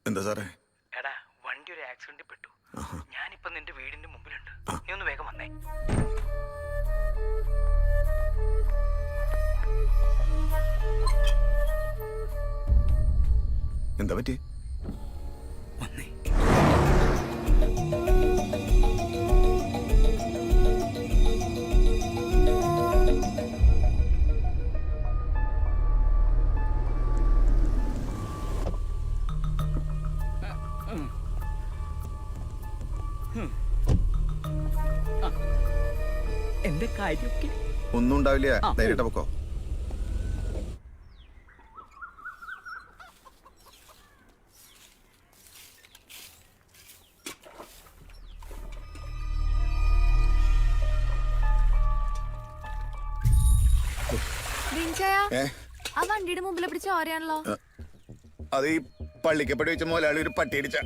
എന്താ സാറേ? എടാ വണ്ടി ഒരു ആക്സിഡന്റിൽ പെട്ടു. ഞാനിപ്പോ നിന്റെ വീടിന്റെ മുമ്പിലുണ്ട്. നീ ഒന്ന് വേഗം വന്നേ. എന്താ പറ്റി? വന്നേ. എന്റെ കാര്യമൊക്കെ ഒന്നും ഉണ്ടാവില്ല, ധൈര്യമായിട്ട് പൊക്കോ. ആ വണ്ടിയുടെ മുമ്പിൽ പിടിച്ച ഓരയാണല്ലോ. അത് ഈ പള്ളിക്കപ്പടി വെച്ച മുതലാളി ഒരു പട്ടി അടിച്ച.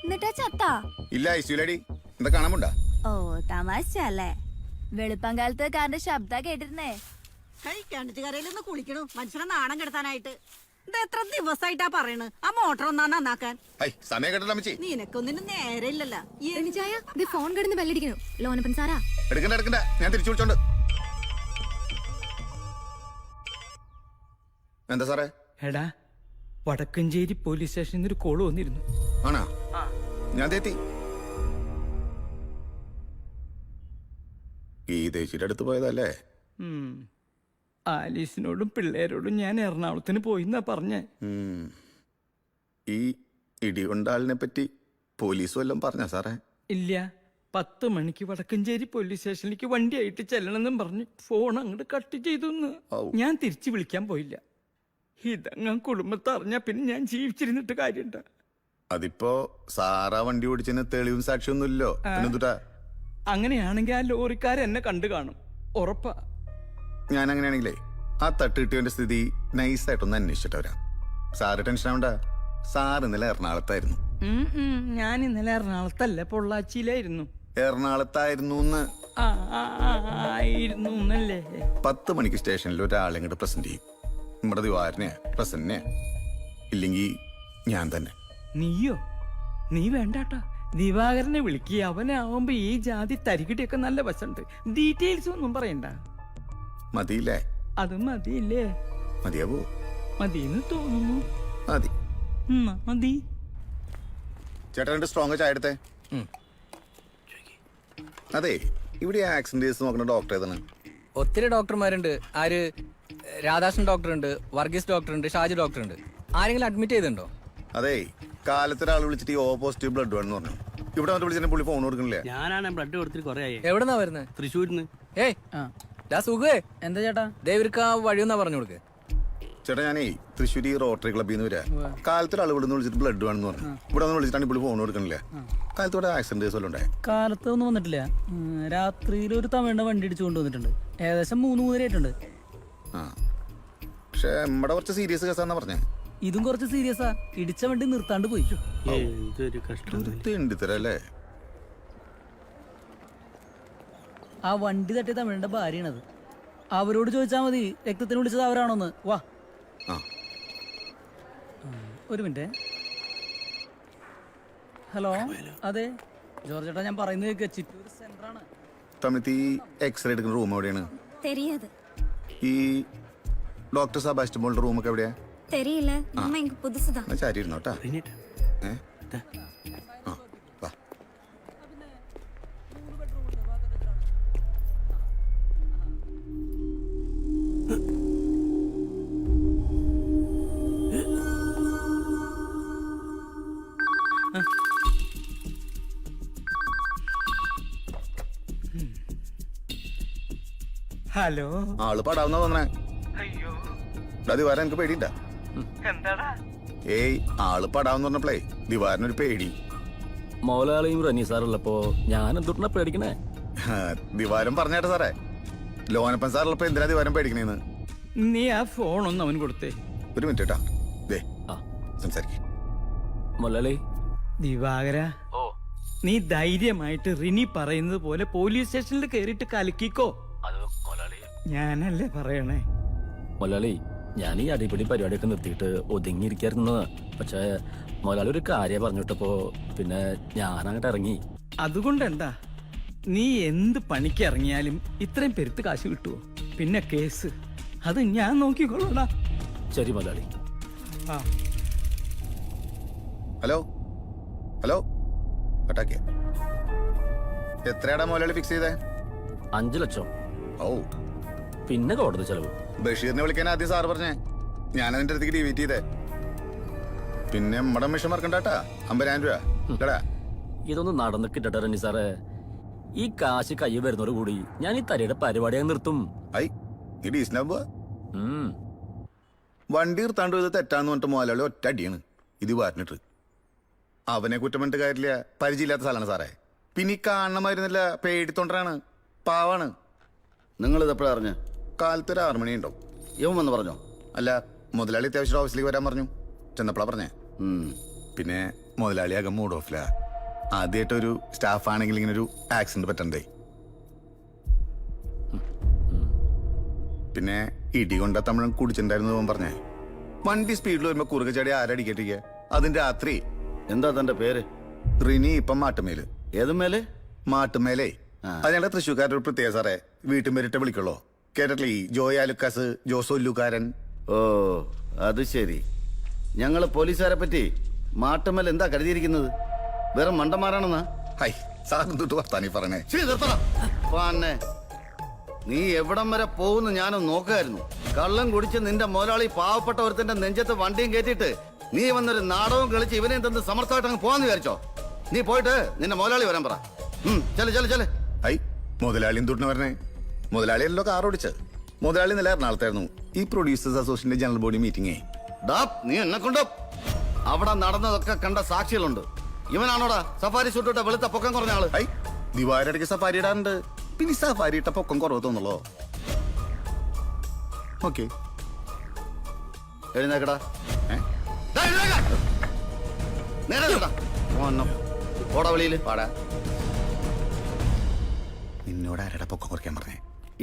എന്നിട്ടാ ചത്താ? ഇല്ല, ഐസിയുലടി. എന്താ കാണാമുണ്ടാ? ഓ തമാശ അല്ലേ? വെളുപ്പം കാലത്ത് കാരന്റെ ശബ്ദ കേട്ടിരുന്നേ. കിണറ്റുകരയിലൊന്ന് കുളിക്കണു മനുഷ്യനെ നാണം കെടുത്താനായിട്ട്. ഇത് എത്ര ദിവസമായിട്ടാ പറയണ് ആ മോട്ടർ ഒന്നാ നന്നാക്കാൻ? സമയം കേട്ടോ അമ്മച്ചി. നിനക്കൊന്നിനും നേരെ ഇല്ലല്ലോ. ഫോൺ കിടന്ന് ബെല്ലടിക്കണു. ലോനപ്പൻ സാറാ. എടുക്കണ്ട എടുക്കണ്ട, ഞാൻ തിരിച്ചു വിളിച്ചോണ്ട്. എന്താ സാറേ? എടാ വടക്കഞ്ചേരി പോലീസ് സ്റ്റേഷനിൽ ഒരു കോള് വന്നിരുന്നു. ആണോ? ഞാൻ തെറ്റി. ഈ ദേശിയുടെ അടുത്ത് പോയതല്ലേ? ആലീസിനോടും പിള്ളേരോടും ഞാൻ എറണാകുളത്തിന് പോയിന്നാ പറഞ്ഞേ. ഈ ഇടികൊണ്ടാളിനെ പറ്റി പോലീസ് വല്ലതും പറഞ്ഞ സാറേ? ഇല്ല. 10 മണിക്ക് വടക്കഞ്ചേരി പോലീസ് സ്റ്റേഷനിലേക്ക് വണ്ടിയായിട്ട് ചെല്ലണമെന്നും പറഞ്ഞ് ഫോൺ അങ്ങോട്ട് കട്ട് ചെയ്തു. ഞാൻ തിരിച്ചു വിളിക്കാൻ പോയില്ല. ഇതങ്ങ കുടുംബത്തെ അറിഞ്ഞാ പിന്നെ ഞാൻ ജീവിച്ചിരുന്നിട്ട് കാര്യണ്ട. അതിപ്പോ സാറാ വണ്ടി ഓടിച്ചതിന് തെളിവും സാക്ഷിയൊന്നുമില്ലോ. അങ്ങനെയാണെങ്കിൽ ആ ലോറിക്കാരൻ എന്നെ കണ്ടു കാണും, ഉറപ്പാ. ഞാൻ അങ്ങനെയാണെങ്കിലേ ആ തട്ട് കിട്ടിയവന്റെ സ്ഥിതി നൈസായിട്ടൊന്ന് അന്വേഷിച്ചിട്ട് വരാം. സാറ് ടെൻഷൻ ആവണ്ട. സാർ ഇന്നലെ എറണാകുളത്തായിരുന്നു. ഞാൻ ഇന്നലെ എറണാകുളത്തല്ല, പൊള്ളാച്ചിയിലായിരുന്നു. എറണാകുളത്തായിരുന്നു. ആയിരുന്നു എന്നല്ലേ? 10 മണിക്ക് സ്റ്റേഷനിൽ ഒരാളെ ഇങ്ങോട്ട് പ്രസന്റ് ചെയ്യും. നമ്മുടെ ദിവാരനെയാ, പ്രസന്റിനെയാ, ഇല്ലെങ്കിൽ ഞാൻ തന്നെ. നീയോ? നീ വേണ്ടാട്ടാ, ദിവാകരനെ വിളിക്കുക. അവനാവുമ്പോ ഈ ജാതി തരികിടിയൊക്കെ നല്ല വശമുണ്ട്. ഡീറ്റെയിൽസ് ഒന്നും പറയണ്ട. മതിയില്ലേ? അത് മതിയില്ലേ? മതിയാവോ? മതിന്ന് തോന്നുന്നു. മതി മതി. ചേട്ടാ 2 സ്ട്രോങ് ചായ എടുത്തേ. അതെ, ഇവിടെ ആക്സിഡന്റ് കേസ് നോക്കുന്ന ഡോക്ടർ ഏതാണ്? ഒത്തിരി ഡോക്ടർമാരുണ്ട്. ആര്? രാധാകൃഷ്ണൻ ഡോക്ടർ ഉണ്ട്, വർഗീസ് ഡോക്ടർ ഉണ്ട്, ഷാജി ഡോക്ടർ ഉണ്ട്. ആരെങ്കിലും അഡ്മിറ്റ് ചെയ്തിട്ടുണ്ടോ? അതെ, കാലത്തൊരാൾ വിളിച്ചിട്ട് ഓ പോസിറ്റീവ് ബ്ലഡ് വേണമെന്ന് പറഞ്ഞു. ഇവിടെ വന്ന് വിളിച്ചിട്ട് പുള്ളി ഫോൺ കൊടുക്കണില്ലേ? ഞാനാണ് ബ്ലഡ് കൊടുത്തിട്ട് കുറെ ആയി. എവിടെന്നാ വരുന്നത്? തൃശ്ശൂരിന്ന്. സുഖേ. എന്താ ചേട്ടാ? ദേവർക്ക് ആ വഴിയൊന്നാ പറഞ്ഞു കൊടുക്ക്. ചേട്ടാ, ഞാനേ തൃശ്ശൂരി റോട്ടറി ക്ലബ്ബിൽ നിന്ന് വരാ. കാലത്തൊരാൾ ഇവിടെ നിന്ന് വിളിച്ചിട്ട് ബ്ലഡ് വേണമെന്ന് പറഞ്ഞു. ഇവിടെ വന്ന് വിളിച്ചിട്ടാണ് പുള്ളി ഫോൺ കൊടുക്കണില്ല. കാലത്തോടെ ആക്സിഡന്റ് കേസ് വല്ലതും ഉണ്ടായി? കാലത്ത് ഒന്നും വന്നിട്ടില്ല. രാത്രിയിൽ ഒരു തമിഴിന്റെ വണ്ടി ഇടിച്ചു കൊണ്ടുവന്നിട്ടുണ്ട്. ഏകദേശം 3-3 ആയിട്ടുണ്ട്. പക്ഷെ നമ്മുടെ കുറച്ച് സീരിയസ് കേസാന്നാ പറഞ്ഞേ. ഇതും കുറച്ച് സീരിയസാ. ഇടിച്ച വണ്ടി നിർത്താണ്ട് പോയി. തരല്ലേ? ആ വണ്ടി തട്ടിയ തമിഴിന്റെ ഭാര്യയാണത്. അവരോട് ചോദിച്ചാൽ മതി രക്തത്തിന് വിളിച്ചത് അവരാണോന്ന്. വാ, ഒരു മിനിറ്റ്. ഹലോ, അതെ ജോർജ് ചേട്ടാ, ഞാൻ പറയുന്നത് കേൾക്ക്. ചിറ്റൂർ സെന്ററാണ്. തമിഴ് എക്സ്റേ എടുക്കുന്ന റൂം എവിടെയാണ്? ഈ ഡോക്ടർ സെബാസ്റ്റ്യൻ മോളുടെ റൂമൊക്കെ എവിടെയാ? தெரியல, மாமா இங்க புதுசுதான். ചാരി ഇരുന്നോട്ടാ. ഹലോ. ആള് പടാവുന്ന തോന്നണേ. അയ്യോ, ദിവാരൻ എനിക്ക് പേടിയുണ്ടാ? എന്താടാ? ഏയ്, ആള് പടാവെന്ന് പറഞ്ഞപ്പോഴേ ദിവാരനൊരു പേടി. മൗലാളിയും റനി സാറുള്ളപ്പോ ഞാൻ എന്തുട്ടാ പേടിക്കണേ? ദിവാരം പറഞ്ഞേട്ടാ സാറേ, ലോനപ്പൻ സാറുള്ളപ്പോ എന്തിനാ ദിവാരം പേടിക്കണേന്ന്. നീ ആ ഫോണൊന്നും അവന് കൊടുത്തേ. ഒരു മിനിറ്റ് കേട്ടാ. സംസാരിക്ക. മൗലാളി. ദിവാകര, നീ ധൈര്യമായിട്ട് റിനി പറയുന്നത് പോലെ പോലീസ് സ്റ്റേഷനിൽ കയറിയിട്ട് കലക്കിക്കോ. ഞാനല്ലേ പറയണേ. മൊലാളി, ഞാൻ ഈ അടിപിടി പരിപാടിയൊക്കെ നിർത്തിയിട്ട് ഒതുങ്ങിയിരിക്കായിരുന്നതാ. പക്ഷേ മുതലാളി ഒരു കാര്യം പറഞ്ഞിട്ടപ്പോ പിന്നെ ഞാൻ അങ്ങോട്ട് ഇറങ്ങി. അതുകൊണ്ട് എന്താ, നീ എന്ത് പണിക്ക് ഇറങ്ങിയാലും ഇത്രയും പെരുത്ത് കാശ് കിട്ടുമോ? പിന്നെ കേസ് അത് ഞാൻ നോക്കിക്കൊള്ളൂടാ. ശരി മുതലാളി. ആ ഹലോ ഹലോ കട്ടാക്കിയ എത്രയാടാ മുതലാളി ഫിക്സ് ചെയ്തേ? 5 ലക്ഷം. ഓ, പിന്നെ കോടതി ചെലവ്. ബഷീറിനെ വിളിക്കാൻ ആദ്യം സാറ് പറഞ്ഞേ, ഞാൻ അതിന്റെ അടുത്തേക്ക് ഡിവീറ്റ് ചെയ്തേ. പിന്നെ നമ്മടെ മിഷൻ മറക്കണ്ടാട്ടാ, 50,000 രൂപ കേടാ. ഇതൊന്നും നടന്ന് കിട്ടട്ടെ റെന്നി സാറേ. ഈ കാശ് കൈ വരുന്നതോട് കൂടി ഞാൻ ഈ തലയുടെ പരിപാടി അങ്ങ് നിർത്തും. ഐ നീ ഡീസനാകുമ്പോ വണ്ടി നിർത്താണ്ട് ഇത് തെറ്റാന്ന് പറഞ്ഞിട്ട് മുതലാളി ഒറ്റ അടിയാണ് ഇത് പറഞ്ഞിട്ട്. അവനെ കുറ്റം പറഞ്ഞിട്ട് കാര്യമില്ല, പരിചയമില്ലാത്ത സ്ഥലമാണ് സാറേ. പിന്നെ ഈ കാണണമായിരുന്നില്ല, പേടിത്തൊണ്ടരാണ്, പാവാണ്. നിങ്ങളിത് എപ്പോഴാ അറിഞ്ഞ? കാലത്ത് ഒരു 6 മണി ഉണ്ടാവും. യവൻ വന്ന് പറഞ്ഞോ? അല്ല, മുതലാളി അത്യാവശ്യം ഓഫീസിലേക്ക് വരാൻ പറഞ്ഞു. ചെന്നപ്പോഴാ പറഞ്ഞേ. പിന്നെ മുതലാളിയാകെ മൂഡ് ഓഫിലാ. ആദ്യമായിട്ടൊരു സ്റ്റാഫ് ആണെങ്കിൽ ഇങ്ങനെ ഒരു ആക്സിഡന്റ് പറ്റണ്ടേ. പിന്നെ ഇടി കൊണ്ട തമിഴൻ കുടിച്ചിട്ടുണ്ടായിരുന്നു പറഞ്ഞേ. വണ്ടി സ്പീഡിൽ വരുമ്പോ കുറുക ചാടി ആരടിക്കട്ടിരിക്കുക. അതും രാത്രി. എന്താ തന്റെ പേര്? റിനി. ഇപ്പം മാട്ടുമേല്. ഏതും മേലെ? മാട്ടുമേലേ. അത് ഞങ്ങളുടെ തൃശ്ശൂർക്കാരുടെ ഒരു പ്രത്യേക സാറേ. വീട്ടും പേരിട്ട് വിളിക്കുള്ളൂ. കേട്ടിട്ടില്ലേ? ജോയ് ആലുക്കാസ്, ജോസൊല്ലുകാരൻ. ഓ അത് ശരി. ഞങ്ങള് പോലീസുകാരെ പറ്റി മാട്ടുമേൽ എന്താ കരുതിയിരിക്കുന്നത്? വേറെ മണ്ടന്മാരാണെന്നാ? ഹൈ, സാറിന് തൊട്ട് വർത്താനി പറഞ്ഞേ. പാന്നെ, നീ എവിടം വരെ പോകുന്നു ഞാനും നോക്കായിരുന്നു. കള്ളം കുടിച്ച് നിന്റെ മുതലാളി പാവപ്പെട്ട ഒരുത്തന്റെ നെഞ്ചത്ത് വണ്ടിയും കയറ്റിയിട്ട് നീ വന്നൊരു നാടകവും കളിച്ച് ഇവനെ തന്ന് സമർത്ഥമായിട്ട് അങ്ങ് പോവാന്ന് വിചാരിച്ചോ? നീ പോയിട്ട് നിന്റെ മുതലാളി വരാൻ പറ. ചെല് ചെല് ചെല്. ഹൈ, മുതലാളിയും തൊട്ടിന് പറഞ്ഞേ. മുതലാളിയല്ലോ കാർ ഓടിച്ച്. മുതലാളി നില എറണാകുളത്തായിരുന്നു. ഈ പ്രൊഡ്യൂസേഴ്സ് അസോസിയേഷന്റെ ജനറൽ ബോഡി മീറ്റിംഗേ. നീ എന്നെ കൊണ്ട് അവിടെ നടന്നതൊക്കെ കണ്ട സാക്ഷികളുണ്ട്. ഇവനാണോടാ സഫാരി സൂട്ടിട്ട വെളുത്ത പൊക്കം കുറഞ്ഞ ആള്? ഹൈ, ദിവാരടയ്ക്ക് സഫാരി ഇടാറുണ്ട്. പിന്നെ സഫാരി ഇട്ട പൊക്കം കുറവ് തോന്നുള്ളോ? ഓക്കെ, എഴുന്നേക്കടാ. ഓടാ വെളിയില്. പാടാ. നിന്നോട് ആരുടെ പൊക്കം കുറയ്ക്കാൻ പറഞ്ഞേ?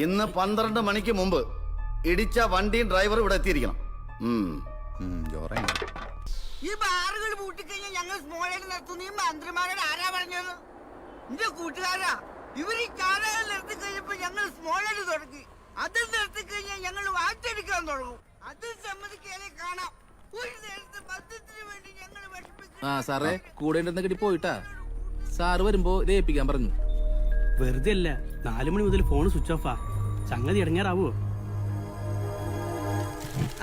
ഇന്ന് 12 മണിക്ക് മുമ്പ് ഇടിച്ച വണ്ടിയും ഡ്രൈവറും ഇവിടെ എത്തിയിരിക്കണം. ഈ ബാറുകൾ പൂട്ടിക്കഴിഞ്ഞാൽ ഞങ്ങൾ സ്മോളായിട്ട് നിർത്തുന്ന ഈ മന്ത്രിമാരോട് ആരാ പറഞ്ഞത്? എന്റെ കൂട്ടുകാരാ, ഇവർ ഈ ചാനകൾ നിർത്തി കഴിഞ്ഞപ്പോ ഞങ്ങൾ സ്മോളായിട്ട് തുടങ്ങി. അത് നിർത്തി കഴിഞ്ഞാൽ ഞങ്ങൾ വാറ്റെടുക്കാൻ തുടങ്ങും. അത് സമ്മതിക്കാതെ കാണാം. ഒരു നേരത്തെ മദ്യത്തിന് വേണ്ടി ഞങ്ങൾ സാറേ കൂടെ ഉണ്ടെന്നൊക്കെ പോയിട്ടാ. സാറ് വരുമ്പോ ഇത് ഏൽപ്പിക്കാൻ പറഞ്ഞു. വെറുതെ അല്ല, 4 മണി മുതൽ ഫോൺ സ്വിച്ച് ഓഫാ. സംഗതി ഇടങ്ങാറാവോ?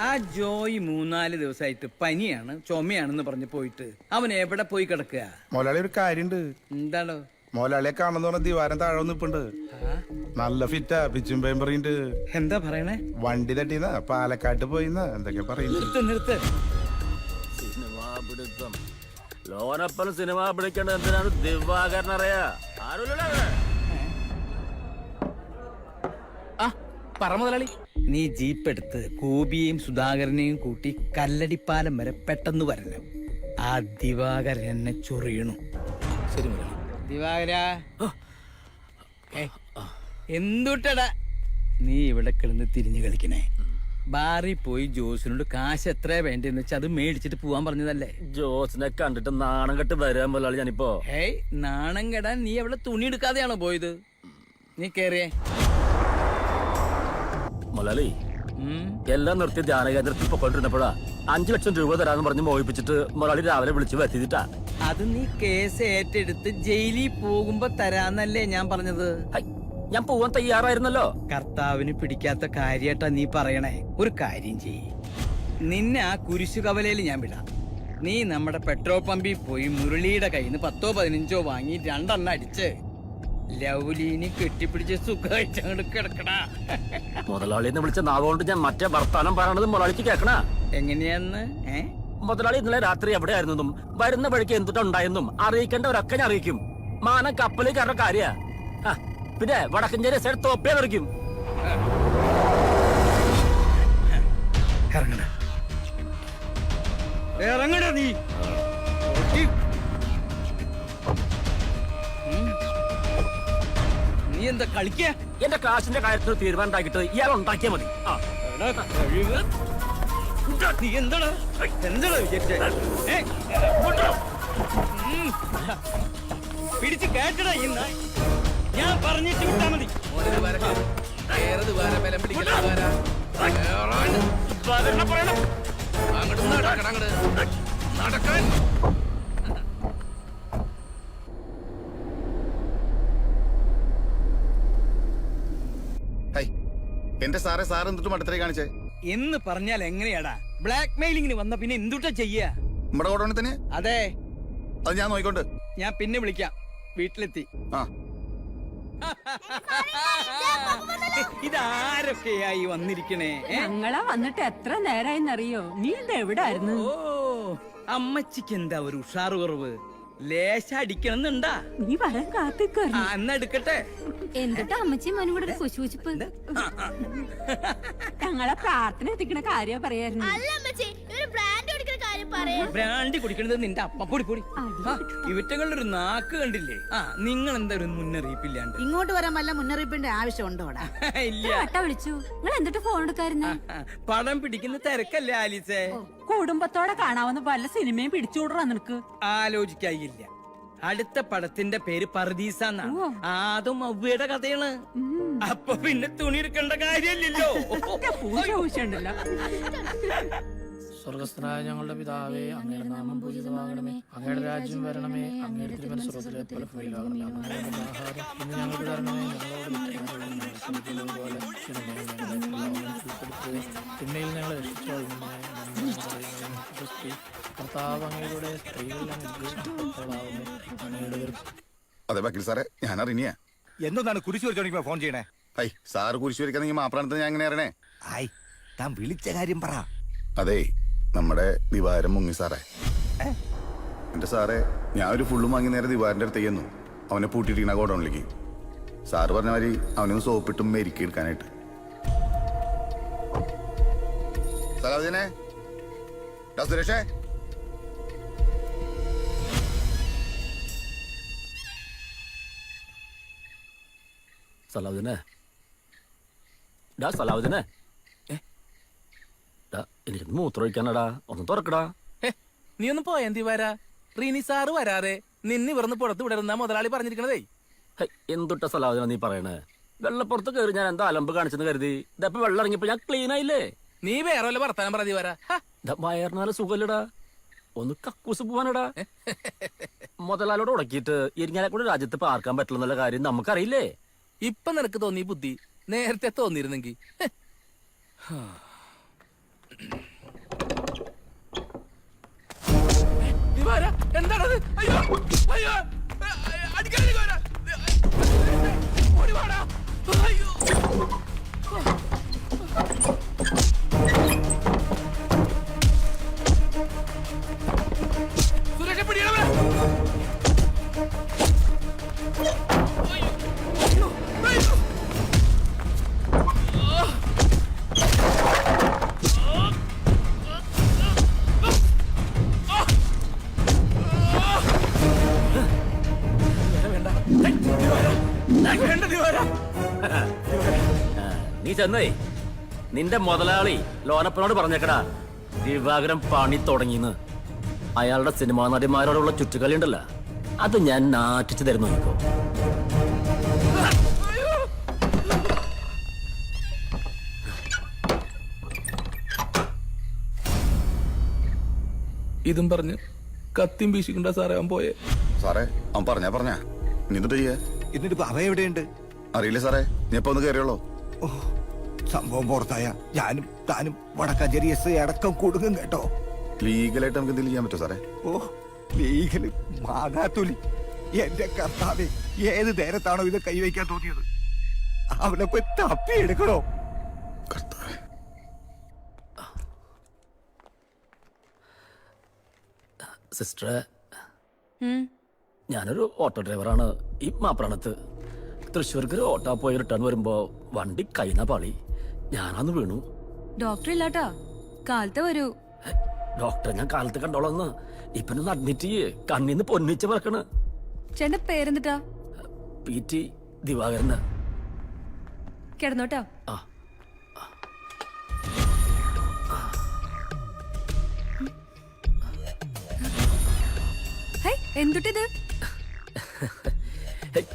ആ ജോയി 3-4 ദിവസമായിട്ട് പനിയാണ്, ചുമയാണെന്ന് പറഞ്ഞ് പോയിട്ട് അവൻ എവിടെ പോയി കിടക്കുക? മുതലാളി ഒരു കാര്യണ്ട്. എന്താണോ? മുതലാളിയെ കാണുന്ന പറഞ്ഞ ദിവാരം താഴെ നിപ്പുണ്ട്. നല്ല ഫിറ്റാ, പിച്ചും പേമ്പറിണ്ട്. എന്താ പറയണേ? വണ്ടി തട്ടിന്ന പാലക്കാട്ട് പോയിന്ന് എന്തൊക്കെ പറയുന്നു. നിർത്ത്. സിനിമാ പിടുത്തം. ലോനപ്പൻ സിനിമ പിടിക്കേണ്ടത് എന്തിനാണ് ദിവാകരൻ അറിയാ? പറ മുതലാളി. നീ ജീപ്പ് എടുത്ത് ഗോപിയെയും സുധാകരനെയും കൂട്ടി കല്ലടിപ്പാലം വരെ പെട്ടെന്ന് വരണം. ആ ദിവാകരൻ എന്നെ ചൊറിയണു. ശരി മുതലാളി. ദിവാകര, എന്തുട്ടടാ നീ ഇവിടെ കിടന്ന് തിരിഞ്ഞു കളിക്കണേ? ബാറിൽ പോയി ജോസിനോട് കാശ് എത്രയാ വേണ്ടെന്ന് വെച്ചാൽ അത് മേടിച്ചിട്ട് പോവാൻ പറഞ്ഞതല്ലേ? ജോസിനെ കണ്ടിട്ട് നാണം കെട്ട് വരാൻ മുതലാളി ഞാനിപ്പോ. ഏയ്, നാണം കെടാൻ നീ അവിടെ തുണി എടുക്കാതെയാണോ പോയത്? നീ കേറിയേ. മുതലാളി എല്ലാം നിർത്തി ധ്യാനകേന്ദ്രത്തിൽ പൊക്കോണ്ടിരുന്നപ്പോഴാ 5 ലക്ഷം രൂപ തരാന്ന് പറഞ്ഞ് മോഹിപ്പിച്ചിട്ട് മുതലാളി രാവിലെ വിളിച്ച് വരുത്തിട്ടാ. അത് നീ കേസ് ഏറ്റെടുത്ത് ജയിലിൽ പോകുമ്പോ തരാന്നല്ലേ ഞാൻ പറഞ്ഞത്? ഞാൻ പോവാൻ തയ്യാറായിരുന്നല്ലോ. കർത്താവിന് പിടിക്കാത്ത കാര്യായിട്ടാ നീ പറയണേ. ഒരു കാര്യം ചെയ്യ്, നിന്നെ ആ കുരിശു കവലയിൽ ഞാൻ വിടാം. നീ നമ്മുടെ പെട്രോൾ പമ്പിൽ പോയി മുരളിയുടെ കയ്യിൽ നിന്ന് 10-15 വാങ്ങി 2 എണ്ണം അടിച്ച് ലൗലീനി കെട്ടിപ്പിടിച്ച് സുഖമായിട്ട് അങ്ങോട്ട് കിടക്കണ. മുതലാളിന്ന് വിളിച്ച നാവുകൊണ്ട് ഞാൻ മറ്റേ വർത്താനം പറയണത് മുതലാളിക്ക് കേൾക്കണ. എങ്ങനെയാന്ന്? മുതലാളി ഇന്നലെ രാത്രി എവിടെയായിരുന്നതും വരുന്ന വഴിക്ക് എന്തുണ്ടായെന്നും അറിയിക്കേണ്ടവരൊക്കെ ഞാൻ അറിയിക്കും. മാനം കപ്പലിൽ കയറുന്ന കാര്യ. പിന്നെ വടക്കഞ്ചേരി സൈഡ് തോപ്പേ നിറയ്ക്കും. ഇറങ്ങണ നീ. നീ എന്താ കളിക്ക? എന്റെ കാശിന്റെ കാര്യത്തിൽ തീരുമാനം ഉണ്ടാക്കിയിട്ട് ഇയാൾ ഉണ്ടാക്കിയാ മതി. നീ എന്താണ് വിചാരിച്ചേ? പിടിച്ച് കേട്ടടാ ഇന്ന ഞാൻ പറഞ്ഞിട്ട് വിട്ടാ മതി. ഹൈ എന്റെ സാറേ സാർ എന്നിട്ട് മട്ടത്തരെ കാണിച്ചേ എന്ന് പറഞ്ഞാൽ എങ്ങനെയാടാ? ബ്ലാക്ക് മെയിലിങ്ങിന് വന്ന പിന്നെ എന്തുട്ടാ ചെയ്യാ? നമ്മുടെ കോടതി തന്നെ അതെ, അത് ഞാൻ നോക്കിക്കൊണ്ട്. ഞാൻ പിന്നെ വിളിക്കാം. വീട്ടിലെത്തി. ആ ഇതാരൊക്കെയായി വന്നിരിക്കണേ? ഞങ്ങളാ വന്നിട്ട് എത്ര നേരായിന്നറിയോ? നീ ഇതെവിടായിരുന്നു? ഓ, അമ്മച്ചിക്ക് എന്താ ഒരു ഉഷാറ് കുറവ്? ലേശ അടിക്കണമെന്നുണ്ടാ? നീ വരാൻ കാത്തിക്കായിരുന്നു. എന്നാ എടുക്കട്ടെ. എന്നിട്ട് അമ്മച്ചിയും മോനും കൂടെ ഒരു കുശുകുശുപ്പ്. ഞങ്ങളെ പ്രാർത്ഥന എത്തിക്കണ കാര്യം പറയായിരുന്നു. ബ്രാൻഡി കുടിക്കണത് നിന്റെ അപ്പ പൊടി പൊടി. ഇവറ്റകളുടെ ഒരു നാക്ക് കണ്ടില്ലേ? നിങ്ങൾ എന്താ ഒരു മുന്നറിയിപ്പില്ലാണ്ട് ഇങ്ങോട്ട് വരാൻ വല്ല മുന്നറിയിപ്പിന്റെ ആവശ്യമുണ്ടോ? ഇല്ല. വട്ട വിളിച്ചു. നിങ്ങൾ എന്നിട്ട് ഫോൺ എടുക്കായിരുന്നു? പടം പിടിക്കുന്ന തിരക്കല്ലേ ആലീസേ? കുടുംബത്തോടെ കാണാവുന്ന പല സിനിമയും പിടിച്ചുവിടറാ നിനക്ക്. ആലോചിക്കായില്ല. അടുത്ത പടത്തിന്റെ പേര് പർദീസ എന്നാണ്. അതും അവ്വയുടെ കഥയാണ്. അപ്പൊ പിന്നെ തുണി എടുക്കേണ്ട കാര്യമില്ലല്ലോ. പൂശുണ്ടല്ലോ. സ്വർഗസ്ഥനായ ഞങ്ങളുടെ പിതാവേ, അങ്ങയുടെ നാമം പൂജിതമാകണമേ, അങ്ങയുടെ രാജ്യം വരണമേ, അങ്ങയുടെ തിരുമനസ്സുറത്തിലെ പോലെ ഭൂമിയിലാകണമേ. അങ്ങയുടെ ആഹാരം ഇന്ന് ഞങ്ങൾക്ക് തരണമേ, ഞങ്ങളോട് പോലെ തിന്മയിൽ ഞങ്ങളെ രക്ഷിച്ചോളണമേ. കർത്താവ് അങ്ങയുടെ സ്ത്രീകളെല്ലാം അങ്ങയുടെ. അതെ വക്കീൽ സാറേ, ഞാൻ അറിഞ്ഞ എന്താണ് കുരിശ് വരച്ചോണിക്കുമ്പോ ഫോൺ ചെയ്യണേ? ഹൈ സാറ് കുരിശ് വരയ്ക്കാന്നെങ്കിൽ മാപ്രാണത്ത് ഞാൻ എങ്ങനെ അറിയണേ? ഹായ്, താൻ വിളിച്ച കാര്യം പറ. അതെ, നമ്മുടെ ദിവാരം മുങ്ങി സാറേ. എന്റെ സാറേ, ഞാൻ ഒരു ഫുള്ളും വാങ്ങി നേരെ ദിവാരന്റെ അടുത്ത് ചെയ്യുന്നു. അവനെ പൂട്ടിയിട്ടിരിക്കണ ഗോഡൌണിലേക്ക്. സാറ് പറഞ്ഞ മാതിരി അവനൊന്ന് സോപ്പിട്ടും മെരിക്കി എടുക്കാനായിട്ട്. സലാദിനെ, സുരേഷേ, സലാവുദ്ദീനെ, ഡാ സലാവുദ്ദീനെ, എനിക്ക് മൂത്രമൊഴിക്കാനടാ, ഒന്ന് തുറക്കടാ. നീ ഒന്ന് പോയ എന്തിവാരാ? റീനി സാറ് വരാതെ നിന്നെ ഇവിടുന്ന് പുറത്ത് വിടരുന്ന മുതലാളി പറഞ്ഞിരിക്കണതേ. എന്തുട്ട സലാവുദ്ദീന നീ പറയണേ? വെള്ളപ്പുറത്ത് കയറി ഞാൻ എന്താ അലമ്പ് കാണിച്ചെന്ന് കരുതി. ഇതപ്പൊ വെള്ളം ഇറങ്ങിയപ്പോ ഞാൻ ക്ലീൻ ആയില്ലേ? നീ വേറെ വല്ല വർത്താനം പറഞ്ഞി വരാ. വയറിനാല് സുഖല്ലടാ, ഒന്ന് കക്കൂസ് പോവാനടാ. മുതലാളിയോട് ഉടക്കിയിട്ട് ഇരിങ്ങാലെ കൂടെ രാജ്യത്ത് പാർക്കാൻ പറ്റില്ലെന്നുള്ള കാര്യം നമുക്കറിയില്ലേ? ഇപ്പൊ നിനക്ക് തോന്നി ബുദ്ധി, നേരത്തെ തോന്നിയിരുന്നെങ്കി. എന്താണത്? അയ്യോ അയ്യോ, അടിക്കാൻ ഓടിവാടാ. അയ്യോ, സുരേഷ് പിടിയണവേ. നീ ചെന്നേ നിന്റെ മുതലാളി ലോനപ്പനോട് പറഞ്ഞേക്കടാ, ദിവാകരൻ പണി തുടങ്ങിന്ന്. അയാളുടെ സിനിമാ നടിമാരോടുള്ള ചുറ്റുകളി ഉണ്ടല്ലോ, അത് ഞാൻ നാറ്റിച്ചു തരുന്നു. നോക്കോ, ഇതും പറഞ്ഞ് കത്തിയും വീശിക്കൊണ്ടാ സാറേ അവൻ പോയെ. സാറേ, അവൻ പറഞ്ഞ ഇനി എന്നിട്ട് ചെയ്യാ? എന്നിട്ട് അവ എവിടെയുണ്ട്? അറിയില്ല സാറേ, നീ ഇപ്പൊ ഒന്ന് കയറിയുള്ളൂ. ഓ, സംഭവം പുറത്തായ ഞാനും താനും വടക്കാഞ്ചേരി എസ് അടക്കം കൊടുക്കും കേട്ടോ. ലീഗലായിട്ട് നമുക്ക് എന്തെങ്കിലും ചെയ്യാൻ പറ്റുമോ സാറേ? ഓ, ലീഗല് മാങ്ങാത്തൊലി. എന്റെ കർത്താവേ, ഏത് നേരത്താണോ ഇത് കൈവയ്ക്കാൻ തോന്നിയത്? അവനെ പോയി തപ്പിയെടുക്കണോ? കർത്താവേ, സിസ്റ്ററെ, ഞാനൊരു ഓട്ടോ ഡ്രൈവറാണ്. ഈ മാപ്രാണത്ത് തൃശ്ശൂർക്ക് ഒരു ഓട്ടോ പോയി റിട്ടേൺ വരുമ്പോ വണ്ടി കൈന പാളി, ഞാനന്ന് വീണു. ഡോക്ടർ ഇല്ലാട്ടോ, കാലത്ത് വരൂ. ഡോക്ടറെ ഞാൻ കാലത്ത് കണ്ടോളന്ന്. ഇപ്പൊന്ന് അഡ്മിറ്റ് ചെയ്യേ, കണ്ണീന്ന് പൊന്നിച്ച് പറക്കണ്. ചേട്ടന്റെ പേരെന്തിട്ടാ? PT ദിവാകരന്. കിടന്നോട്ടോ. ആ, ഹൈ എന്തുട്ടിത്?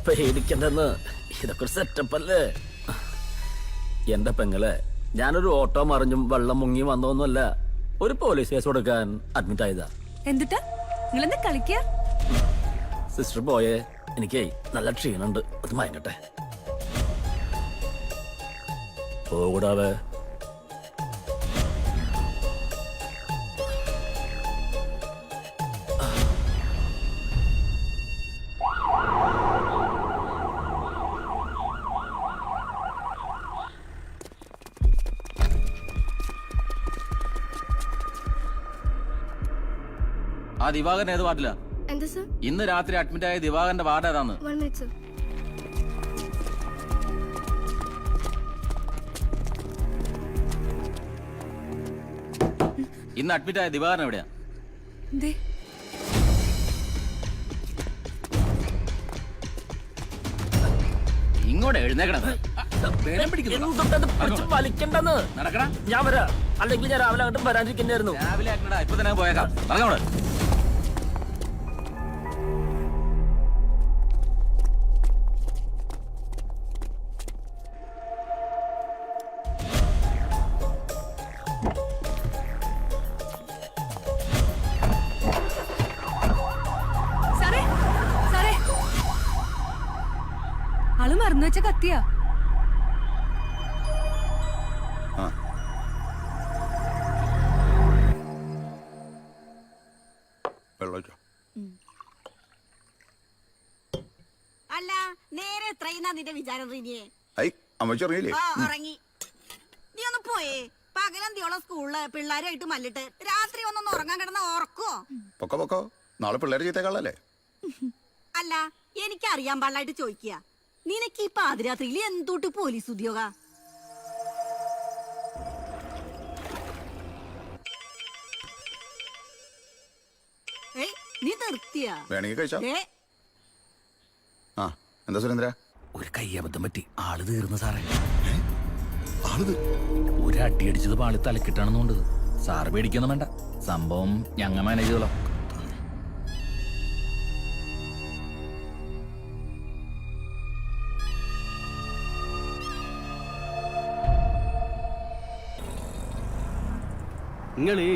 പേടിക്കണ്ടെന്ന്, ഇതൊക്കെ ഒരു സെറ്റപ്പ് അല്ലേ? എന്റെ പെങ്ങളെ, ഞാനൊരു ഓട്ടോ മറിഞ്ഞും വെള്ളം മുങ്ങി വന്നൊന്നുമല്ല. ഒരു പോലീസ് കേസ് കൊടുക്കാൻ അഡ്മിറ്റ് ആയതാ. എന്തുട്ടാ നിങ്ങളെന്താ കളിക്കാ? സിസ്റ്റർ പോയേ, എനിക്കേ നല്ല ക്ഷീണുണ്ട്, അത് മയങ്ങട്ടെ. പോകൂടാവേ. ആ ദിവാകരൻ ഏത് വാർഡിലാ? എന്താ സർ? ഇന്ന് രാത്രി അഡ്മിറ്റ് ആയ ദിവാകരന്റെ വാർഡ് ഏതാന്ന്? 1 minute സർ. ഇന്ന് അഡ്മിറ്റ് ആയ ദിവാകരൻ എവിടെയാ? ദേ ഇങ്ങോട്ട് എഴുന്നേക്കണം. വലിക്കണ്ടെന്ന് നടക്കണ. ഞാൻ വരാ, അല്ലെങ്കിൽ ഞാൻ രാവിലെ അങ്ങോട്ടും വരാണ്ടിരിക്കുന്നതായിരുന്നു. രാവിലെ ആക്കണടാ, ഇപ്പൊ തന്നെ പോയേക്കാം. നടക്കോട്. സാറേ സാറേ, ആള് മറന്നു വെച്ച കത്തിയാ. അല്ല, നേരെ എത്രയെന്നാ നിന്റെ വിചാരം റീനിയെ? അമ്മച്ചി ഇറങ്ങിയില്ലേ? ഇറങ്ങി. നീ ഒന്ന് പോയേ. പകലന്തിയോളം സ്കൂളില് പിള്ളേരായിട്ട് മല്ലിട്ട് രാത്രി ഒന്നൊന്ന് ഉറങ്ങാൻ കിടന്ന ഓർക്കോ? പൊക്കോ, നാളെ പിള്ളേരെ ചെയ്തേക്കാളല്ലേ? അല്ല, എനിക്കറിയാൻ പാടില്ലായിട്ട് ചോദിക്കുക, നിനക്ക് ഈ പാതിരാത്രിയിൽ എന്തോട്ട് പോലീസ് ഉദ്യോഗ? നീ നിർത്തിയാ? വേണമെങ്കിൽ കഴിച്ചോ. ദേ, ആ എന്താ സുരേന്ദ്ര? ഒരു കയ്യബദ്ധം പറ്റി, ആള് തീർന്നു സാറേ. ആളത് ഒരു അടി അടിച്ചത് പാളി തലക്കിട്ടാണെന്നുണ്ട്. സാറ് പേടിക്കൊന്നും വേണ്ട, സംഭവം ഞങ്ങൾ മാനേജ് ചെയ്തോളാം. നിങ്ങള്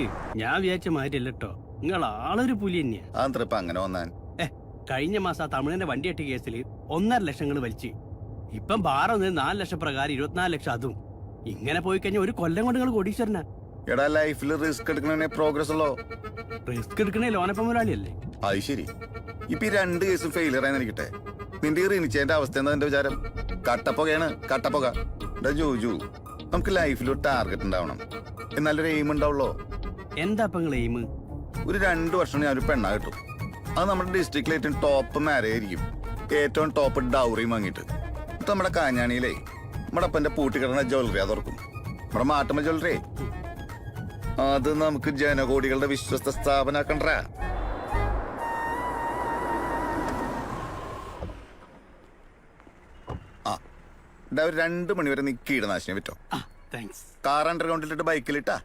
ഞാൻ വിചാരിച്ച മാതിരിയല്ല കേട്ടോ. നിങ്ങൾ ആളൊരു പുലി തന്നെയാ. അതെന്താ അങ്ങനെ വന്നാൻ? കഴിഞ്ഞ മാസം ആ തമിഴന്റെ വണ്ടിയട്ടി കേസിൽ 1.5 ലക്ഷം വലിച്ച്, ഇപ്പം ബാർ 4 ലക്ഷം പ്രകാരം 24 ലക്ഷം അതും. ഇങ്ങനെ പോയി കഴിഞ്ഞാൽ ഒരു കൊല്ലം കൊണ്ട് നിങ്ങൾ കോടീശ്വരനാ. എടാ, ലൈഫിൽ റിസ്ക് എടുക്കണേ പ്രോഗ്രസ് ഉള്ളോ? റിസ്ക് എടുക്കണേ ലോനപ്പം മുതലാളിയല്ലേ? അത് ശരി. ഇപ്പൊ ഈ 2 കേസും ഫെയിലിയർ ആയി നിൽക്കട്ടെ. നിന്റെ ഈ റിനിച്ചേന്റെ അവസ്ഥ എന്താ നിന്റെ വിചാരം? കട്ടപ്പുകയാണ്, കട്ടപ്പുക. ജോജു, നമുക്ക് ലൈഫിൽ ഒരു ടാർഗറ്റ് ഉണ്ടാവണം, എന്നാലൊരു എയിം ഉണ്ടാവുള്ളോ. എന്താ ഇപ്പൊ നിങ്ങൾ എയിം? ഒരു 2 വർഷം ഞാൻ ഒരു പെണ്ണ കിട്ടും. അത് നമ്മുടെ ഡിസ്ട്രിക്റ്റിൽ ഏറ്റവും ടോപ്പ് മാരേജ് ആയിരിക്കും. ഏറ്റവും ടോപ്പ് ഡൗറിയും വാങ്ങിയിട്ട് എന്നിട്ട് നമ്മുടെ കാഞ്ഞാണിയിലേ നമ്മുടെ അപ്പന്റെ പൂട്ടിക്കിടന്ന ജ്വല്ലറി അത് തുറക്കും. നമ്മുടെ മാട്ടുമ്മ ജ്വല്ലറി, അത് നമുക്ക് ജനകോടികളുടെ വിശ്വസ്ത സ്ഥാപനാക്കണ്ട. ആ ഒരു 2 മണിവരെ നീ കീടനാശിനെ പറ്റോ? കാർ അണ്ടർഗ്രൗണ്ടിലിട്ട് ബൈക്കിലിട്ടാ.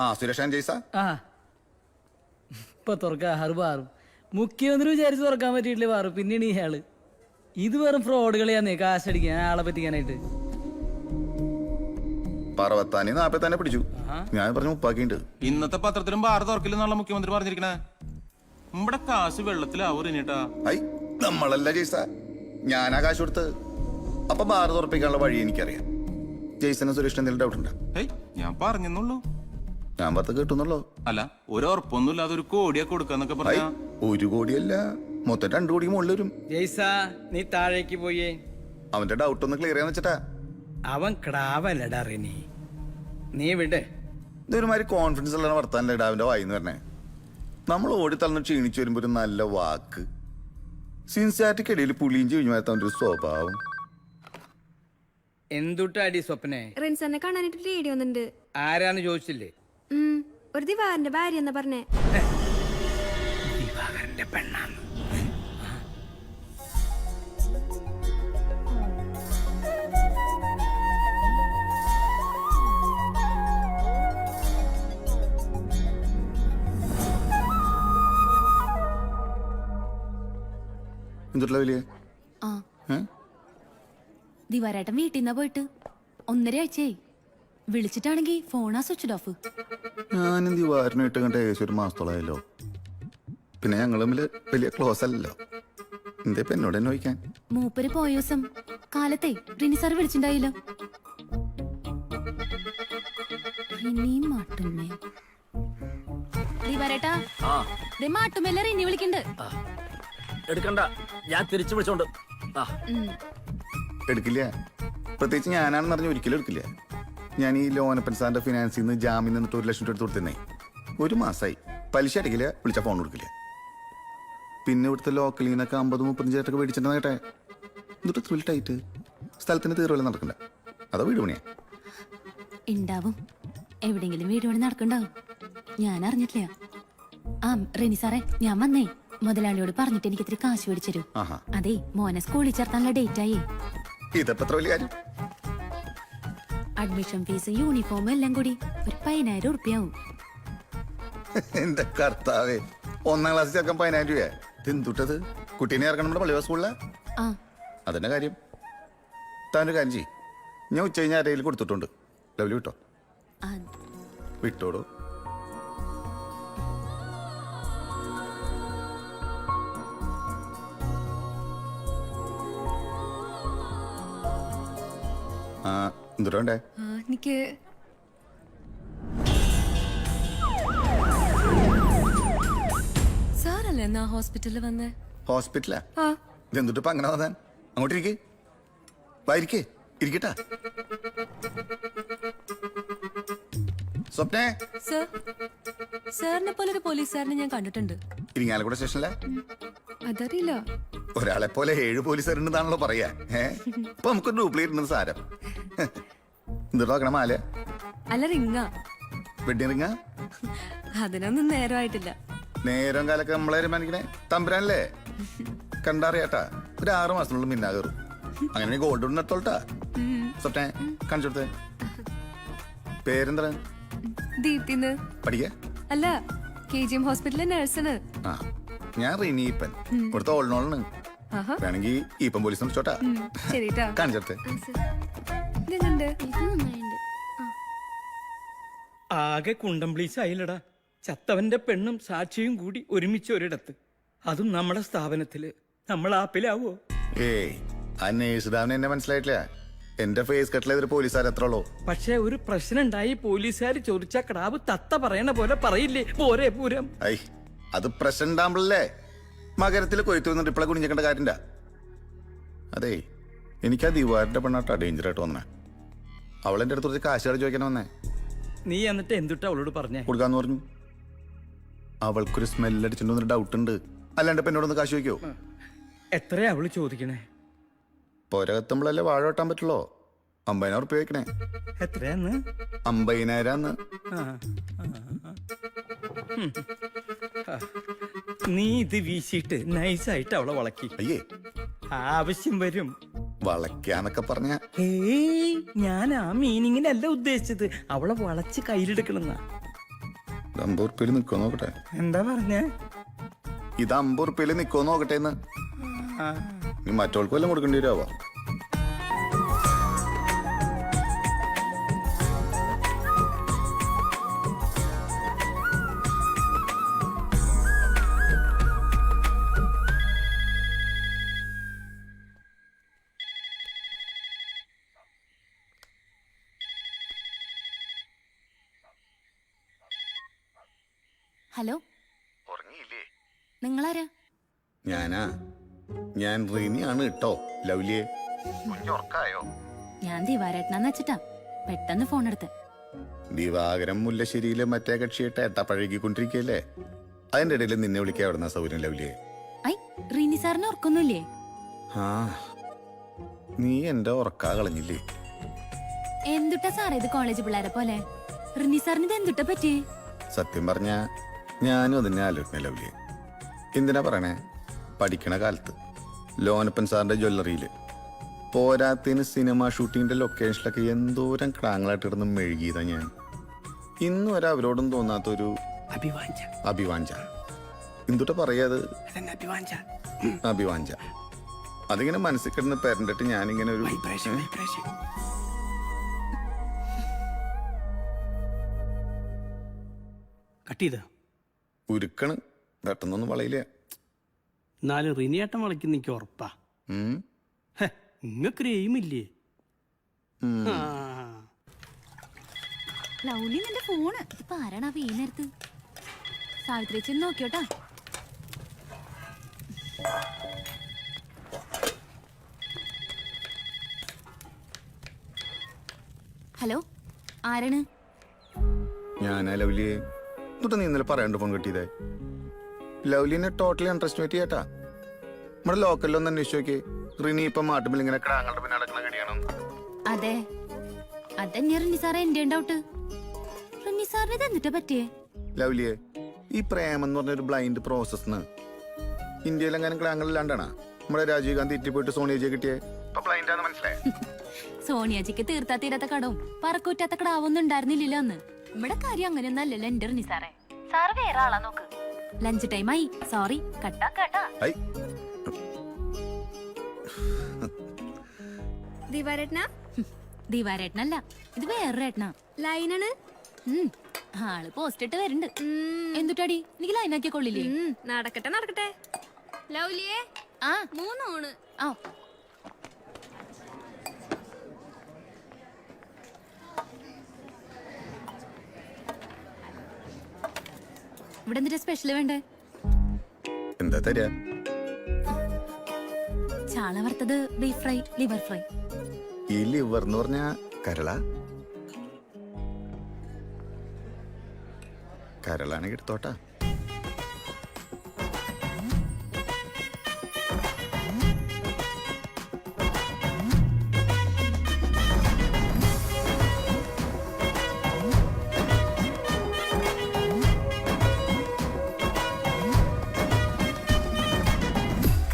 ആ സുരേഷ് ജയ്സ, ഇപ്പൊ തുറക്കാ ഹർബാറും മുഖ്യമന്ത്രി വിചാരിച്ച് തുറക്കാൻ പറ്റിയിട്ടില്ലേ ബാറു? പിന്നീട് ഇയാള് ഇത് വെറും ഫ്രോഡ് കളിയാന്നേ, കാശടിക്കാൻ, ആളെ പറ്റിക്കാനായിട്ട്. പറവത്താനി 40 തന്നെ പിടിച്ചു. ഞാൻ പറഞ്ഞു 30 ഇന്നത്തെ പത്രത്തിലും ബാർ തുറക്കില്ലെന്നുള്ള മുഖ്യമന്ത്രി പറഞ്ഞിരിക്കണേ. നമ്മുടെ കാശ് വെള്ളത്തിലാവൂറിനിട്ടാ. ഐ നമ്മളല്ല ജയ്സ, ഞാനാ കാശ് കൊടുത്ത്. അപ്പൊ ബാർ തുറപ്പിക്കാനുള്ള വഴി എനിക്കറിയാം. ജയ്സനും സുരേഷിന് എന്തെങ്കിലും ഡൗട്ട് ഉണ്ടോ? ഞാൻ പറഞ്ഞെന്നുള്ളൂ. ഞാൻ 10 കിട്ടുന്നുള്ളൂ. അല്ല, ഒരു ഉറപ്പൊന്നുമില്ലാതെ 1 കോടിയൊക്കെ കൊടുക്കാന്നൊക്കെ പറഞ്ഞ. 1 കോടിയല്ല, മൊത്തം 2 കോടിക്ക് മുകളിൽ വരും. ജയ്സ, നീ താഴേക്ക് പോയേ. അവന്റെ ഡൗട്ട് ഒന്ന് ക്ലിയർ ചെയ്യാന്ന് വെച്ചിട്ടാ. അവൻ ക്ടാവല്ലടാ റിനി, നീ വിട്. ഇതൊരുമാതിരി കോൺഫിഡൻസ് ഉള്ള വർത്താനല്ലേ അവന്റെ വായിന്ന് പറഞ്ഞേ. നമ്മൾ ഓടിത്തളർന്ന് ക്ഷീണിച്ചു വരുമ്പോ ഒരു നല്ല വാക്ക്. സിൻസാറ്റിക്കിടയിൽ പുളിയും ചിഴിഞ്ഞു ഒരു സ്വഭാവം. എന്തുട്ടാടി സ്വപ്നെ? റിൻസറിനെ കാണാനായിട്ട് റേഡിയോ ഒന്നുണ്ട്. ആരാന്ന് ചോദിച്ചില്ലേ? ഒരു ദിവാറിന്റെ ഭാര്യ എന്നാ പറഞ്ഞേ. ദിവാകരന്റെ പെണ്ണാന്ന്. എന്തുട്ട വലിയ ആ ദിവാരേട്ടൻ വീട്ടിൽ നിന്നാ പോയിട്ട് 1.5 ആഴ്ചയായി. വിളിച്ചിട്ടാണെങ്കി ഫോണാ സ്വിച്ച് ഓഫ്. ഞാനും ദിവാരനായിട്ട് കണ്ട ഏകദേശം ഒരു മാസത്തോളമായല്ലോ. പിന്നെ ഞങ്ങൾ തമ്മിൽ വലിയ ക്ലോസ് അല്ലല്ലോ. എന്തേ ഇപ്പൊ എന്നോട് തന്നെ ചോദിക്കാൻ? മൂപ്പര് പോയ ദിവസം കാലത്തെ റിനി സാർ വിളിച്ചിണ്ടായില്ലോ. ദിവാരേട്ടാ മാട്ടുമല്ല റിനി വിളിക്കണ്ട്. എടുക്കണ്ട, ഞാൻ തിരിച്ചു വിളിച്ചോണ്ട്. ആ എടുക്കില്ല. പ്രത്യേകിച്ച് ഞാനാണെന്ന് പറഞ്ഞ് ഒരിക്കലും എടുക്കില്ല. ഞാൻ ഈ ലോനപ്പൻ സാറിന്റെ ഫിനാൻസിൽ നിന്ന് ജാമ്യം നിന്നിട്ട് 1 ലക്ഷം രൂപ എടുത്ത് കൊടുത്തേ. 1 മാസമായി. പലിശ അടക്കില്ല, വിളിച്ചാൽ ഫോൺ കൊടുക്കില്ല. പിന്നെ ഇവിടുത്തെ ലോക്കലിൽ നിന്നൊക്കെ 50-35 ചേട്ടൊക്കെ മേടിച്ചിട്ടുണ്ടെന്ന് കേട്ടെ. എന്നിട്ട് ത്രില്ലിട്ടായിട്ട് സ്ഥലത്തിന് തീർവല്ല നടക്കണ്ട. അതോ വീട് പണിയാ? ഉണ്ടാവും, എവിടെങ്കിലും വീട് പണി നടക്കണ്ടാവും. ഞാൻ അറിഞ്ഞിട്ടില്ല. ആ റിനി സാറേ, ഞാൻ വന്നേ മുതലാളിയോട് പറഞ്ഞിട്ട് എനിക്ക് ഇത്തിരി കാശ് മേടിച്ചു. അതെ, മോനെ സ്കൂളിൽ ചേർത്താനുള്ള ഡേറ്റ് ആയി. ഇതപ്പോ വലിയ കാര്യം. അഡ്മിഷൻ ഫീസ് യൂണിഫോം എല്ലാം കൂടി ഒരു 10,000 ഉറുപ്പ്യാവും. എന്റെ കർത്താവേ, 1ാം ക്ലാസ്സിൽ ചേർക്കാൻ 10,000 രൂപ. എന്തുട്ടത്? കുട്ടീനെ ഇറക്കണം നമ്മുടെ പള്ളിവാ സ്കൂളിലെ. അതന്നെ കാര്യം. താനൊരു കാര്യം ചെയ്യും. ഞാൻ ഉച്ച കഴിഞ്ഞാൽ ആരെയിൽ കൊടുത്തിട്ടുണ്ട്. ലവ്ലി വിട്ടോ? വിട്ടോടോ. എന്തുണ്ടേ? എനിക്ക് സാറല്ലേ എന്നാ ഹോസ്പിറ്റലിൽ വന്നേ? ഹോസ്പിറ്റലാ? ഇതെന്തുട്ട് ഇപ്പൊ അങ്ങനെ വന്നാൻ? അങ്ങോട്ടിരിക്കേ, വായിരിക്കേ, ഇരിക്കട്ടാ. സ്വപ്നേ, സാറിനെ പോലെ ഒരു പോലീസുകാരനെ ഞാൻ കണ്ടിട്ടുണ്ട്. ഇരിങ്ങാലക്കുട സ്റ്റേഷനിലെ? അതറിയില്ല. ഒരാളെ പോലെ 7 പോലീസുകാരുണ്ടെന്നാണല്ലോ പറയാ. അപ്പൊ നമുക്കൊരു ഡ്യൂപ്ലിക്കേറ്റ് ഉണ്ടെന്ന് സാരം. എന്തുട്ടോ നോക്കണം? മാല അല്ല, റിങ്ങാ. വെഡിങ് റിങ്ങാ? അതിനൊന്നും നേരമായിട്ടില്ല. നേരം കാലൊക്കെ നമ്മളെ തീരുമാനിക്കണേ തമ്പുരാനല്ലേ? കണ്ടറിയാട്ടാ, ഒരു 6 മാസത്തിനുള്ളിൽ മിന്നാ കയറും. അങ്ങനെ ഗോൾഡ് എടുത്തോളട്ടാ. സ്വപ്നെ കാണിച്ചു കൊടുത്തേ. പേരെന്താ? ദീപ്തിന്ന്. പഠിക്ക? അല്ല, KGM ഹോസ്പിറ്റലിലെ നഴ്സാണ്. ആ, ഞാൻ റീനീപ്പൻ, ഇവിടുത്തെ ഓൾനോളാണ്. വേണമെങ്കിൽ ഈപ്പൻ പോലീസ് വിളിച്ചോട്ടാ. കാണിച്ചോട്ടെ. ആകെ കുണ്ടംപ്ലീസ് ആയില്ലടാ. ചത്തവന്റെ പെണ്ണും സാക്ഷിയും കൂടി ഒരുമിച്ച് ഒരിടത്ത്, അതും നമ്മുടെ സ്ഥാപനത്തില്. നമ്മൾ ആപ്പിലാവോ? ഏയ്, ആ നേഴ്സുദാവിനെ എന്നെ മനസ്സിലായിട്ടില്ല. എന്റെ ഫേസ് കട്ടിലേതൊരു പോലീസുകാർ എത്രയുള്ളൂ. പക്ഷെ ഒരു പ്രശ്നം ഉണ്ടായി. പോലീസുകാർ ചോദിച്ച ക്രാവ് തത്ത പറയണ പോലെ പറയില്ലേ? പോരെ പൂരം. ഐ, അത് പ്രശ്നം ഉണ്ടാകുമ്പോഴല്ലേ മകരത്തിൽ കൊയ്ത്തു വന്നിട്ട് ഇപ്പളെ കുടിഞ്ഞേക്കേണ്ട കാര്യണ്ട. അതേ, എനിക്ക് ആ ദിവാറിന്റെ പെണ്ണാട്ടാ ഡേഞ്ചർ ആയിട്ട് വന്നേ. അവളെന്റെ അടുത്ത് കുറച്ച് കാശുകാർ ചോദിക്കാൻ വന്നേ. നീ എന്നിട്ട് എന്തുട്ടാ അവളോട് പറഞ്ഞേ? കൊടുക്കാന്ന് പറഞ്ഞു. അവൾക്കൊരു സ്മെല്ലടിച്ചിട്ടുണ്ടെന്നൊരു ഡൗട്ട് ഉണ്ട്. അല്ലാണ്ട് ഇപ്പൊ എന്നോടൊന്ന് കാശ് ചോദിക്കോ? എത്രയാ അവള് ചോദിക്കണേ? പോരകത്തുമ്പോഴല്ലേ വാഴ വെട്ടാൻ പറ്റുള്ളോ? 50,000 ഉറുപ്പ്യ വെക്കണേ. എത്രയാന്ന്? 50,000. നീ ഇത് വീശിയിട്ട് നൈസായിട്ട് അവളെ വളക്കി. അയ്യേ, ആവശ്യം വരും. വളയ്ക്കാന്നൊക്കെ പറഞ്ഞ ഏയ്, ഞാൻ ആ മീനിങ്ങിനല്ല ഉദ്ദേശിച്ചത്. അവളെ വളച്ച് കയ്യിലെടുക്കണെന്നാ. 50 ഉറുപ്പ്യയിൽ നിക്കോ നോക്കട്ടെ. എന്താ പറഞ്ഞേ? ഇത് 50 ഉറുപ്പ്യയിൽ നിക്കോ നോക്കട്ടെ എന്ന്. നീ മറ്റോൾക്ക് വല്ലതും കൊടുക്കേണ്ടി വരുമോ? ഹലോ, ഉറങ്ങിയില്ലേ? നിങ്ങളാരാ? ഞാൻ റീനിയാണ് കേട്ടോ. ലവ്ലിയെ ഉറക്കായോ? ഞാൻ ദിവാരേട്ടനാന്ന് വെച്ചിട്ടാ പെട്ടെന്ന് ഫോൺ എടുത്ത്. ദിവാകരം മുല്ലശ്ശേരിയിലെ മറ്റേ കക്ഷിയായിട്ട് എട്ടപ്പഴകിക്കൊണ്ടിരിക്കല്ലേ. അതിന്റെ ഇടയിൽ നിന്നെ വിളിക്കാൻ എവിടുന്ന സൗകര്യം ലവ്ലിയെ? ഐ, റീനി സാറിന് ഉറക്കൊന്നുമില്ലേ? ആ, നീ എന്റെ ഉറക്കാ കളഞ്ഞില്ലേ? എന്തുട്ടാ സാറേ ഇത് കോളേജ് പിള്ളേരെ പോലെ? റിനി സാറിന് ഇത് എന്തുട്ടാ പറ്റി? സത്യം പറഞ്ഞ ഞാനും അതിനെ ആലോചിക്കുന്ന ലവ്ലിയെ. എന്തിനാ പറയണേ? പഠിക്കണ കാലത്ത് ലോനപ്പൻ സാറിന്റെ ജ്വല്ലറിയില് പോരാത്തിന് സിനിമ ഷൂട്ടിങ്ങിന്റെ ലൊക്കേഷനിലൊക്കെ എന്തോരം ക്ലാങ്ങളായിട്ട് ഇടുന്ന് മെഴുകിയതാ ഞാൻ. ഇന്നും വരെ അവരോടും തോന്നാത്തൊരു അഭിവാഞ്ച. എന്തുട്ടാ പറയാത്? അഭിവാഞ്ച. അതിങ്ങനെ മനസ്സിൽ കിടന്ന് പെരണ്ടിട്ട് ഞാനിങ്ങനെ ഒരു കട്ട് ചെയ്ത ഉരുക്കണ് പെട്ടെന്നൊന്നും വളയില്ല. എന്നാലും റിനിയേട്ടൻ വളയ്ക്കുന്ന എനിക്ക് ഉറപ്പാ. നിങ്ങൾക്കൊരു എയിമില്ലേ? ലൗലി നിന്റെ ഫോണ് ഇപ്പൊ ആരാണ് ഈ നേരത്ത്? സാവിത്രി ചെന്ന് നോക്കിയോട്ടാ. ഹലോ, ആരാണ്? ഞാനാ ലൗലിയെ. എന്നിട്ട് നീ ഇന്നലെ പറയാണ്ട് ഫോൺ കിട്ടിയതേ. ലൗലിനെ ടോട്ടലി അണ്ടർഎസ്റ്റിമേറ്റ് ചെയ്യാട്ടാ. നമ്മുടെ ലോക്കലിലൊന്ന് അന്വേഷിച്ച് നോക്കി. റിനി ഇപ്പൊ മാട്ടുമ്പോൾ ഇങ്ങനെ കിടാങ്ങളുടെ പിന്നെ നടക്കണ കടിയാണോ? അതെ, അതന്നെ റിനി സാറേ എന്റെ ഡൗട്ട്. റിനി സാറിന് ഇത് എന്നിട്ടാ പറ്റിയേ? ലൗലിയെ, ഈ പ്രേമം എന്ന് പറഞ്ഞൊരു ബ്ലൈൻഡ് പ്രോസസ് ഇന്ത്യയിലെങ്ങാനും ക്ലാങ്ങളില്ലാണ്ടാണ് നമ്മുടെ രാജീവ് ഗാന്ധി ഇറ്റി പോയിട്ട് സോണിയജിയെ കിട്ടിയേ. ഇപ്പൊ ബ്ലൈൻഡ് ആണെന്ന് മനസ്സിലായി. സോണിയാജിക്ക് തീർത്താ തീരാത്ത കടവും പറക്കൂറ്റാത്ത കടാവൊന്നും ഉണ്ടായിരുന്നില്ലല്ലോ അന്ന്. ഇവിടെ കാര്യം അങ്ങനെയൊന്നും അല്ലല്ലോ എന്റെ റിനി സാറേ. സാറ് വേറെ ആളാ നോക്ക്. ലഞ്ച് ടൈം ആയി, സോറി. കട്ടാ കേട്ടാ. ദിവാരേട്ടനല്ല, ഇത് വേറൊരു ഏട്ടനാ. ലൈനാണ്. ആള് പോസ്റ്റ് ഇട്ട് വരുന്നുണ്ട്. എന്തുട്ടാടി, എനിക്ക് ലൈനാക്കിയ കൊള്ളില്ലേ? നടക്കട്ടെ നടക്കട്ടെ. ലൗലിയേ, ആ 3 ഊണ്. ആ ഇവിടെ എന്തിനാ സ്പെഷ്യൽ വേണ്ടേ? എന്താ തരാ? ചാള വറുത്തത്, ബീഫ് ഫ്രൈ, ലിവർ ഫ്രൈ. ഈ ലിവർ എന്ന് പറഞ്ഞ കരള? കരളാണെങ്കിൽ എടുത്തോട്ടാ.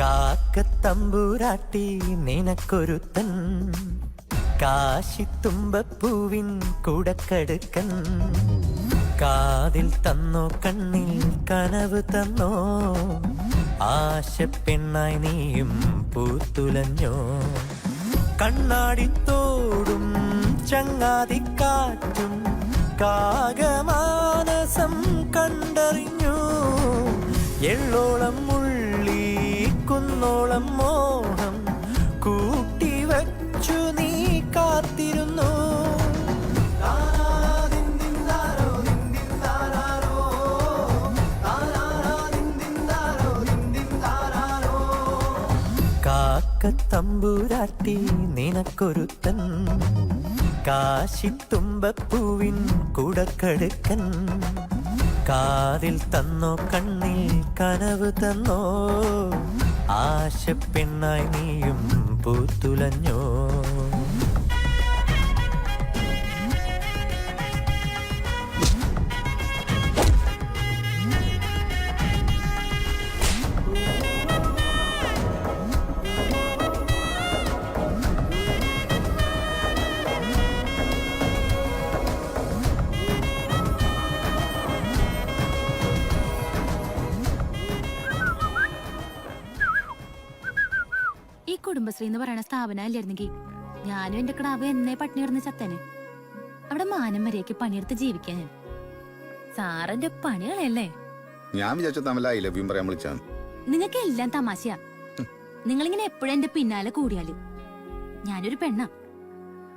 കാക്കത്തമ്പൂരാട്ടി നിനക്കൊരുത്തൻ, കാശിത്തുമ്പപ്പൂവിൻ കുടക്കടുക്കൻ. കാതിൽ തന്നോ കണ്ണിൽ കനവ് തന്നോ, ആശ പെണ്ണായി നീയും പൂത്തുലഞ്ഞോ. കണ്ണാടിത്തോടും ചങ്ങാതിക്കാറ്റും കാകമാനസം കണ്ടറിഞ്ഞു. എള്ളോളം മുള്ളി കുന്നോളം മോഹം കൂട്ടിവച്ചു നീ കാത്തിരുന്നു. കാക്കത്തമ്പൂരാട്ടി നിനക്കൊരുത്തൻ, കാശിത്തുമ്പപ്പൂവിൻ കുടക്കടുക്കൻ. കാതിൽ തന്നോ കണ്ണിൽ കനവ് തന്നോ, ആശ പെണ്ണായി നീയും പൂത്തുലഞ്ഞോ. ഈ കുടുംബശ്രീ എന്ന് പറയുന്ന സ്ഥാപനം അല്ലായിരുന്നെങ്കിൽ ഞാനും എന്റെ കിടാവ് എന്നേ പട്ടിണി കിടന്ന് ചത്തനെ. അവിടെ മാനം വരെയൊക്കെ പണിയെടുത്ത് ജീവിക്കാൻ ഞാൻ. സാറിന്റെ പണികളല്ലേ? ഞാൻ വിചാരിച്ച തമ്മിൽ ഐ ലവ് യു പറയാൻ വിളിച്ചാണ്. നിങ്ങൾക്ക് എല്ലാം തമാശയാ. നിങ്ങളിങ്ങനെ എപ്പോഴും എന്റെ പിന്നാലെ കൂടിയാല്. ഞാനൊരു പെണ്ണാ.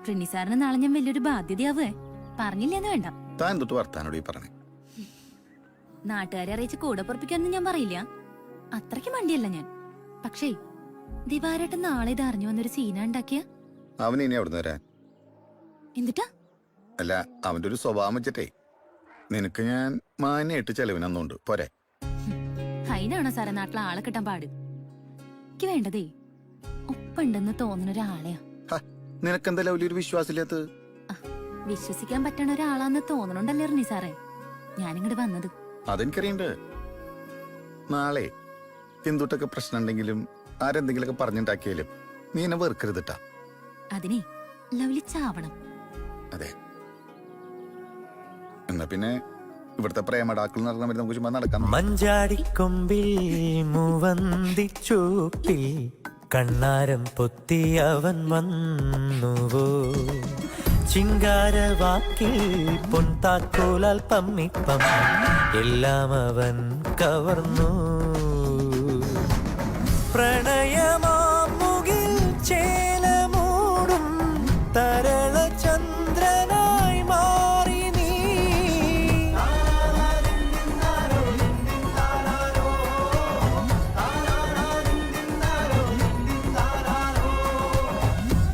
റിനി സാറിന് നാളെ ഞാൻ വലിയൊരു ബാധ്യതയാവേ. പറഞ്ഞില്ലെന്ന് വേണ്ട. താൻ തൊട്ട് വർത്താനോട് പറഞ്ഞേ. നാട്ടുകാരെ അറിയിച്ച് കൂടെ പൊറപ്പിക്കാനൊന്നും ഞാൻ പറയില്ല. അത്രയ്ക്ക് മണ്ടിയല്ല ഞാൻ. പക്ഷേ ദിവാരേട്ടൻ നാളെ ഇത് അറിഞ്ഞു വന്നൊരു സീന ഉണ്ടാക്കിയ അവൻ ഇനി അവിടുന്ന് വരാൻ. എന്നിട്ടാ? അല്ല, അവന്റെ ഒരു സ്വഭാവം വെച്ചിട്ടേ നിനക്ക് ഞാൻ മാന്യായിട്ട് ചെലവിനൊന്നുണ്ട് പോരെ. അതിനാണോ സാറേ നാട്ടിലെ ആളെ കിട്ടാൻ പാട്? എനിക്ക് വേണ്ടതേ ഒപ്പുണ്ടെന്ന് തോന്നുന്ന ഒരാളെയാ. നിനക്കെന്താ വലിയൊരു വിശ്വാസമില്ലാത്ത? വിശ്വസിക്കാൻ പറ്റണ ഒരാളാന്ന് തോന്നണുണ്ടല്ലേ റിനി സാറേ ഞാനിങ്ങോട്ട് വന്നത്. അതെനിക്കറിയണ്ട്. നാളെ എന്തുട്ടൊക്കെ പ്രശ്നം ഉണ്ടെങ്കിലും ആരെന്തെങ്കിലുമൊക്കെ പറഞ്ഞുണ്ടാക്കിയാലും നീ എന്നെ വെറുക്കരുതിട്ടാ. അതിനെ ലവ്ലി ചാവണം. അതെ, എന്നാ പിന്നെ ഇവിടുത്തെ പ്രേമടാക്കൾ നടന്ന നമുക്ക് ചുമ്മാ നടക്കാം. മഞ്ചാടിക്കൊമ്പിൽ മൂവന്തി ചൂപ്പിൽ കണ്ണാരം പൊത്തി അവൻ വന്നുവോ ചിങ്കാരവാക്കിൽ പൊൻതാക്കോലാൽ പമ്മിപ്പം എല്ലാം അവൻ കവർന്നു പ്രണയമാമുകിൽ ചേലമൂടും തരള ചന്ദ്രനായി മാറി നീ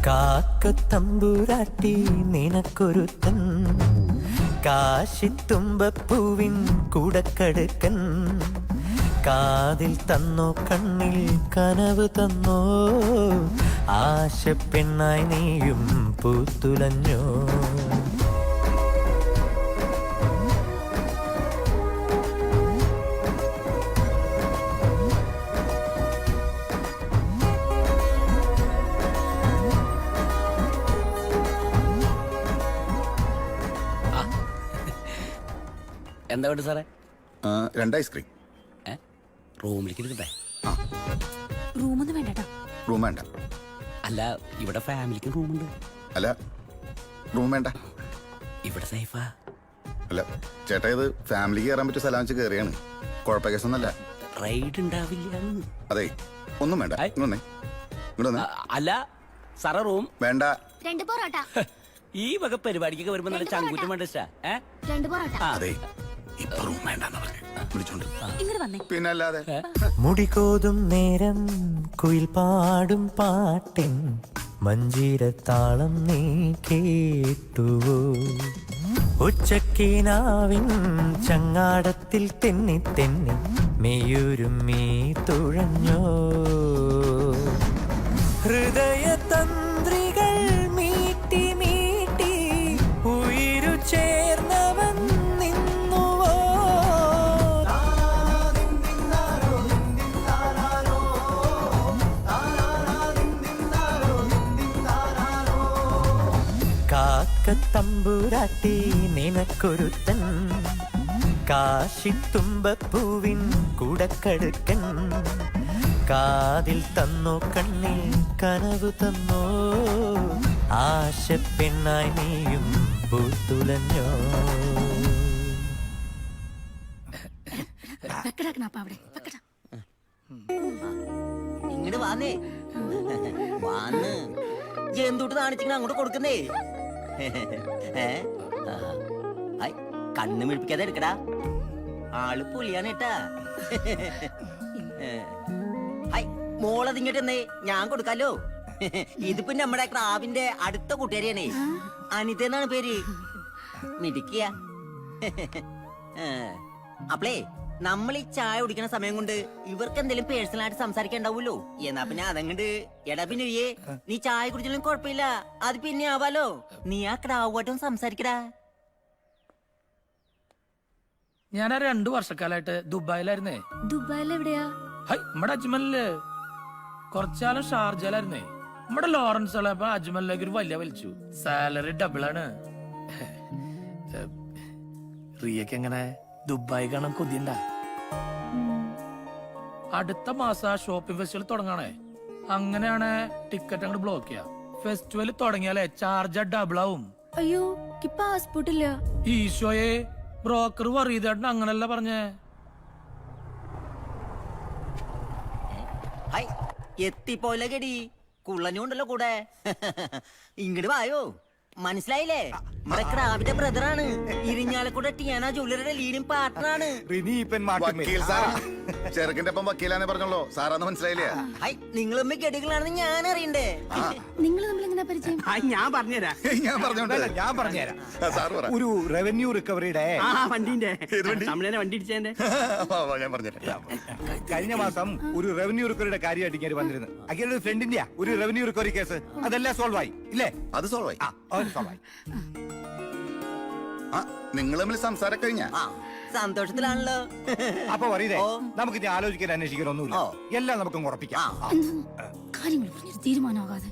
കാക്കത്തമ്പുരാട്ടി നിനക്കൊരുത്തൻ കാശിത്തുമ്പപ്പൂവിൻ കൂടക്കടുക്കൻ കാതിൽ തന്നോ കണ്ണിൽ കനവ് തന്നോ ആശ പെണ്ണായി നീയും പൂത്തുലഞ്ഞോ എന്താ വേണ്ട സാറേ? 2 ഐസ്ക്രീം. റൂമിലേക്ക് എടുക്കട്ടെ? റൂമൊന്നും വേണ്ടട്ടോ. റൂം വേണ്ട. അല്ല, ഇവിടെ ഫാമിലിക്ക് റൂമുണ്ട്. അല്ല, റൂം വേണ്ട. ഇവിടെ സേഫാ. അല്ല ചേട്ടാ, ഇത് ഫാമിലിക്ക് കയറാൻ പറ്റിയ സ്ഥലം വെച്ച് കയറിയാണ്. കുഴപ്പ കേസൊന്നല്ല. റൈഡ് ഉണ്ടാവില്ല. അതെ, ഒന്നും വേണ്ട. ഇങ്ങോട്ട് അല്ല സാറേ, റൂം വേണ്ട. 2 പൊറോട്ട. ഈ വക പരിപാടിക്കൊക്കെ വരുമ്പോ നല്ല ചങ്കൂറ്റം വേണ്ട. 2 പൊറോട്ട. അതെ, ഇപ്പൊ റൂം വേണ്ടെന്ന് പറഞ്ഞു വിളിച്ചോണ്ട്. ഇങ്ങോട്ട് വന്നേ. പിന്നല്ലാതെ മുടികോതും നേരം കുയിൽ പാടും പാട്ടിൻ മഞ്ചീരത്താളം നീ കേട്ടുവോ ഉച്ചക്കിനാവിൻ ചങ്ങാടത്തിൽ തെന്നി തെന്നി മെയ്യുരുമ്മീ തുഴഞ്ഞോ ഹൃദയതന്ത്രികൾ മീട്ടി മീട്ടി ഉയിരു ചേർന്നവൻ നിന്നുവോ കാക്കത്തമ്പുരാട്ടി നിനക്കൊരുത്തൻ കാശിത്തുമ്പപ്പൂവിൻ കൂടക്കടുക്കൻ കാതിൽ തന്നോ കണ്ണിൽ കനവ് തന്നോ ആശ പെണ്ണായി നീയും പൂത്തുലഞ്ഞോ ഇങ്ങോട്ട് വാന്നേ. വാന്ന് ജന്തൂട്ട് കാണിച്ചിങ്ങനെ അങ്ങോട്ട് കൊടുക്കുന്നേ. കണ്ണ് മിഴിപ്പിക്കാതെ എടുക്കടാ. ആള് പൊളിയാനേട്ടാ. മോളതിങ്ങോട്ട് ഞാൻ കൊടുക്കാലോ. ഇതിപ്പോ നമ്മുടെ ക്രാവിന്റെ അടുത്ത കൂട്ടുകാരിയാണേ. അനിത എന്നാണ് പേര്. മിടിക്കുക. അപ്പളേ നമ്മൾ ഈ ചായ കുടിക്കുന്ന സമയം കൊണ്ട് ഇവർക്ക് എന്തെങ്കിലും പേഴ്സണൽ ആയിട്ട് സംസാരിക്കാണ്ടാവൂല്ലോ. എന്നാ പിന്നെ അതങ്ങണ്ട് എടാ പിന്നെ നീ ചായ കുടിച്ചാലും കുഴപ്പമില്ല, അത് പിന്നെ ആവാലോ. നീ ആ ക്രാവുമായിട്ടും സംസാരിക്കടാ. ഞാൻ 2 വർഷക്കാലായിട്ട് ദുബായിലായിരുന്നേ. ദുബായിൽ എവിടെയാ? നമ്മുടെ അജ്മലില്. കുറച്ചാലും ഷാർജയിലായിരുന്നേ. നമ്മുടെ ലോറൻസ് ഉള്ളപ്പോ അജ്മലിലേക്ക് ഒരു വലിയ വലിച്ചു. സാലറി ഡബിളാണ്. റിയക്ക് എങ്ങനെ ദുബായി കാണാൻ കൊതിയണ്ട? അടുത്ത മാസം ഷോപ്പിംഗ് ഫെസ്റ്റിവൽ തുടങ്ങാണേ. അങ്ങനെയാണ് ടിക്കറ്റ് അങ്ങോട്ട് ബ്ലോക്ക് ചെയ്യാം. ഫെസ്റ്റിവൽ തുടങ്ങിയാലേ ചാർജ് ഡബിൾ ആവും. അയ്യോ, പാസ്പോർട്ട് ഇല്ല. ഈശോയെ, ബ്രോക്കർ വറീതേട്ടൻ അങ്ങനല്ല പറഞ്ഞേ. എത്തിപ്പോലെ കെടി കുള്ളനുണ്ടല്ലോ കൂടെ. ഇങ്ങോട്ട് വായോ. മനസ്സിലായില്ലേ? നമ്മുടെ ക്രാവിന്റെ ബ്രദറാണ്. ഇരിഞ്ഞാലക്കൂടെ ടിയാന ജ്വല്ലറിയുടെ ലീഡിംഗ് പാർട്ണറാണ്. ചെറുക്കിന്റെ ഒപ്പം വക്കീലാന്നെ പറഞ്ഞോളൂ. സാറാന്ന് മനസ്സിലായില്ലേ? നിങ്ങൾ തമ്മിൽ ഗഡികളാണെന്ന് ഞാൻ അറിയണ്ടേ. നിങ്ങൾ തമ്മിൽ എങ്ങനെ പരിചയം? ഞാൻ പറഞ്ഞുതരാം. ഞാൻ പറഞ്ഞുതരാം. ഒരു റവന്യൂ റിക്കവറിയുടെ വണ്ടിന്റെ തമിഴനെ വണ്ടി ഇടിച്ചതിന്റെ ഞാൻ പറഞ്ഞുതരാം. കഴിഞ്ഞ മാസം ഒരു റവന്യൂ റിക്കവറിയുടെ കാര്യമായിട്ട് ഇങ്ങനെ വന്നിരുന്നു. അങ്ങനെ ഒരു ഫ്രണ്ടിന്റെയാ ഒരു റവന്യൂ റിക്കവറി കേസ്. അതെല്ലാം സോൾവ് ആയി ഇല്ലേ? അത് സോൾവ് ആയി. സോൾവ് ആയി. നിങ്ങൾ തമ്മിൽ സംസാരം കഴിഞ്ഞ സന്തോഷത്തിലാണല്ലോ. അപ്പൊ പറയതേ, നമുക്ക് ഇനി ആലോചിക്കാൻ അന്വേഷിക്കാനൊന്നുമില്ല. എല്ലാം നമുക്ക് ഉറപ്പിക്കാം. കാര്യങ്ങൾ തീരുമാനമാകാതെ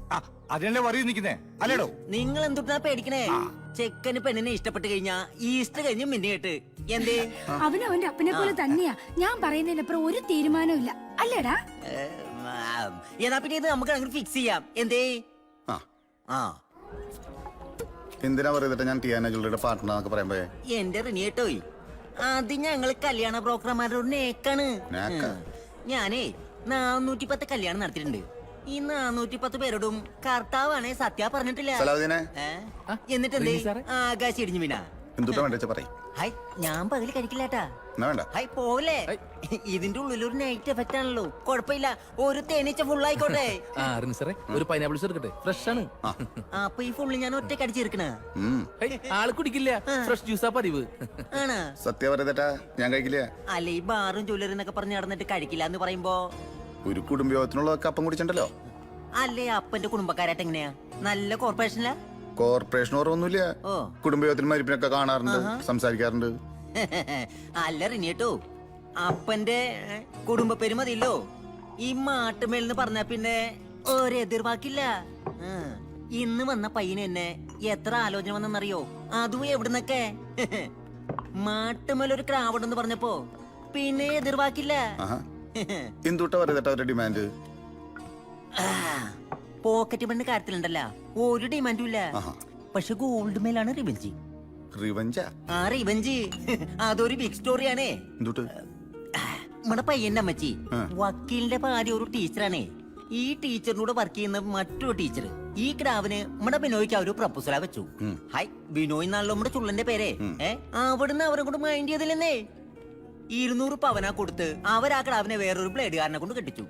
അതിനല്ലേ പറയൂ നിൽക്കുന്നേ, അല്ലേടോ? നിങ്ങൾ എന്തുട്ടാ പേടിക്കണേ? ചെക്കന് പെണ്ണിനെ ഇഷ്ടപ്പെട്ട് കഴിഞ്ഞാ ഈസ്റ്റർ കഴിഞ്ഞ് മിന്നിട്ട് എന്തേ? അവൻ അവന്റെ അപ്പനെ പോലെ തന്നെയാ. ഞാൻ പറയുന്നതിനപ്പുറം ഒരു തീരുമാനവും ഇല്ല, അല്ലേടാ? എന്നാ പിന്നെ ഇത് നമുക്ക് അങ്ങോട്ട് ഫിക്സ് ചെയ്യാം. എന്തേ? ആ ആ എന്തിനാ പറയുന്നത് ഞാൻ ടിയാന ജ്വല്ലറിയുടെ പാർട്ട്ണർ എന്നൊക്കെ പറയുമ്പോ എന്റെ റിനിയേട്ടോയ്, അത് ഞങ്ങള് കല്യാണ ബ്രോക്കർമാരുടെ നേക്കാണ്. ഞാനേ 410 കല്യാണം നടത്തിയിട്ടുണ്ട്. ഈ 410 പേരോടും കർത്താവാണേ സത്യ പറഞ്ഞിട്ടില്ല. എന്നിട്ട് എന്തേ ആകാശം ഇടിഞ്ഞു വീണ? എന്തുട്ടാ വേണ്ട പറയും. ഹായ്, ഞാൻ പകല് കഴിക്കില്ലാട്ടാ. വേണ്ട. ഹായ് പോലെ, ഇതിന്റെ ഉള്ളിൽ ഒരു നൈറ്റ് എഫക്റ്റ് ആണല്ലോ. കുഴപ്പമില്ല, ഒരു തേനീച്ച ഫുൾ ആയിക്കോട്ടെ. ഒരു പൈനാപ്പിൾസ് എടുക്കട്ടെ, ഫ്രഷ് ആണ്. അപ്പൊ ഈ ഫുള്ള് ഞാൻ ഒറ്റ കടിച്ചെടുക്കണ ആള് കുടിക്കില്ല, ഫ്രഷ് ജ്യൂസാ പതിവ്. ആണാ? സത്യം പറയുന്നേട്ടാ, ഞാൻ കഴിക്കില്ല. അല്ല, ഈ ബാറും ജ്വല്ലറി എന്നൊക്കെ പറഞ്ഞ് നടന്നിട്ട് കഴിക്കില്ല എന്ന് പറയുമ്പോ ഒരു കുടുംബയോഗത്തിനുള്ള അപ്പം കുടിച്ചിട്ടുണ്ടല്ലോ. അല്ലേ, അപ്പന്റെ കുടുംബക്കാരായിട്ട് എങ്ങനെയാ? നല്ല കോർപ്പറേഷനിലാ? കോർപ്പറേഷൻ ഓർമ്മൊന്നുമില്ല. കുടുംബയോഗത്തിൽ മരിപ്പിനൊക്കെ കാണാറുണ്ട്, സംസാരിക്കാറുണ്ട്. അല്ല റിനിയേട്ടോ, അപ്പന്റെ കുടുംബ പേര് മതിയല്ലോ. ഈ മാട്ടുമേലെന്ന് പറഞ്ഞ പിന്നെ ഒരെതിർവാക്കില്ല. ഇന്ന് വന്ന പയ്യന് എന്നെ എത്ര ആലോചന വന്നെന്നറിയോ? അതും എവിടുന്നൊക്കെ. മാട്ടുമേൽ ഒരു ക്രാവുണ്ടെന്ന് പറഞ്ഞപ്പോ പിന്നെ എതിർവാക്കില്ല. എന്തുട്ടാ പറയുന്നേട്ടാ ഒരു ഡിമാൻഡ്? പോക്കറ്റ് മണ്ണ് കാര്യത്തിലുണ്ടല്ല ഒരു ഡിമാൻഡും ഇല്ല. പക്ഷെ ഗോൾഡ് മേലാണ് റിവെഞ്ച്. റിവഞ്ചാ? ആ റിവെഞ്ച് അതൊരു ബിഗ് സ്റ്റോറിയാണേ. നമ്മുടെ പയ്യന്റെ അമ്മച്ചി വക്കീലിന്റെ ഭാര്യ ഒരു ടീച്ചറാണേ. ഈ ടീച്ചറിനൂടെ വർക്ക് ചെയ്യുന്ന മറ്റൊരു ടീച്ചർ ഈ ക്രാവിന് നമ്മുടെ ബിനോയ്ക്ക് അവര് പ്രപ്പോസലാ വെച്ചു. ഹായ്, ബിനോയ് എന്നാണല്ലോ നമ്മുടെ ചുള്ളന്റെ പേരെ. അവിടുന്ന് അവരെ കൊണ്ട് മൈൻഡ് ചെയ്തില്ലെന്നേ. 200 പവനാ കൊടുത്ത് അവരാ ക്രാവിനെ വേറൊരു ബ്ലേഡുകാരനെ കൊണ്ട് കെട്ടിച്ചു.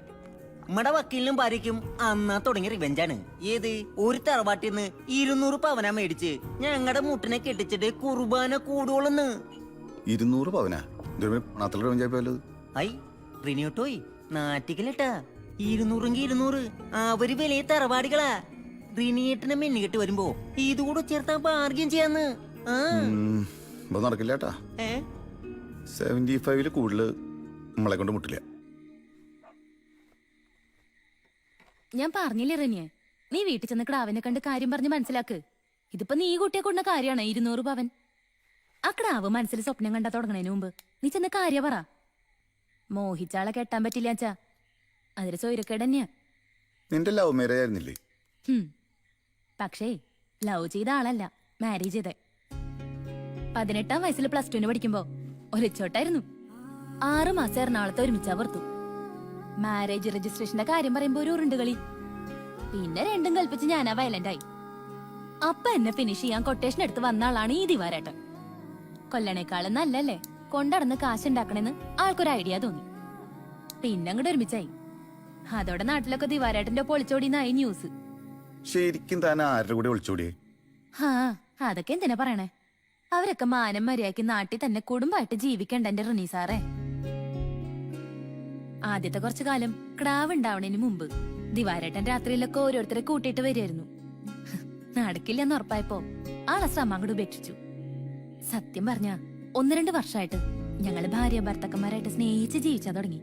നമ്മുടെ വക്കീലിനും ഭാര്യയ്ക്കും അന്നാ തുടങ്ങിയ റിവെഞ്ചാണ്. ഏത്? ഒരു തറവാട്ടിന്ന് 200 പവനാ മേടിച്ച് ഞങ്ങളുടെ മുട്ടിനെ കെട്ടിച്ചിട്ട് കുർബാന കൂടുവോളെന്ന്. 200 പവനാ? ഐ റിനിയോട്ടോയ്, നാറ്റിക്കലട്ടാ. 200 അവര് വലിയ തറവാടികളാ. റിനിയേട്ടനെ മെന്നുകെട്ട് വരുമ്പോ ഇതുകൂടെ ചേർത്താ ബാർഗ്യം ചെയ്യാന്ന്. നടക്കില്ലേട്ടാ. 75 കൂടുതൽ നമ്മളെ കൊണ്ട് മുട്ടില്ല. ഞാൻ പറഞ്ഞില്ലേ റനിയെ, നീ വീട്ടിൽ ചെന്ന് ക്രാവിനെ കണ്ട് കാര്യം പറഞ്ഞ് മനസ്സിലാക്ക്. ഇതിപ്പോ നീ കുട്ടിയെ കൊണ്ട കാര്യമാണ് 200 പവൻ. ആ ക്രാവ് മനസ്സിൽ സ്വപ്നം കണ്ടാ തുടങ്ങണതിന് മുമ്പ് നീ ചെന്ന് കാര്യ പറ. മോഹിച്ചാളെ കെട്ടാൻ പറ്റില്ല അച്ഛാ, അതിന് സൗര്യക്കേട് തന്നെയാ. നിന്റെ ലവ് മാരേജ് ആയിരുന്നില്ലേ? പക്ഷേ ലവ് ചെയ്ത ആളല്ല, മാരേജ് ചെയ്തേ. 18-ാം വയസ്സിൽ +2 പഠിക്കുമ്പോ ഒലിച്ചോട്ടായിരുന്നു. 6 മാസം എറണാകുളത്ത് ഒരുമിച്ചാ പുറത്തു. മാരേജ് രജിസ്ട്രേഷന്റെ കാര്യം പറയുമ്പോ ഒരു ഉരുണ്ട് കളി. പിന്നെ രണ്ടും കൽപ്പിച്ച് ഞാനാ വയലന്റ് ആയി. അപ്പൊ എന്നെ ഫിനിഷ് ചെയ്യാൻ കൊട്ടേഷൻ എടുത്ത് വന്ന ആളാണ് ഈ ദിവാരേട്ടൻ. കൊല്ലണേക്കാളും നല്ലല്ലേ കൊണ്ടടന്ന് കാശുണ്ടാക്കണേന്ന് ആൾക്കൊരു ഐഡിയ തോന്നി. പിന്നെ അങ്ങോട്ട് ഒരുമിച്ചായി. അതോടെ നാട്ടിലൊക്കെ ദിവാരേട്ടന്റെ പൊളിച്ചോടിന്നായി ന്യൂസ്. ശരിക്കും താൻ ആരുടെ കൂടെ ഒളിച്ചോടിയേ? അതൊക്കെ എന്തിനാ പറയണേ? അവരൊക്കെ മാനം മര്യാദയ്ക്ക് നാട്ടിൽ തന്നെ കുടുംബമായിട്ട് ജീവിക്കണ്ട എന്റെ റിനി സാറേ. ആദ്യത്തെ കുറച്ചു കാലം ക്രാവ് ഉണ്ടാവണതിന് മുമ്പ് ദിവാരേട്ടൻ രാത്രിയിലൊക്കെ ഓരോരുത്തരെ കൂട്ടിയിട്ട് വരികയായിരുന്നു. നടക്കില്ലെന്ന് ഉറപ്പായപ്പോ ആളെ ശ്രമം അങ്ങോട്ട് ഉപേക്ഷിച്ചു. സത്യം പറഞ്ഞ 1-2 വർഷമായിട്ട് ഞങ്ങള് ഭാര്യ ഭർത്താക്കന്മാരായിട്ട് സ്നേഹിച്ച് ജീവിച്ചാ തുടങ്ങി.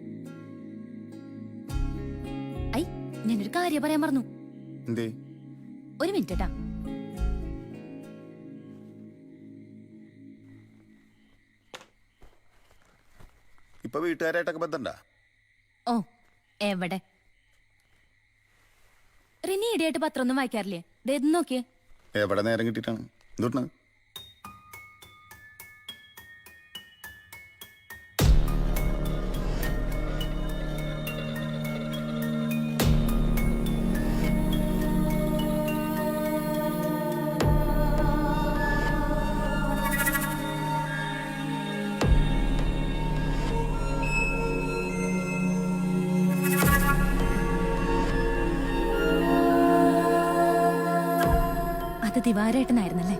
ഐ, ഞാനൊരു കാര്യം പറയാൻ മറന്നു. ഒരു മിനിറ്റ് ട്ടാ. ഇപ്പൊ വീട്ടുകാരായിട്ടൊക്കെ ബന്ധണ്ടാ? ഓ, എവിടെ? റിനി ഇടയായിട്ട് പത്രമൊന്നും വായിക്കാറില്ലേ? ഇത് നോക്കിയേ. എവിടെ നേരം കിട്ടിയിട്ടാണ്? എന്തുട്ടാ? ദിവാരേട്ടനായിരുന്നല്ലേ?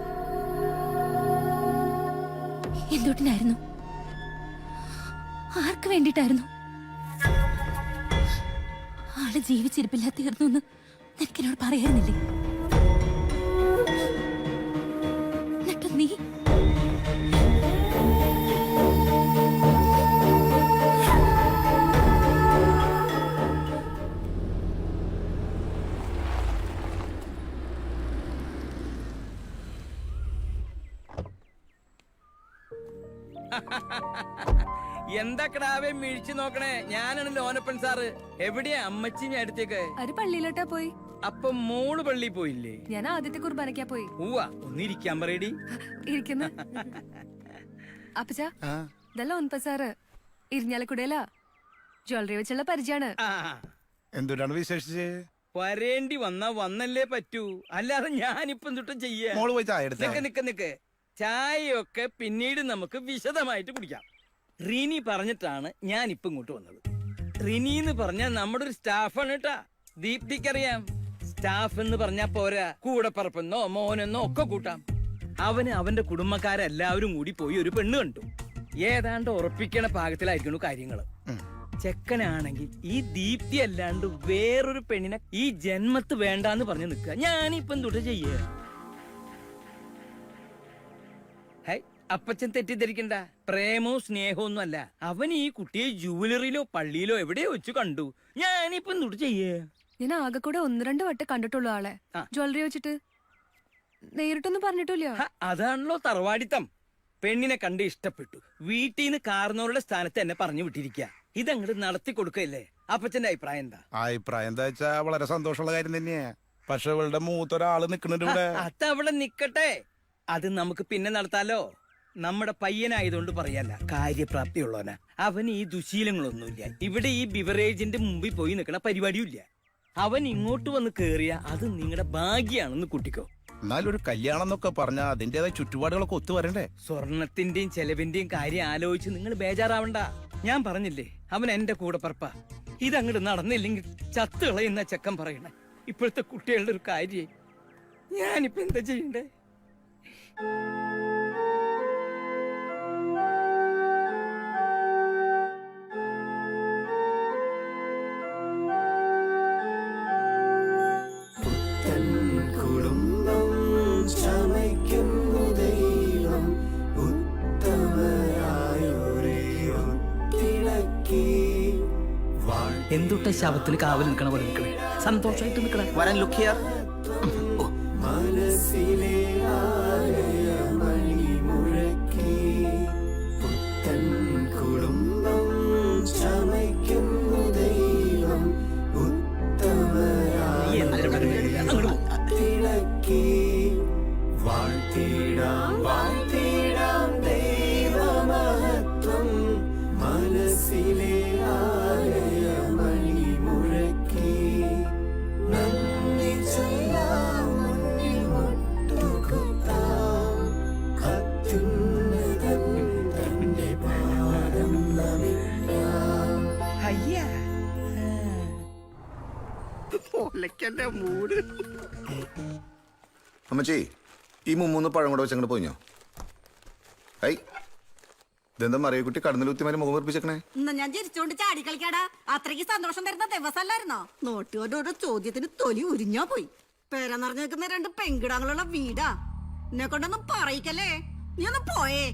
എന്തുട്ടിനായിരുന്നു? ആർക്ക് വേണ്ടിട്ടായിരുന്നു? ആള് ജീവിച്ചിരിപ്പില്ല, തീർന്നു എന്ന് നിനക്കെന്നോട് പറയായിരുന്നില്ലേ? എന്നിട്ട് നീ എന്താ കിടാവേ മിഴിച്ചു നോക്കണേ? ഞാനാണ് ലോനപ്പൻ സാറ്. എവിടെയാ അമ്മച്ചി? ഞാൻ അടുത്തേക്ക് അവര് പള്ളിയിലോട്ടാ പോയി. അപ്പൊ മോള് പള്ളി പോയില്ലേ? ഞാൻ ആദ്യത്തെ കുർബാനക്കാ പോയി. ഉവ്വ, ഒന്നിരിക്കാൻ പറയടി. ഇരിക്കുന്നു. അപ്പച്ച ഇതല്ല ഒൻപ സാറ് ഇരിഞ്ഞാലക്കുടയിലാ. ജ്വല്ലറി വെച്ചുള്ള പരിചയാണ്. എന്തുകൊണ്ടാണ് വിശേഷിച്ച്? വരേണ്ടി വന്നല്ലേ പറ്റൂ, അല്ലാതെ ഞാനിപ്പം തൊട്ട് ചെയ്യാ. മോള് പോയി ചായ എടുത്തേ. നിക്ക് ചായയൊക്കെ പിന്നീട് നമുക്ക് വിശദമായിട്ട് കുടിക്കാം. റിനി പറഞ്ഞിട്ടാണ് ഞാനിപ്പം ഇങ്ങോട്ട് വന്നത്. റിനി എന്ന് പറഞ്ഞാൽ നമ്മുടെ ഒരു സ്റ്റാഫാണ് കേട്ടാ. ദീപ്തിക്കറിയാം. സ്റ്റാഫ് എന്ന് പറഞ്ഞാ പോരാ, കൂടെ പറപ്പെന്നോ മോനെന്നോ ഒക്കെ കൂട്ടാം. അവന് അവന്റെ കുടുംബക്കാരെല്ലാവരും കൂടി പോയി ഒരു പെണ്ണ് കണ്ടു. ഏതാണ്ട് ഉറപ്പിക്കണ പാകത്തിലായിരിക്കണു കാര്യങ്ങള്. ചെക്കനാണെങ്കിൽ ഈ ദീപ്തി അല്ലാണ്ട് വേറൊരു പെണ്ണിനെ ഈ ജന്മത്ത് വേണ്ടാന്ന് പറഞ്ഞു നിൽക്കുക. ഞാനിപ്പം തൊട്ട് ചെയ്യ. ഹൈ, അപ്പച്ചൻ തെറ്റിദ്ധരിക്കണ്ട. പ്രേമവും സ്നേഹവും ഒന്നും അല്ല. അവൻ ഈ കുട്ടിയെ ജുവലറിയിലോ പള്ളിയിലോ എവിടെയോ വെച്ച് കണ്ടു. ഞാനിപ്പം തൊട്ട് ചെയ്യേ. ഞാൻ ആകെ കൂടെ 1-2 വട്ടം കണ്ടിട്ടുള്ളൂ ആളെ. ജ്വല്ലറി വെച്ചിട്ട് നേരിട്ടൊന്നും പറഞ്ഞിട്ടില്ല. അതാണല്ലോ തറവാടിത്തം. പെണ്ണിനെ കണ്ട് ഇഷ്ടപ്പെട്ടു, വീട്ടിൽ നിന്ന് കാർന്നവരുടെ സ്ഥാനത്ത് എന്നെ പറഞ്ഞു വിട്ടിരിക്കുക. ഇതങ്ങോട്ട് നടത്തി കൊടുക്കല്ലേ? അപ്പച്ചന്റെ അഭിപ്രായം എന്താ? അഭിപ്രായം എന്താ വെച്ചാ വളരെ സന്തോഷമുള്ള കാര്യം തന്നെയാ. പക്ഷെ ഇവളുടെ മൂത്തൊരാള് നിക്കണുണ്ട് ഇവിടെ. അതവിടെ നിക്കട്ടെ, അത് നമുക്ക് പിന്നെ നടത്താലോ. നമ്മുടെ പയ്യനായതുകൊണ്ട് പറയല്ല, കാര്യപ്രാപ്തിയുള്ളവനാ. അവന് ഈ ദുശീലങ്ങളൊന്നുമില്ല. ഇവിടെ ഈ ബിവറേജിന്റെ മുമ്പിൽ പോയി നിൽക്കണ പരിപാടിയും. അവൻ ഇങ്ങോട്ട് വന്ന് കേറിയ അത് നിങ്ങളുടെ ഭാഗ്യാണെന്ന് കൂട്ടിക്കോ. എന്നാലും ഒരു കല്യാണം എന്നൊക്കെ പറഞ്ഞാ അതിന്റേതായ ചുറ്റുപാടുകളൊക്കെ ഒത്തു വരണ്ടേ? സ്വർണത്തിന്റെയും ചെലവിന്റെയും കാര്യം ആലോചിച്ച് നിങ്ങൾ ബേജാറാവണ്ട. ഞാൻ പറഞ്ഞില്ലേ, അവൻ എന്റെ കൂടെ പറപ്പാ. ഇതങ്ങോട്ട് നടന്നില്ലെങ്കിൽ ചത്തു കളയുന്ന ചെക്കൻ പറയണേ. ഇപ്പോഴത്തെ കുട്ടികളുടെ ഒരു കാര്യം ഞാനിപ്പോ എന്താ ചെയ്യണ്ടേ? എന്തുട്ട ശവത്തിന് കാവൽ നിൽക്കണ പോലെ നിൽക്കണേ? സന്തോഷമായിട്ട് നിൽക്കണേ. വരാൻ ലുക്ക് ഹിയർ. അമ്മച്ചി, ഈ 3 പഴം കൂടെ വെച്ചങ്ങോട്ട് പോയിഞ്ഞോ? ഐ, ഇതെന്താ മറിയ കുട്ടി കടന്നിലുത്തിമാര് മുഖം വീർപ്പിച്ചേക്കണേ? എന്നാ ഞാൻ ചിരിച്ചോണ്ട് ചാടി കളിക്കാടാ. അത്രയ്ക്ക് സന്തോഷം തരുന്ന ദിവസമല്ലായിരുന്നോ? നോട്ടുകാരുടെ ചോദ്യത്തിന് തൊലി ഉരിഞ്ഞോ പോയി. പേര നിറഞ്ഞു നിൽക്കുന്ന 2 പെൺകിടാങ്ങളുള്ള വീടാ. എന്നെ കൊണ്ടൊന്നും പറയിക്കല്ലേ. നീ ഒന്ന് പോയേ.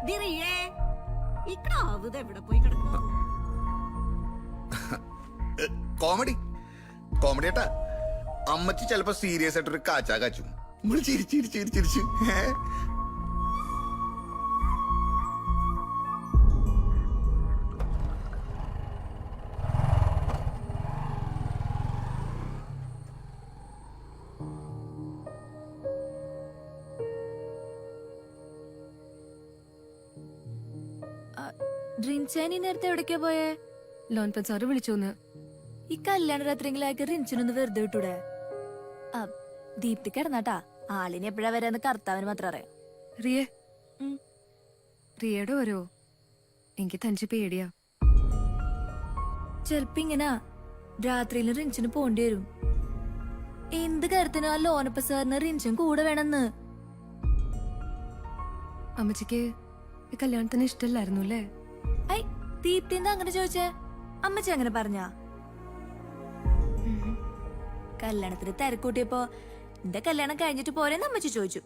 ദിറിയേ, ഈ ക്രാവ് എവിടെ പോയി കിടക്കുന്നു? കോമഡി ഏട്ടാ. അമ്മച്ചി ചിലപ്പോ സീരിയസ് ആയിട്ടൊരു കാച്ചാ കാച്ചും. ചിരിച്ചു. റിൻചാനി നേരത്തെ എവിടേക്കാ പോയേ? ലോൻപൻ സാറ് വിളിച്ചോന്ന്. ഈ കല്യാണ രാത്രിയെങ്കിലാക്കി റിൻചിനൊന്ന് വെറുതെ വിട്ടൂടെ? ദീപ്തി കിടന്നാട്ടാ. ആളിനെ എപ്പോഴാ വരാന്ന് കർത്താവിന് മാത്രം അറിയാം. റിയയുടെ ഓരോ എനിക്ക് തനിച്ച് പേടിയാ. ചെലപ്പോ ഇങ്ങനാ രാത്രിയിലും റിൻചിന് പോണ്ടി വരും. എന്ത് കാര്യത്തിനും ആ ലോനപ്പ സാറിന് റിൻചും കൂടെ വേണമെന്ന്. അമ്മച്ചിക്ക് ഈ കല്യാണത്തിന് ഇഷ്ടല്ലായിരുന്നു അല്ലേ? ഐ, ദീപ്തി എന്താ അങ്ങനെ ചോദിച്ചേ? അമ്മച്ചി അങ്ങനെ പറഞ്ഞാ? കല്യാണത്തിന് തിരക്കൂട്ടിയപ്പോ എന്റെ കല്യാണം കഴിഞ്ഞിട്ട് പോരെന്ന് അമ്മച്ചി ചോദിച്ചു.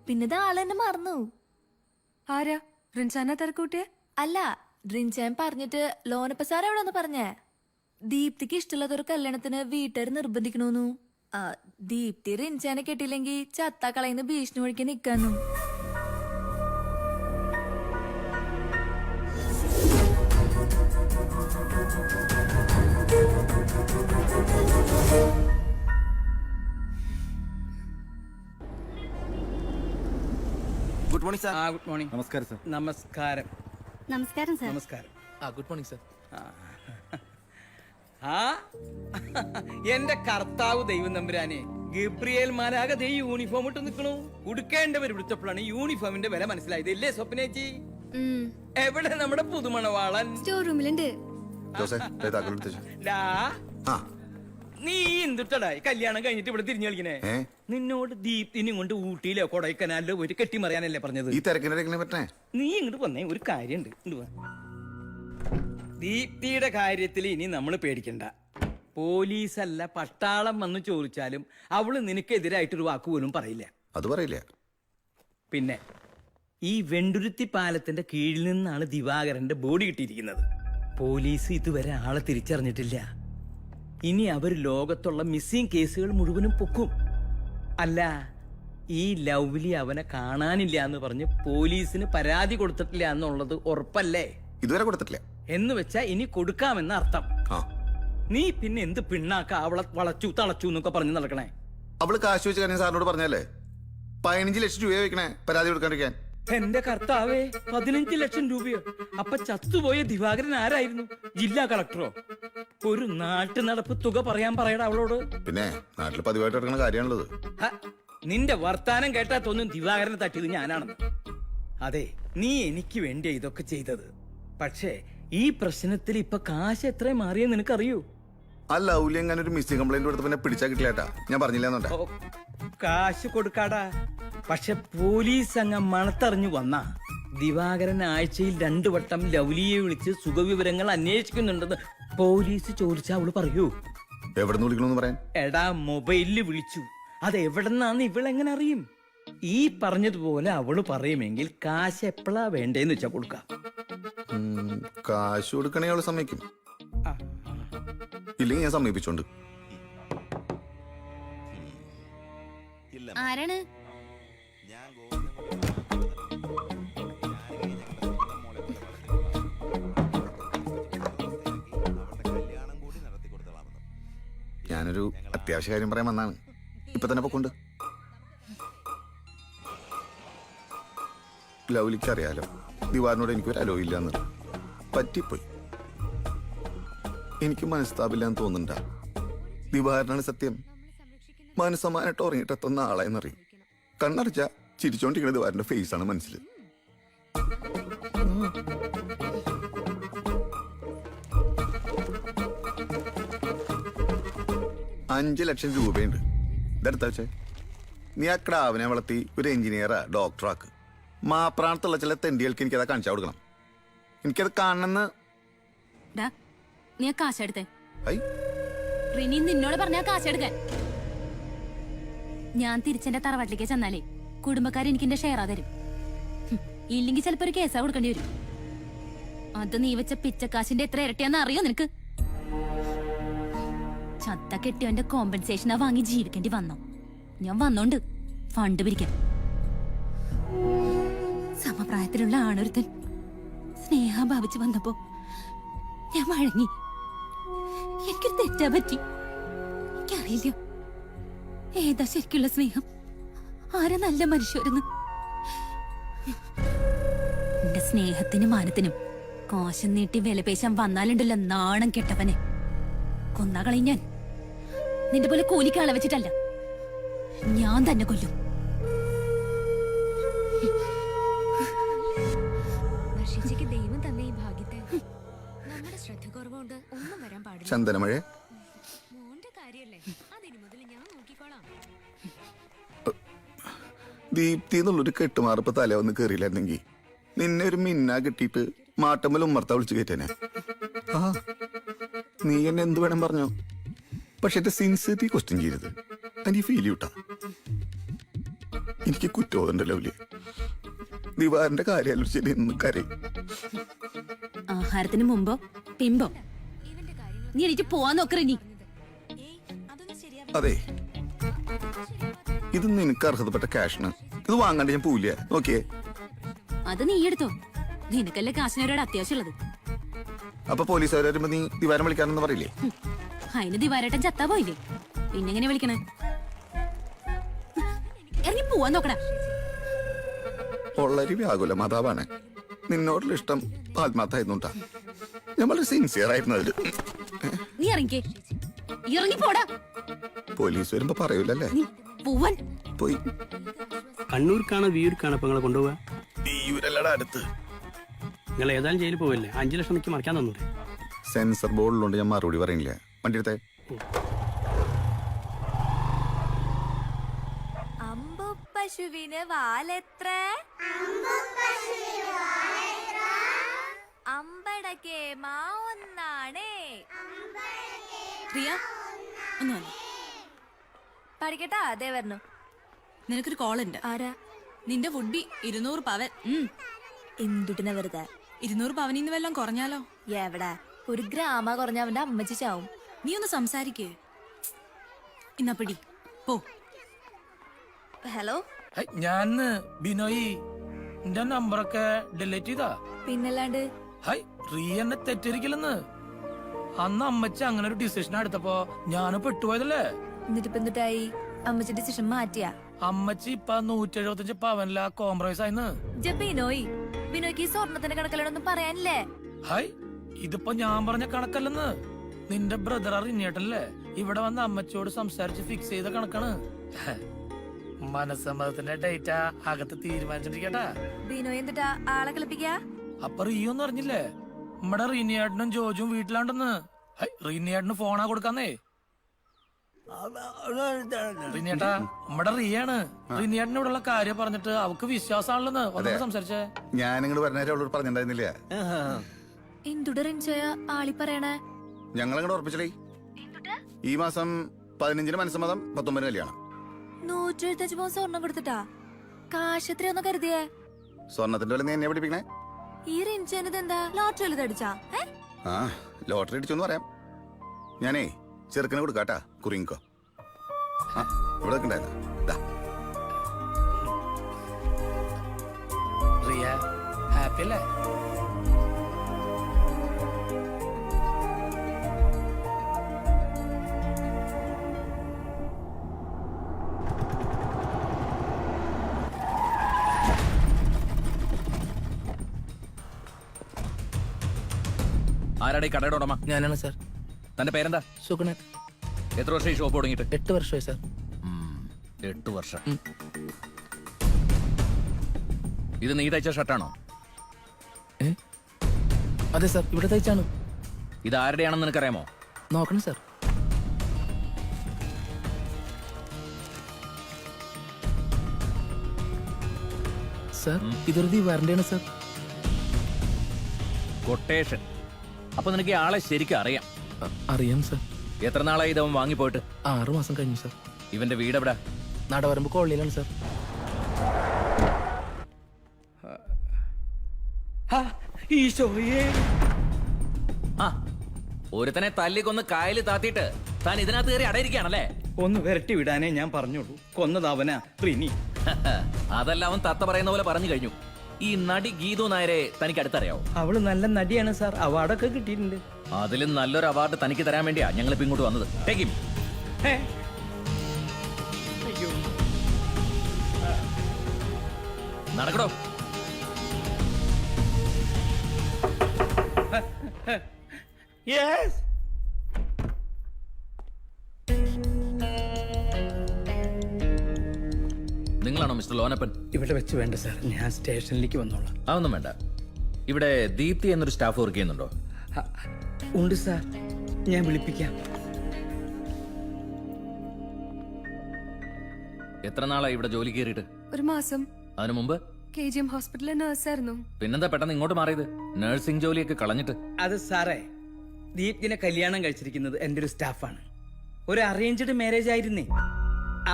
പിന്നെ ആള് എന്നെ മറന്നു. ആരാ? റിൻചാനാ തിരക്കൂട്ടിയെ? അല്ല, റിൻചാൻ പറഞ്ഞിട്ട് ലോനപ്പ സാർ എവിടെന്ന് പറഞ്ഞേ? ദീപ്തിക്ക് ഇഷ്ടമുള്ളതൊരു കല്യാണത്തിന് വീട്ടുകാർ നിർബന്ധിക്കണോന്നു. ദീപ്തി റിൻചാനെ കെട്ടിയില്ലെങ്കിൽ ചത്താ കളയുന്ന ഭീഷണി ഒഴിക്കാൻ നിക്കാന്നു. Morning sir. Good morning. നമസ്കാരം സാർ. നമസ്കാരം. നമസ്കാരം സാർ. നമസ്കാരം. Good morning sir. ആ എന്റെ കർത്താവ് ദൈവം തമ്പുരാനെ, ഗബ്രിയേൽ മാലാക ദേ യൂണിഫോം ഇട്ട് നിൽക്കണു. ഉടുക്കേണ്ടവർ വിടുത്തപ്പോഴാണ് യൂണിഫോമിന്റെ വില മനസ്സിലായത്. ഇല്ലേ സ്വപ്നേച്ചി? എവിടെ നമ്മുടെ പുതുമണവാളൻ? സ്റ്റോർ റൂമിലുണ്ട്. ജോസേ താക്കളെടുത്ത് ഡാ, ആ നീ എന്തുട്ടടായി കല്യാണം കഴിഞ്ഞിട്ട് ഇവിടെ തിരിഞ്ഞു കളിക്കണേ? നിന്നോട് ദീപ്തിനും കൊണ്ട് ഊട്ടിയിലോ കൊടൈക്കനാലിലോ ഒരു കെട്ടിമറിയാനല്ലേ പറഞ്ഞത്? ഈ തിരക്കിനെ പറ്റേ നീ ഇങ്ങോട്ട് വന്നേ, ഒരു കാര്യണ്ട്. ദീപ്തിയുടെ കാര്യത്തിൽ ഇനി നമ്മൾ പേടിക്കണ്ട. പോലീസല്ല പട്ടാളം വന്ന് ചോദിച്ചാലും അവള് നിനക്കെതിരായിട്ടൊരു വാക്ക് പോലും പറയില്ല. അത് പറയില്ല. പിന്നെ ഈ വെണ്ടുരുത്തി പാലത്തിന്റെ കീഴിൽ നിന്നാണ് ദിവാകരന്റെ ബോഡി കിട്ടിയിരിക്കുന്നത്. പോലീസ് ഇതുവരെ ആളെ തിരിച്ചറിഞ്ഞിട്ടില്ല. ഇനി അവർ ലോകത്തുള്ള മിസ്സിംഗ് കേസുകൾ മുഴുവനും പൊക്കും. അല്ല, ഈ ലവ്ലി അവനെ കാണാനില്ല എന്ന് പറഞ്ഞ് പോലീസിന് പരാതി കൊടുത്തിട്ടില്ല എന്നുള്ളത് ഉറപ്പല്ലേ? ഇതുവരെ കൊടുത്തിട്ടില്ല എന്ന് വെച്ചാ ഇനി കൊടുക്കാമെന്ന അർത്ഥം. നീ പിന്നെ എന്ത് പിണ്ണാക്ക അവളെ വളച്ചു തളച്ചു എന്നൊക്കെ പറഞ്ഞു നടക്കണേ? അവള് കാശ് വെച്ച് കാര്യം സാറിനോട് പറഞ്ഞല്ലേ? 15 ലക്ഷം രൂപ വെക്കണേ പരാതി കൊടുക്കാണ്ടിരിക്കാൻ. എന്റെ കർത്താവേ, 15 ലക്ഷം രൂപയോ? അപ്പൊ ചത്തുപോയ ദിവാകരൻ ആരായിരുന്നു? ജില്ലാ കളക്ടറോ? ഒരു നാട്ടു നടപ്പ് തുക പറയാൻ പറയടാ അവളോട്. പിന്നെ നാട്ടിൽ പതിവായിട്ട് എടുക്കുന്ന കാര്യമാണുള്ളത്. നിന്റെ വർത്താനം കേട്ടാ തോന്നും ദിവാകരനെ തട്ടിയത് ഞാനാണെന്ന്. അതെ, നീ എനിക്ക് വേണ്ടിയാ ഇതൊക്കെ ചെയ്തത്. പക്ഷേ ഈ പ്രശ്നത്തിൽ ഇപ്പൊ കാശ് എത്ര മാറിയെന്ന് നിനക്കറിയൂ? ആ ലൗലി എങ്ങനെ ഒരു മിസ്സിംഗ് കംപ്ലൈന്റ് കൊടുത്ത് പിന്നെ പിടിച്ചാ കിട്ടില്ലേട്ടാ. ഞാൻ പറഞ്ഞില്ലെന്നുണ്ടാ. കാശ് കൊടുക്കാടാ. പക്ഷെ പോലീസ് അങ്ങ് മണത്തറിഞ്ഞു വന്ന ദിവാകരൻ ആഴ്ചയിൽ 2 വട്ടം ലൗലിയെ വിളിച്ച് സുഖവിവരങ്ങൾ അന്വേഷിക്കുന്നുണ്ടെന്ന് പോലീസ് ചോദിച്ചാ അവള് പറയൂ? എവിടെ നിന്ന് വിളിക്കണമെന്ന് പറയാൻ? എടാ, മൊബൈലില് വിളിച്ചു. അത് എവിടെന്നാന്ന് ഇവളെങ്ങനെ അറിയും? ഈ പറഞ്ഞതുപോലെ അവള് പറയുമെങ്കിൽ കാശ് എപ്പോഴാ വേണ്ടേന്ന് വെച്ചാ കൊടുക്കാം. കാശ് കൊടുക്കണേ അവള് സമ്മതിക്കും. ഇല്ലെങ്കിൽ ഞാൻ സമീപിച്ചോണ്ട്. ആരാണ്? ഞാനൊരു അത്യാവശ്യ കാര്യം പറയാൻ വന്നാണ്. ഇപ്പൊ തന്നെ പൊക്കൊണ്ട്. ലൗലിക്ക് അറിയാലോ ദിവാറിനോട് എനിക്കൊരു അലോ ഇല്ലാന്ന്. പറ്റിപ്പോയി. എനിക്ക് മനസ്താപില്ലാന്ന് തോന്നുന്നുണ്ടാ. ദിവാറിനാണ് സത്യം. മനസ്സമാനായിട്ട് ഉറങ്ങിട്ടെത്തുന്ന ആളായെന്നറിയും. കണ്ണടച്ച ചിരിച്ചോണ്ടിരിക്കുന്ന ദിവാറിന്റെ ഫേസ് ആണ് മനസ്സിൽ. 5 ലക്ഷം രൂപയുണ്ട്. ഇതെടുത്ത വെച്ചേ. നീ ആ ക്രാവിനെ വളർത്തി ഒരു എഞ്ചിനീയറാ ഡോക്ടറാക്ക്. മാപ്രാണത്തുള്ള ചില തെണ്ടികൾക്ക് എനിക്കതാ കാണിച്ചാ കൊടുക്കണം. എനിക്കത് കാണണമെന്ന്. നീ കാശെടുത്തേ. റിനി നിന്നോട് പറഞ്ഞ കാശെടുക്കാൻ. ഞാൻ തിരിച്ചെന്റെ തറവാട്ടിലേക്ക് ചെന്നാലേ കുടുംബക്കാർ എനിക്ക് എന്റെ ഷെയറാ തരും. ഇല്ലെങ്കിൽ ചിലപ്പോ ഒരു കേസാ കൊടുക്കേണ്ടി വരും. അത് നീ വെച്ച പിച്ചക്കാശിന്റെ എത്ര ഇരട്ടിയാന്ന് അറിയോ നിനക്ക്? ചത്ത കെട്ടിയവന്റെ കോമ്പൻസേഷനാ വാങ്ങി ജീവിക്കേണ്ടി വന്നോ? ഞാൻ വന്നോണ്ട് ഫണ്ട് പിരിക്കാൻ. സമപ്രായത്തിലുള്ള ആണൊരുത്തൻ സ്നേഹം ഭാവിച്ച് വന്നപ്പോ ഞാൻ വഴങ്ങി. എനിക്കൊരു തെറ്റാ പറ്റി. എനിക്കറിയില്ല ഏതാ ശരിക്കുള്ള സ്നേഹം, ആരാ നല്ല മനുഷ്യരെന്ന്. എന്റെ സ്നേഹത്തിനും മാനത്തിനും കോശം നീട്ടി വിലപേശാൻ വന്നാലുണ്ടല്ലോ നാണം കെട്ടവനെ. കൊന്നകളയും ഞാൻ. നിന്റെ പോലെ കൂലിക്കാളെ വെച്ചിട്ടല്ല, ഞാൻ തന്നെ കൊല്ലും. ദൈവം തന്നെ ഈ ഭാഗ്യത്തെ നമ്മുടെ ശ്രദ്ധ കുറവുകൊണ്ട് ഒന്നും വരാൻ പാടില്ല. ചന്ദനമഴ മോന്റെ കാര്യല്ലേ, അതിനു മുതൽ ഞാൻ നോക്കിക്കോളാം. ദീപ്തി എന്നുള്ളൊരു കെട്ടുമാറിപ്പ് തല ഒന്ന് കയറിയില്ലായിരുന്നെങ്കിൽ നിന്നെ ഒരു മിന്ന കിട്ടിയിട്ട് മാട്ടമ്മൽ ഉമ്മർത്ത വിളിച്ചു കയറ്റേനെ. നീ എന്നെ എന്ത് വേണം പറഞ്ഞോ, പക്ഷെ എന്റെ സിൻസിയറിറ്റി ക്വസ്റ്റ്യൻ ചെയ്യരുത്. എനിക്ക് ഫീൽ ചെയ്യൂട്ടാ. എനിക്ക് കുറ്റബോധമുണ്ടല്ലോ ലൗലി. ദിവാറിന്റെ കാര്യം ശരി എന്ന് കരയും. ആഹാരത്തിന് മുമ്പോ പിമ്പോ നീ എനിക്ക് പോവാൻ നോക്കറ. നീ അതെ, ഇത് നിനക്ക് അർഹതപ്പെട്ട ക്യാഷാണ്. ഇത് വാങ്ങാണ്ട് ഞാൻ പോവില്ല. നോക്കിയേ, അത് നീ എടുത്തോ. നിനക്കല്ലേ കാശിനോരോട് അത്യാവശ്യമുള്ളത്. അപ്പൊ പോലീസുകാർ വരുമ്പോ നീ ദിവാരം വിളിക്കാനെന്ന് പറയില്ലേ? അതിന് ദിവാരേട്ടൻ ചത്താ പോയില്ലേ, പിന്നെങ്ങനെ വിളിക്കണേ? ഇറങ്ങി പോവാൻ നോക്കടാ. ഉള്ളൊരു വ്യാകുല മാതാവാണ്. നിന്നോടുള്ള ഇഷ്ടം ആത്മാർത്ഥമായിരുന്നുണ്ടാ. ഞാൻ വളരെ സിൻസിയർ ആയിരുന്നു അതില്. നീ ഇറങ്ങിക്കേ, ഇറങ്ങി പോടാ. പോലീസ് വരുമ്പോ പറയൂലല്ലേ. നീ പോവാൻ. പോയി. കണ്ണൂർക്കാണോ വിയൂർക്കാണോ ഇപ്പൊ നിങ്ങളെ കൊണ്ടുപോവാ? വിയൂരല്ലടാ അടുത്ത്. നിങ്ങൾ ഏതായാലും ജയിലിൽ പോവല്ലേ? 5 ലക്ഷം എനിക്ക് മറിക്കാൻ തന്നൂടെ? സെൻസർ ബോർഡിലുണ്ട്, ഞാൻ മറുപടി പറയില്ല. വണ്ടി എടുത്തേ. പശുവിന് വാലെത്ര? അമ്പടക്കേ മാ ഒന്നാണേ. പ്രിയ ഒന്ന് വന്നേ. പഠിക്കട്ടാ? അതേ വരണു. നിനക്കൊരു കോൾ ഉണ്ട്. ആരാ? നിന്റെ വുഡി 200 പവൻ. എന്തുട്ടിന വെറുതെ? 200 പവനിന്ന് വല്ലതും കുറഞ്ഞാലോ? എവിടെ? 1 ഗ്രാമ കുറഞ്ഞ അവന്റെ അമ്മച്ചി ചാവും. നീ ഒന്ന് സംസാരിക്കേ. ഇന്നാ പിടി പോ. ഹലോ, ഞാൻ ബിനോയ്. എന്റെ നമ്പറൊക്കെ ഡിലീറ്റ് ചെയ്താ. പിന്നല്ലാണ്ട് ഹൈ, റീ എന്നെ തെറ്റിരിക്കില്ലെന്ന്. അന്ന് അമ്മച്ചി അങ്ങനെ ഒരു ഡിസിഷൻ എടുത്തപ്പോ ഞാൻ പെട്ടുപോയതല്ലേ. എന്നിട്ടിപ്പ എന്തിട്ടായി? അമ്മച്ചി ഡിസിഷൻ മാറ്റിയാ? അമ്മച്ചി ഇപ്പൊ 175 പവനില കോംപ്രമൈസ് ആയിന്ന്. ബിനോയ്, ബിനോയ്ക്ക് ഈ സ്വർണത്തിന്റെ കണക്കിലൊന്നും പറയാനില്ലേ? ഹൈ, ഇതിപ്പോ ഞാൻ പറഞ്ഞ കണക്കല്ലെന്ന്. നിന്റെ ബ്രദർ അറിഞ്ഞേട്ടല്ലേ ഇവിടെ വന്ന് അമ്മച്ചിയോട് സംസാരിച്ച് ഫിക്സ് ചെയ്ത കണക്കാണ്. മനസ്സമ്മതത്തിന്റെ ഡേറ്റാ അകത്ത് തീരുമാനിച്ചിരിക്കട്ടാ. ബിനോയ് എന്തിട്ടാ ആളെ കളിപ്പിക്കാ? അപ്പൊ റീയൊന്നും അറിഞ്ഞില്ലേ? നമ്മടെ റീനിയേട്ടനും ജോജും വീട്ടിലാണ്ടെന്ന്. റീനിയേട്ടന് ഫോണാ കൊടുക്കാന്നേ. റീനിയേട്ടാ, നമ്മടെ റീയാണ്. റീനിയേട്ടന് ഇവിടെയുള്ള കാര്യം പറഞ്ഞിട്ട് അവക്ക് വിശ്വാസമാണല്ലെന്ന്. ഒന്നും സംസാരിച്ചേ. ഞാൻ ഇങ്ങോട്ട് പറഞ്ഞേരം അവളോട് പറഞ്ഞിട്ടുണ്ടായിരുന്നില്ല. എന്തുട റിൻചോയ ആളി പറയണേ? ഞങ്ങളങ്ങോട്ട് ഉറപ്പിച്ചേ. ഈ മാസം 15-ന് മനസ്സമ്മതം, 19-ന് കല്യാണം. 175 പവൻ സ്വർണം കൊടുത്തിട്ടാ? കാശ് എത്രയൊന്നും കരുതിയേ? സ്വർണത്തിന്റെ വില നീ എന്നെ പഠിപ്പിക്കണേ. ഈ റിൻചോനത് എന്താ ലോട്ടറി വല്ലതും അടിച്ചാ? ആ, ലോട്ടറി അടിച്ചോന്ന് പറയാം. ഞാനേ ചെറുക്കനെ കൊടുക്കാട്ടാ. കുറിങ്കോ ഇവിടെ ഉണ്ടായിരുന്നു. റിയ ഹാപ്പി അല്ലേ? ആരാടെ ഈ കടയുടെ ഉടമ? ഞാനാണ് സാർ. തന്റെ പേരെന്താ? സുഗുണൻ. എത്ര വർഷം ഈ ഷോപ്പ് തുടങ്ങിയിട്ട്? 8 വർഷമായി സാർ. 8 വർഷം. ഇത് നീ തയ്ച്ച ഷർട്ടാണോ? അതെ സാർ, ഇവിടെ തയ്ച്ചാണ്. ഇത് ആരുടെയാണെന്ന് നിനക്കറിയാമോ? നോക്കണം സാർ. സാർ, ഇതൊരു ദിവാറിന്റെയാണ് സാർ. കൊട്ടേഷൻ. അപ്പൊ നിനക്ക് ഈ ആളെ ശരിക്കും അറിയാം? അറിയാം സാർ. എത്ര നാളായി ഇതവൻ വാങ്ങിപ്പോയിട്ട്? 6 മാസം കഴിഞ്ഞു സാർ. ഇവന്റെ വീട് എവിടെ? നടവരമ്പ് കോളനിയിലാണ് സാർ. ഈശോയേ, ആ, ഒരുത്തനെ തല്ലിക്കൊന്ന് കായല് താത്തിയിട്ട് താൻ ഇതിനകത്ത് കയറി അടയിരിക്കുകയാണല്ലേ? ഒന്ന് വിരട്ടി വിടാനേ ഞാൻ പറഞ്ഞോളൂ. കൊന്നത് അവനാ, റിനി. അതെല്ലാം അവൻ തത്ത പറയുന്ന പോലെ പറഞ്ഞു കഴിഞ്ഞു. ഈ നടി ഗീതു നായരെ തനിക്ക് അടുത്തറിയാവോ? അവള് നല്ല നടിയാണ് സാർ. അവാർഡൊക്കെ കിട്ടിയിട്ടുണ്ട്. അതിലും നല്ലൊരു അവാർഡ് തനിക്ക് തരാൻ വേണ്ടിയാ ഞങ്ങൾ ഇപ്പൊ ഇങ്ങോട്ട് വന്നത്. Take him. അയ്യോ, നടക്കടോ. യെസ്. നിങ്ങളാണോ മിസ്റ്റർ ലോനപ്പൻ? ഇവിടെ വെച്ച് വേണ്ട സാർ, ഞാൻ സ്റ്റേഷനിലേക്ക് വന്നോളാം. അതൊന്നും വേണ്ട. ഇവിടെ ദീപ്തി എന്നൊരു സ്റ്റാഫ് വർക്ക് ചെയ്യുന്നുണ്ടോ? ഉണ്ട് സാർ, ഞാൻ വിളിപ്പിക്കാം. എത്ര നാളായി ഇവിടെ ജോലി കയറിയിട്ട്? 1 മാസം. അതിനു മുമ്പ് KGM ഹോസ്പിറ്റലിലെ നഴ്സായിരുന്നു. പിന്നെന്താ പെട്ടെന്ന് ഇങ്ങോട്ട് മാറിയത്? നഴ്സിംഗ് ജോലിയൊക്കെ കളഞ്ഞിട്ട്. അത് സാറേ, ദീപ്തിനെ കല്യാണം കഴിച്ചിരിക്കുന്നത് എൻ്റെ ഒരു സ്റ്റാഫാണ്. ഒരു അറേഞ്ച്ഡ് മാരേജ് ആയിരുന്നേ.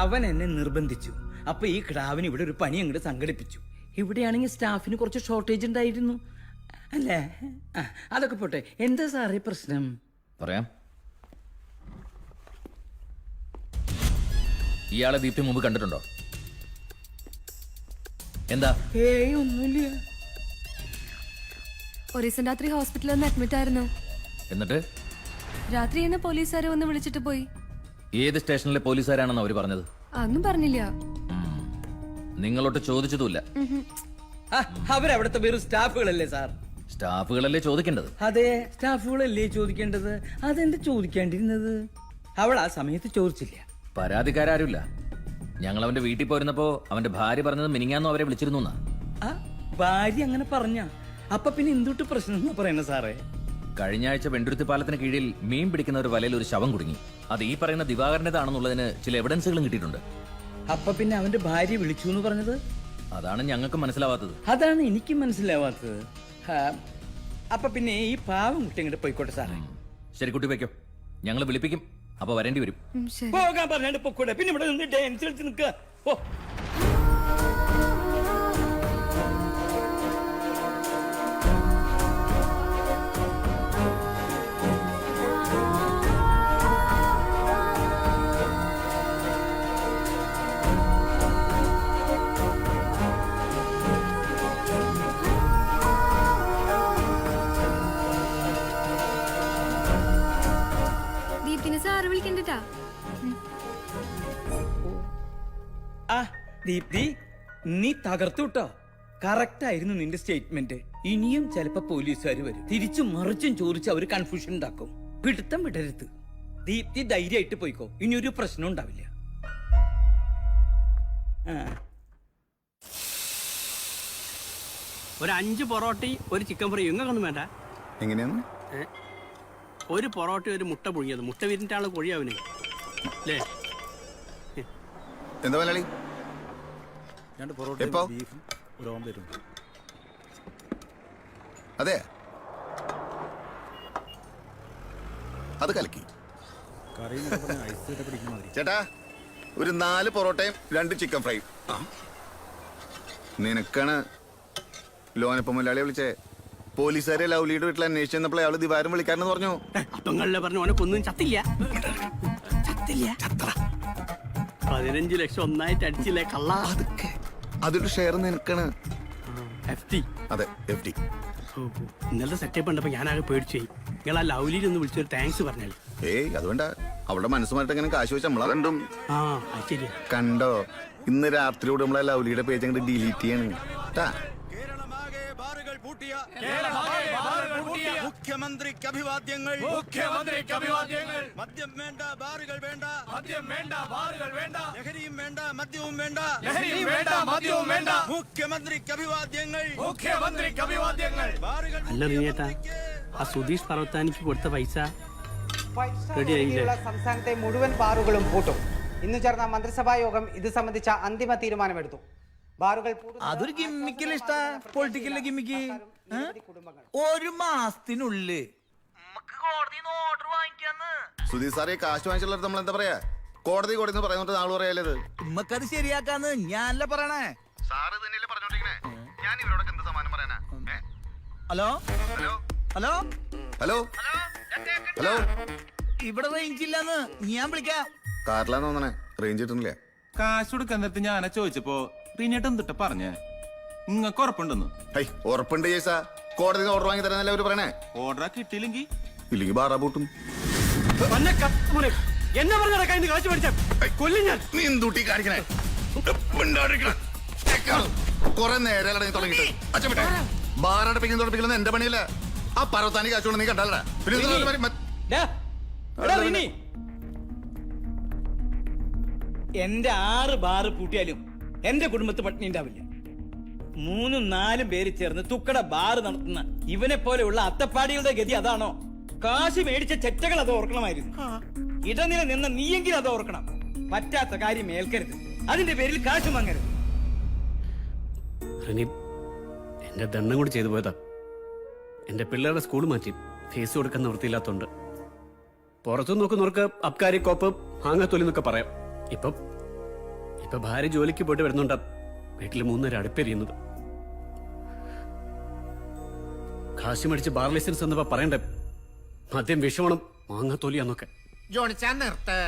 അവൻ എന്നെ നിർബന്ധിച്ചു. അപ്പൊ ഈ കിടാവിന് ഇവിടെ ഒരു പണി അങ്ങോട്ട് സംഘടിപ്പിച്ചു. ഇവിടെയാണെങ്കിൽ സ്റ്റാഫിന് കുറച്ച് ഷോർട്ടേജ് ഉണ്ടായിരുന്നു അല്ലേ? അതൊക്കെ പോട്ടെ, എന്താ സാറേ പ്രശ്നം? പറയാം. ഇയാളെ ദീപ്തി മുമ്പ് കണ്ടിട്ടുണ്ടോ? എന്താ? ഏയ്, ഒന്നുമില്ല. ഒരു ദിവസം രാത്രി ഹോസ്പിറ്റലിൽ ഒന്ന് അഡ്മിറ്റ് ആയിരുന്നു. എന്നിട്ട് രാത്രി എന്നെ പോലീസുകാരെ ഒന്ന് വിളിച്ചിട്ട് പോയി. ഏത് സ്റ്റേഷനിലെ പോലീസുകാരാണെന്ന് അവര് പറഞ്ഞത്? അതൊന്നും പറഞ്ഞില്ല. നിങ്ങളോട്ട് ചോദിച്ചതുമില്ല? അവരവിടുത്തെ വെറും സ്റ്റാഫുകളല്ലേ സാർ? സ്റ്റാഫുകളല്ലേ ചോദിക്കേണ്ടത്? അതെ, സ്റ്റാഫുകളല്ലേ ചോദിക്കേണ്ടത്. അതെന്ത് ചോദിക്കേണ്ടിരുന്നത്? അവൾ ആ സമയത്ത് ചോദിച്ചില്ല. പരാതിക്കാരുമില്ല. ഞങ്ങൾ അവന്റെ വീട്ടിൽ പോയിരുന്നപ്പോ അവന്റെ ഭാര്യ പറഞ്ഞത് മിനിങ്ങാന്നും അവരെ വിളിച്ചിരുന്നു. ആ ഭാര്യ അങ്ങനെ പറഞ്ഞ അപ്പൊ പിന്നെ എന്തൊട്ട് പ്രശ്നം എന്നാ പറയുന്നത് സാറേ? കഴിഞ്ഞ ആഴ്ച വെണ്ടുരുത്തി പാലത്തിന് കീഴിൽ മീൻ പിടിക്കുന്ന ഒരു വലയിൽ ഒരു ശവം കുടുങ്ങി. അത് ഈ പറയുന്ന ദിവാകരൻ്റെതാണെന്നുള്ളതിന് ചില എവിഡൻസുകളും കിട്ടിയിട്ടുണ്ട്. അപ്പൊ പിന്നെ അവന്റെ ഭാര്യ വിളിച്ചു എന്ന് പറഞ്ഞത്? അതാണ് ഞങ്ങൾക്ക് മനസ്സിലാവാത്തത്. അതാണ് എനിക്ക് മനസ്സിലാവാത്തത്. അപ്പൊ പിന്നെ ഈ പാവം കുട്ടി ഇങ്ങോട്ട് പോയിക്കോട്ടെ സാറേ. ശരി, കുട്ടി വയ്ക്കോ, ഞങ്ങൾ വിളിപ്പിക്കും. അപ്പൊ വരേണ്ടി വരും. പോകാൻ പറഞ്ഞാണ്ട് പൊക്കൂടെ, പിന്നെ ഇവിടെ നിന്ന് ഡാൻസ് കളിച്ച് നിൽക്കുക. ഓ, ദീപ്തിനെ സാറ് വിളിക്കണ്ടട്ടാ. ആ ദീപ്തി, നീ തകർത്തു കേട്ടോ. കറക്റ്റ് ആയിരുന്നു നിന്റെ സ്റ്റേറ്റ്മെന്റ്. ഇനിയും ചിലപ്പോ പോലീസുകാർ വരും, തിരിച്ചും മറിച്ചും ചോദിച്ച് അവര് കൺഫ്യൂഷൻ ഉണ്ടാക്കും. പിടുത്തം വിടരുത്. ദീപ്തി ധൈര്യമായിട്ട് പോയിക്കോ, ഇനി ഒരു പ്രശ്നം ഉണ്ടാവില്ല. ഒരു 5 പൊറോട്ടയും ഒരു ചിക്കൻ ഫ്രൈ ഇങ്ങൊന്നും വേണ്ട. എങ്ങനെയാണ്? ഒരു പൊറോട്ട ഒരു മുട്ട പുഴുങ്ങിയത്. മുട്ട വിരിഞ്ഞിട്ട് ആള് കൊഴിയാവന് അല്ലേ? എന്താ മലയാളി? എപ്പോ? അതെ, അത് കലക്കി. ചേട്ടാ, ഒരു 4 പൊറോട്ടയും 2 ചിക്കൻ ഫ്രൈ. നിനക്കാണ് ലോനപ്പ മുതലാളിയെ വിളിച്ചേ. പോലീസുകാരെ ലൗലിയുടെ വീട്ടിൽ അന്വേഷിച്ചു ചെന്നപ്പോൾ അയാള് ദിവാരം വിളിക്കാരെന്ന് പറഞ്ഞു. അപ്പങ്ങളിലെ പറഞ്ഞു ഓനക്കൊന്നും ചത്തില്ല. 15 ലക്ഷം ഒന്നായിട്ട് അടിച്ചില്ലേ കള്ള. അതൊരു ഷെയർ നിനക്കാണ്. അതെ, FD. ഇന്നലത്തെ സെറ്റപ്പ് ഉണ്ടപ്പോ ഞാനാകെ പേടിച്ചു. നിങ്ങൾ ആ ലൗലിയിൽ ഒന്ന് വിളിച്ചൊരു താങ്ക്സ് പറഞ്ഞാൽ. ഏയ് അതുകൊണ്ട അവളുടെ മനസ്സുമായിട്ട് എങ്ങനെ കാശ് വെച്ച് നമ്മളെ കണ്ടും. ആ ശരിയാ. കണ്ടോ, ഇന്ന് രാത്രിയോട് നമ്മളെ ലൗലിയുടെ പേജ് അങ്ങോട്ട് ഡിലീറ്റ് ചെയ്യാണ്. മുഖ്യമന്ത്രിക്ക് അഭിവാദ്യങ്ങൾ. മദ്യം വേണ്ട, ബാറുകൾ വേണ്ട. ലഹരിയും വേണ്ട, മദ്യവും വേണ്ട. മുഖ്യമന്ത്രിക്ക് അഭിവാദ്യങ്ങൾ. അല്ല റിനേട്ടാ, ആ സുധീഷ് പർവത്താനിക്ക് കൊടുത്ത പൈസ റെഡി ആയില്ലേ? സംസ്ഥാനത്തെ മുഴുവൻ ബാറുകളും പൂട്ടും. ഇന്ന് ചേർന്ന മന്ത്രിസഭാ യോഗം ഇത് സംബന്ധിച്ച അന്തിമ തീരുമാനമെടുത്തു. ബാറുകൾ അതൊരു ഗിമ്മിക്കൽ പൊളിറ്റിക്കൽ ഗിമ്മിക്ക്. ഒരു മാസത്തിനുള്ളിൽ സുധീർ സാറേ, കാശ് വാങ്ങിച്ചുള്ള നമ്മൾ എന്താ പറയാ? കോടതി കോടതി പറയുന്നത് നാളെ പറയാലത്. ഉമ്മക്കത് ശരിയാക്കാന്ന് ഞാനല്ല പറയണേ. സാറ് തന്നെയല്ലേ പറഞ്ഞോണ്ടിരിക്കണേ. ഞാൻ ഇവരോടൊക്കെ എന്ത് സമാനം പറയാനാ? Hello hello hello hello hello, ഇവിടെ റേഞ്ച് ഇല്ലാന്ന് ഞാൻ വിളിക്കാം. കാറിലാന്ന് തോന്നണേ, റേഞ്ച് കിട്ടുന്നില്ല. കാശ് കൊടുക്കാൻ നേരത്തെ ഞാനാ ചോദിച്ചപ്പോ റീനേട്ട് എന്തിട്ട പറഞ്ഞേ? നിങ്ങൾക്ക് ഉറപ്പുണ്ടെന്ന്? ഉറപ്പുണ്ട് ചേച്ചാ. കോടതി ഓർഡർ വാങ്ങി തരാനല്ലേ അവര് പറയണേ. ഓർഡർ കിട്ടിയില്ലെങ്കിൽ ഇല്ലെങ്കിൽ ബാറാ പൂട്ടും. എന്നാ പറഞ്ഞ കാശ് മേടിച്ച കൊല്ലം ഞാൻ. നീ എന്തുട്ടി കാണിക്കണേ? കൊറേ നേരം നീ തുടങ്ങിട്ട് അച്ഛൻ ബാറടപ്പിക്കുന്ന തുടപ്പിക്കുന്ന എന്റെ പണിയല്ല. ആ പർവത്താനി കാശ് കൊണ്ട് നീ കണ്ടല്ലടാ. എന്റെ 6 ബാറ് പൂട്ടിയാലും എന്റെ കുടുംബത്ത് പട്ടിണി ഉണ്ടാവില്ല. 3-4 പേര് ചേർന്ന് തുക്കട ബാറ് നടത്തുന്ന ഇവനെ പോലെയുള്ള അത്തപ്പാടികളുടെ ഗതി അതാണോ? കാശ് മേടിച്ച ചെറ്റകൾ അത് ഓർക്കണമായിരുന്നു. ഇടനില നിന്ന നീയെങ്കിലും അത് ഓർക്കണം. പറ്റാത്ത കാര്യം ഏൽക്കരുത്, അതിന്റെ പേരിൽ കാശ് വാങ്ങരുത്. എന്റെ ദണ്ണം കൂടി ചെയ്തു പോയതാ. എന്റെ പിള്ളേരുടെ സ്കൂൾ മാറ്റി ഫീസ് കൊടുക്കാൻ നിവൃത്തിയില്ലാത്തോണ്ട്. പുറത്തു നോക്കുന്നവർക്ക് അബ്കാരി കോപ്പ് മാങ്ങാത്തൊലി എന്നൊക്കെ പറയാം. ഇപ്പൊ ഭാര്യ ജോലിക്ക് പോയിട്ട് വരുന്നുണ്ട്. വീട്ടിൽ 3 നേരം അടുപ്പെരിയുന്നത്. കാശ് മേടിച്ച് ബാർ ലൈസൻസ് എന്നപ്പോ പറയണ്ടേ മദ്യം വിഷമണം മാങ്ങാത്തൊലിയാന്നൊക്കെ. ജോണിച്ചാ നിർത്ത്.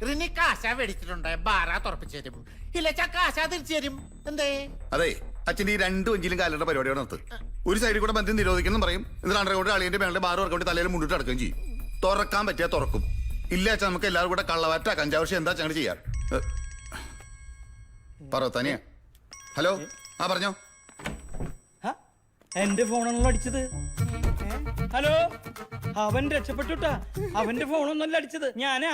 റിനി കാശ മേടിച്ചിട്ടുണ്ട്, ബാറാ തുറപ്പിച്ചു തരും. ഇല്ല കാശ തിരിച്ചു തരും. എന്തേ? അതെ, അച്ഛൻ്റെ ഈ 2 അഞ്ചിലും കാലയുടെ പരിപാടിയോടെ നിർത്ത്. ഒരു സൈഡിൽ കൂടെ ബന്ധം നിരോധിക്കണം പറയും, എന്നിട്ട് അണ്ടർഗ്രൗണ്ട് അളിയന്റെ മേളുടെ ബാർ തുറക്കൊണ്ട് തലയിൽ മുണ്ടിട്ട് അടക്കുകയും ചെയ്യും. തുറക്കാൻ പറ്റിയാ തുറക്കും. ഇല്ല അച്ഛൻ നമുക്ക് എല്ലാവരും കൂടെ കള്ളവാറ്റ കഞ്ചാവശ്യം എന്താ ഞങ്ങൾ ചെയ്യാം. പർവത്താനിയ, ഹലോ. ആ പറഞ്ഞോ. എന്റെ ഫോണാണല്ലോ അടിച്ചത്. ഹലോ, അവൻ രക്ഷപ്പെട്ടുട്ടാ. അവന്റെ ഫോണൊന്നല്ല അടിച്ചത്, ഞാനാ.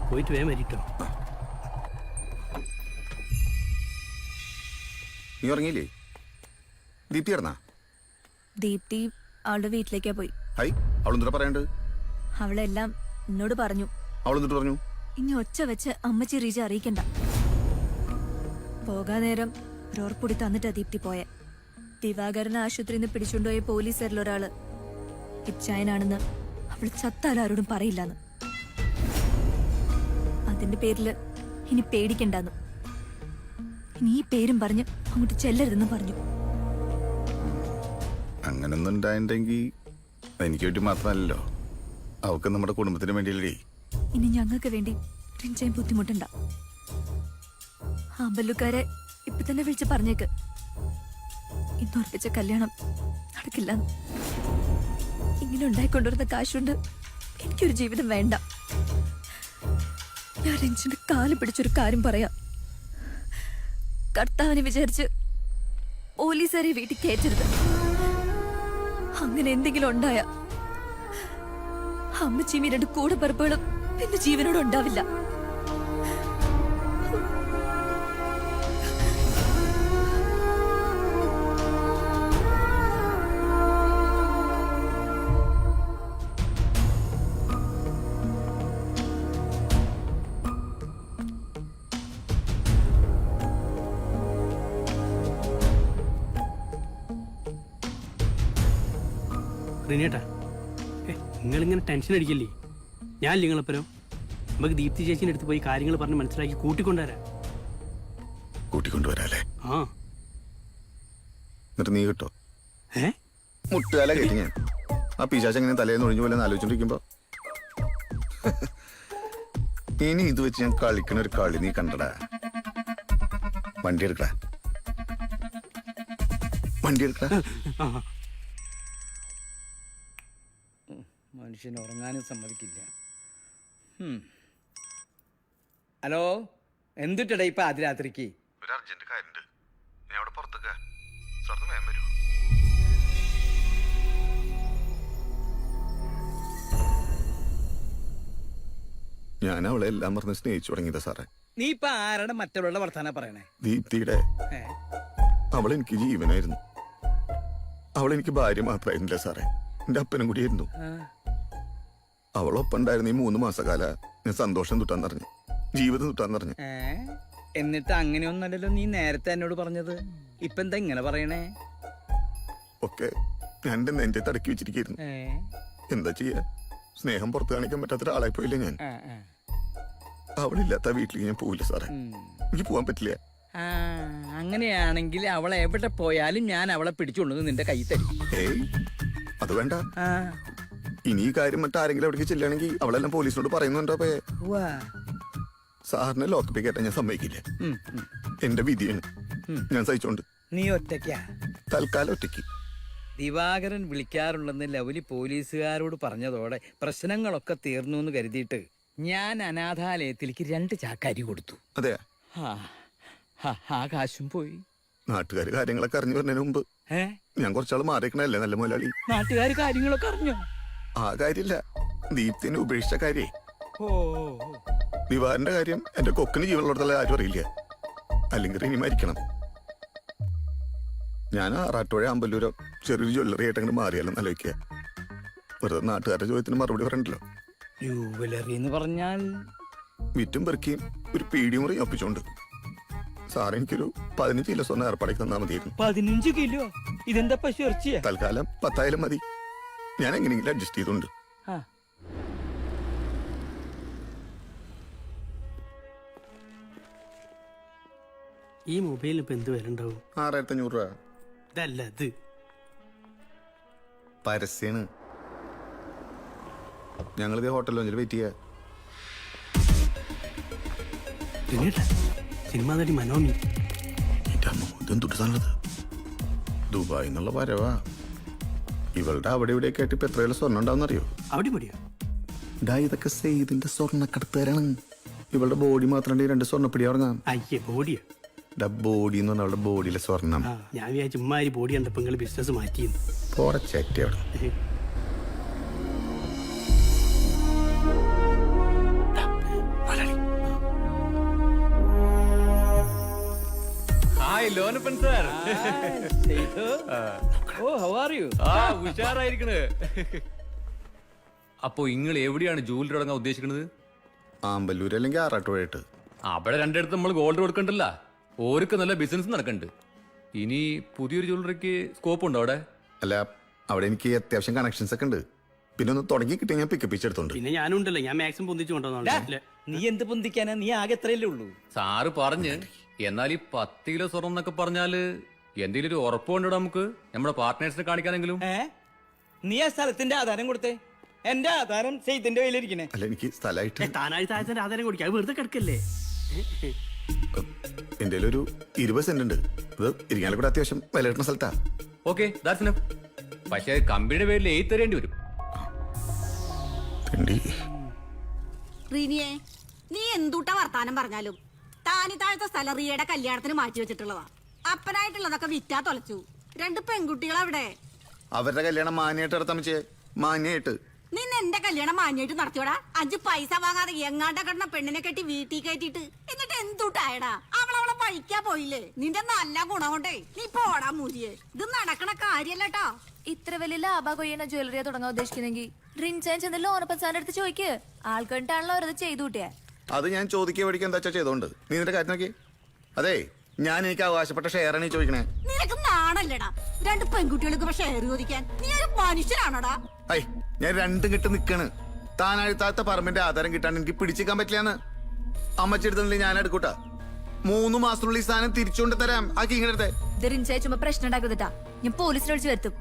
പോയിട്ട് വേഗം വരിട്ടോ. നീ ഉറങ്ങിയില്ലേ? ദീപ്തി ഇറന്നാ? ദീപ്തി അവളുടെ വീട്ടിലേക്കാ പോയി. ഹൈ, അവളെന്താ പറയണ്ട്? അവളെല്ലാം എന്നോട് പറഞ്ഞു. അവളെന്തിട്ട് പറഞ്ഞു? ഇനി ഒച്ച വെച്ച് അമ്മച്ചി റീജ അറിയിക്കണ്ട. പോകാൻ നേരം റോർപ്പൊടി തന്നിട്ടാ ദീപ്തി പോയെ. ദിവാകരനെ ആശുപത്രിയിൽ നിന്ന് പിടിച്ചുകൊണ്ടുപോയ പോലീസുകാരിലൊരാള് ഇച്ചായനാണെന്ന് അവള് ചത്താലാരോടും പറയില്ലാന്ന്. അതിന്റെ പേരില് ഇനി പേടിക്കണ്ടെന്ന്. ഇനി ഈ പേരും പറഞ്ഞ് അങ്ങോട്ട് ചെല്ലരുതെന്ന് പറഞ്ഞു. അങ്ങനൊന്നും ഉണ്ടായിണ്ടെങ്കിൽ എനിക്ക് വേണ്ടി മാത്രമല്ലല്ലോ, അവൾക്ക് നമ്മുടെ കുടുംബത്തിന് വേണ്ടിയല്ലേ. ഇനി ഞങ്ങൾക്ക് വേണ്ടി രഞ്ജയം ബുദ്ധിമുട്ടുണ്ട. ആമ്പല്ലുകാരെ ഇപ്പൊ തന്നെ വിളിച്ച് പറഞ്ഞേക്ക് ഇന്നുറപ്പിച്ച കല്യാണം നടക്കില്ല. ഇങ്ങനെ ഉണ്ടായിക്കൊണ്ടുവരുന്ന കാശുണ്ട് എനിക്കൊരു ജീവിതം വേണ്ട. ഞാൻ രഞ്ജന്റെ കാല് പിടിച്ചൊരു കാര്യം പറയാം. കർത്താവിനെ വിചാരിച്ച് പോലീസുകാരെ വീട്ടിൽ കയറ്റരുത്. അങ്ങനെ എന്തെങ്കിലും ഉണ്ടായ അമ്മച്ചിയും രണ്ട് കൂടെ പറപ്പുകളും പിന്നെ ജീവനോട് ഉണ്ടാവില്ല. റിനേട്ടാ, നിങ്ങളിങ്ങനെ ടെൻഷൻ അടിക്കല്ലേ. ഞാൻ നിങ്ങളെപ്പരോ നമുക്ക് ദീപ്തി ചേച്ചിൻ്റെ അടുത്ത് പോയി കാര്യങ്ങൾ പറഞ്ഞ് മനസ്സിലാക്കി കൂട്ടിക്കൊണ്ടുവരാം. കൂട്ടിക്കൊണ്ടുവരാല്ലേ? ആ, എന്നിട്ട് നീ കിട്ടോ? മുട്ടുകാല കേട്ടി ഞാൻ. ആ പിശാച് എങ്ങനെ തലേന്ന് ഒഴിഞ്ഞു പോലെ ആലോചിച്ചോണ്ടിരിക്കുമ്പോ ഇനി ഇത് വെച്ച് ഞാൻ കളിക്കണ ഒരു കളി നീ കണ്ടടാ. വണ്ടി എടുക്കടാ, വണ്ടി എടുക്കടാ. മനുഷ്യൻ ഉറങ്ങാനും സമ്മതിക്കില്ല. ഹലോ, എന്തിട്ടടാ ഇപ്പൊ അതിരാത്രിക്ക്? ഒരു അർജന്റ് കാര്യമുണ്ട്, ഞാൻ അവിടെ പുറത്തേക്ക് സാറിന് വേഗം വരൂ. ഞാൻ അവളെ എല്ലാം പറഞ്ഞ് സ്നേഹിച്ചു തുടങ്ങിയതാ സാറേ. നീ ഇപ്പൊ ആരുടെ മറ്റുള്ള വർത്താന പറയണേ? ദീപ്തിയുടെ. അവളെനിക്ക് ജീവനായിരുന്നു. അവളെനിക്ക് ഭാര്യ മാത്രമായിരുന്നില്ല സാറേ, എന്റെ അപ്പനും കൂടിയായിരുന്നു. അവളൊപ്പം ഉണ്ടായിരുന്ന ഈ 3 മാസക്കാല ഞാൻ സന്തോഷം തുട്ടാന്നറിഞ്ഞു, ജീവിതം തുട്ടാന്നറിഞ്ഞു. എന്നിട്ട് അങ്ങനെയൊന്നല്ലല്ലോ നീ നേരത്തെ എന്നോട് പറഞ്ഞത്. ഇപ്പൊ എന്താ ഇങ്ങനെ പറയണേ? ഒക്കെ ഞാൻ എന്റെ നെഞ്ചെ തടക്കി വെച്ചിരിക്കുന്നു. എന്താ ചെയ്യാ, സ്നേഹം പുറത്ത് കാണിക്കാൻ പറ്റാത്ത ഒരാളായി പോയില്ലേ ഞാൻ. അവളില്ലാത്ത വീട്ടിലേക്ക് ഞാൻ പോവില്ല സാറേ, എനിക്ക് പോവാൻ പറ്റില്ല. അങ്ങനെയാണെങ്കിൽ അവളെ എവിടെ പോയാലും ഞാൻ അവളെ പിടിച്ചുകൊണ്ടു നിന്റെ കൈ തരും. ഏയ് അത് വേണ്ട. ഇനി ഈ കാര്യം മറ്റാരെങ്കിലും അവിടേക്ക് ചെല്ലുകയാണെങ്കിൽ അവളെല്ലാം പോലീസിനോട് പറയുന്നുണ്ടോ? സാറിനെ ലോക്കപ്പിൽ കയറ്റാൻ ഞാൻ സമ്മതിക്കില്ല. എന്റെ വിധിയാണ്, ഞാൻ സഹിച്ചോണ്ട്. നീ ഒറ്റയ്ക്കാ? തൽക്കാലം ഒറ്റയ്ക്ക്. ദിവാകരൻ വിളിക്കാറുണ്ടെന്ന് ലവലി പോലീസുകാരോട് പറഞ്ഞതോടെ പ്രശ്നങ്ങളൊക്കെ തീർന്നു എന്ന് കരുതിയിട്ട് ഞാൻ അനാഥാലയത്തിലേക്ക് 2 ചാക്ക് അരി കൊടുത്തു. അതെ, ആ കാശും പോയി. നാട്ടുകാർ കാര്യങ്ങളൊക്കെ അറിഞ്ഞു വരുന്നതിന് മുമ്പ് ഞാൻ കുറച്ചാൾ മാറിയേക്കണല്ലേ നല്ല മുതലാളി. നാട്ടുകാർ കാര്യങ്ങളൊക്കെ അറിഞ്ഞോ? ആ കാര്യമില്ല, ദീപ്തിനെ ഉപേക്ഷിച്ച കാര്യേ. ഓ, ദിവാറിന്റെ കാര്യം എന്റെ കൊക്കിന് ജീവനുള്ളടത്തുള്ള ആരും അറിയില്ല, അല്ലെങ്കിൽ ഇനി മരിക്കണം. ഞാൻ ആറാട്ടുപുഴ അമ്പലൂരോ ചെറിയൊരു ജ്വല്ലറി ആയിട്ട് അങ്ങനെ മാറിയാലും ആലോചിക്കുക. വെറുതെ നാട്ടുകാരുടെ ചോദ്യത്തിന് മറുപടി പറയണ്ടല്ലോ. ജ്വല്ലറി എന്ന് പറഞ്ഞാൽ വിറ്റും പെറുക്കിയും ഒരു പീടി മുറി ഒപ്പിച്ചോണ്ട് സാർ എനിക്കൊരു 15 കിലോ സ്വർണ്ണം ഏർപ്പാടേക്ക് തന്നാൽ മതിയായിരുന്നു. 15 കിലോ? ഇതെന്താ പശു ഇറച്ചിയാ? തൽക്കാലം 10,000 മതി, ഞാൻ എങ്ങനെയെങ്കിലും അഡ്ജസ്റ്റ് ചെയ്തോണ്ട്. ഈ മൊബൈലിന് ഇപ്പൊ എന്ത് വില ഉണ്ടാവും? 6500 രൂപ. ഇതല്ല, ഇത് പരസ്യാണ്. ഞങ്ങളിത് ഹോട്ടൽ ലോഞ്ചിൽ വെയിറ്റ് ചെയ്യാ. സിനിമാ നടി മനോമി. ഇതെന്തുട്ട് സാധനത്? ദുബായി എന്നുള്ള വരവാ. ഇവളുടെ അവിടെ ഇവിടെയൊക്കെ ആയിട്ട് ഇപ്പൊ എത്രയുള്ള സ്വർണ്ണം ഉണ്ടാവുന്നറിയോ? അവിടെ മതിയോ? ഇതൊക്കെ സെയ്തിന്റെ സ്വർണ്ണക്കടത്തുകാരാണ്. ഇവളുടെ ബോഡി മാത്രം 2 സ്വർണ്ണപ്പിടി ഉറങ്ങാം. അയ്യേ ബോഡിയാ? ബോഡി എന്ന് പറഞ്ഞാൽ അവളുടെ ബോഡിയിലെ സ്വർണം. ഞാൻ വിചാരിച്ചു ഉമ്മാരി ബോഡി കണ്ടപ്പോ നിങ്ങൾ ബിസിനസ് മാറ്റിയെന്ന്. പോറച്ചേറ്റി അവിടെ. Hi Lonappan sir. Oh how are you? ഉഷാറായിരിക്കണ്. അപ്പൊ നിങ്ങൾ എവിടെയാണ് ജൂവലറി തുടങ്ങാൻ ഉദ്ദേശിക്കുന്നത്? ആമ്പല്ലൂർ അല്ലെങ്കിൽ ആറാട്ടുപുഴയിട്ട്. അവിടെ രണ്ടിടത്ത് നമ്മൾ ഗോൾഡ് കൊടുക്കണ്ടല്ല, ഓർക്ക് നല്ല ബിസിനസ് നടക്കണ്ട്. ഇനി പുതിയൊരു ജ്വല്ലറിക്ക് സ്കോപ്പ് ഉണ്ടോ അവിടെ? അല്ല, അവിടെ എനിക്ക് അത്യാവശ്യം കണക്ഷൻസ് ഒക്കെ ഉണ്ട്. പിന്നെ ഒന്ന് തുടങ്ങി കിട്ടിയ ഞാൻ പിക്കപ്പ് എടുത്തോണ്ട്. പിന്നെ ഞാനും ഉണ്ടല്ലോ, ഞാൻ മാക്സിമം പൊന്തിച്ചു കൊണ്ടുവന്നോളാം. നീ എന്ത് പൊന്തിക്കാനാ? നീ ആകെ എത്രയല്ലേ ഉള്ളൂ? സാറ് പറഞ്ഞ്, എന്നാൽ ഈ 10 കിലോ സ്വർണം എന്നൊക്കെ പറഞ്ഞാല് എന്തെങ്കിലും ഒരു ഉറപ്പ് കൊണ്ടോ നമുക്ക് നമ്മുടെ പാർട്ട്നേഴ്സിനെ കാണിക്കാനെങ്കിലും? നീ ആ സ്ഥലത്തിന്റെ ആധാരം കൊടുത്തേ. എന്റെ ആധാരം സെയ്ത്തിന്റെ കയ്യിലിരിക്കണേ. അല്ല, എനിക്ക് സ്ഥലമായിട്ട് താനായി താഴത്തെ ആധാരം കുടിക്കാം, അത് വെറുതെ കിടക്കല്ലേ. എന്റെ ഒരു 20 സെന്റ് ഉണ്ട്. അത് ഇരിക്കാനും കൂടെ അത്യാവശ്യം വില കിട്ടുന്ന സ്ഥലത്താ. ഓക്കെ, പക്ഷേ കമ്പനിയുടെ പേരിൽ എഴുതി തരേണ്ടി വരും. റീനിയെ, നീ എന്തുട്ടാ വർത്താനം പറഞ്ഞാലും താനി താഴത്തെ സ്ഥലം റിയയുടെ കല്യാണത്തിന് മാറ്റി വെച്ചിട്ടുള്ളതാ. അപ്പനായിട്ടുള്ളതൊക്കെ വിറ്റാ തൊലച്ചു. 2 പെൺകുട്ടികൾ അവിടെ. അവരുടെ കല്യാണം മാന്യായിട്ട് നടത്താൻ മാന്യായിട്ട്. നിന്നെ എന്റെ കല്യാണം മാന്യായിട്ട് നടത്തിയോടാ. 5 പൈസ വാങ്ങാതെ എങ്ങാണ്ട കിടന്ന പെണ്ണിനെ കെട്ടി വീട്ടിൽ കയറ്റിട്ട് എന്നിട്ട് എന്തുട്ടായടാ? അവളവളെ പഴിക്കാ പോയില്ലേ? നിന്റെ നല്ല ഗുണം കൊണ്ടേ നീ പോടാ മൂരിയെ. ഇത് നടക്കണ കാര്യല്ലട്ടോ. ഇത്ര വലിയ ലാഭ കൊയ്യണ ജ്വല്ലറിയെ തുടങ്ങാൻ ഉദ്ദേശിക്കുന്നെങ്കിൽ റിൻചാൻ ചെന്ന് ലോനപ്പൻ സാറിന്റെ അടുത്ത് ചോദിക്ക്. ആൾക്കണ്ടാണല്ലോ അവരത് ചെയ്തു കൂട്ടിയാ. അത് ഞാൻ ചോദിക്കുക പഠിക്കാൻ എന്താ ചെയ്തോണ്ട്. നീ നിന്റെ കാര്യം നോക്കി. അതെ, ഞാൻ എനിക്ക് അവകാശപ്പെട്ട ഷെയറാണ് ഈ ചോദിക്കണേ. നിനക്ക് നാണല്ലടാ 2 പെൺകുട്ടികൾക്ക് ഷെയർ ചോദിക്കാൻ? നീ ഒരു മനുഷ്യനാണോടാ? ഐ, ഞാൻ 2 കിട്ട് നിക്കാണ്. താനാഴ്ത്താത്ത പറമ്പിന്റെ ആധാരം കിട്ടാൻ എനിക്ക് പിടിച്ചിക്കാൻ പറ്റില്ലാന്ന് അമ്മച്ചെടുത്തില്ലേ ഞാൻ എടുക്കൂട്ടാ. 3 മാസത്തിനുള്ളിൽ ഈ സാധനം തിരിച്ചുകൊണ്ട് തരാം. ആ കിങ്ങടുത്തെ ഇത് റിൻചായ ചുമ്മാ പ്രശ്നം ഉണ്ടാക്കുന്നിട്ടാ. ഞാൻ പോലീസിനെ വിളിച്ചു വരുത്തും.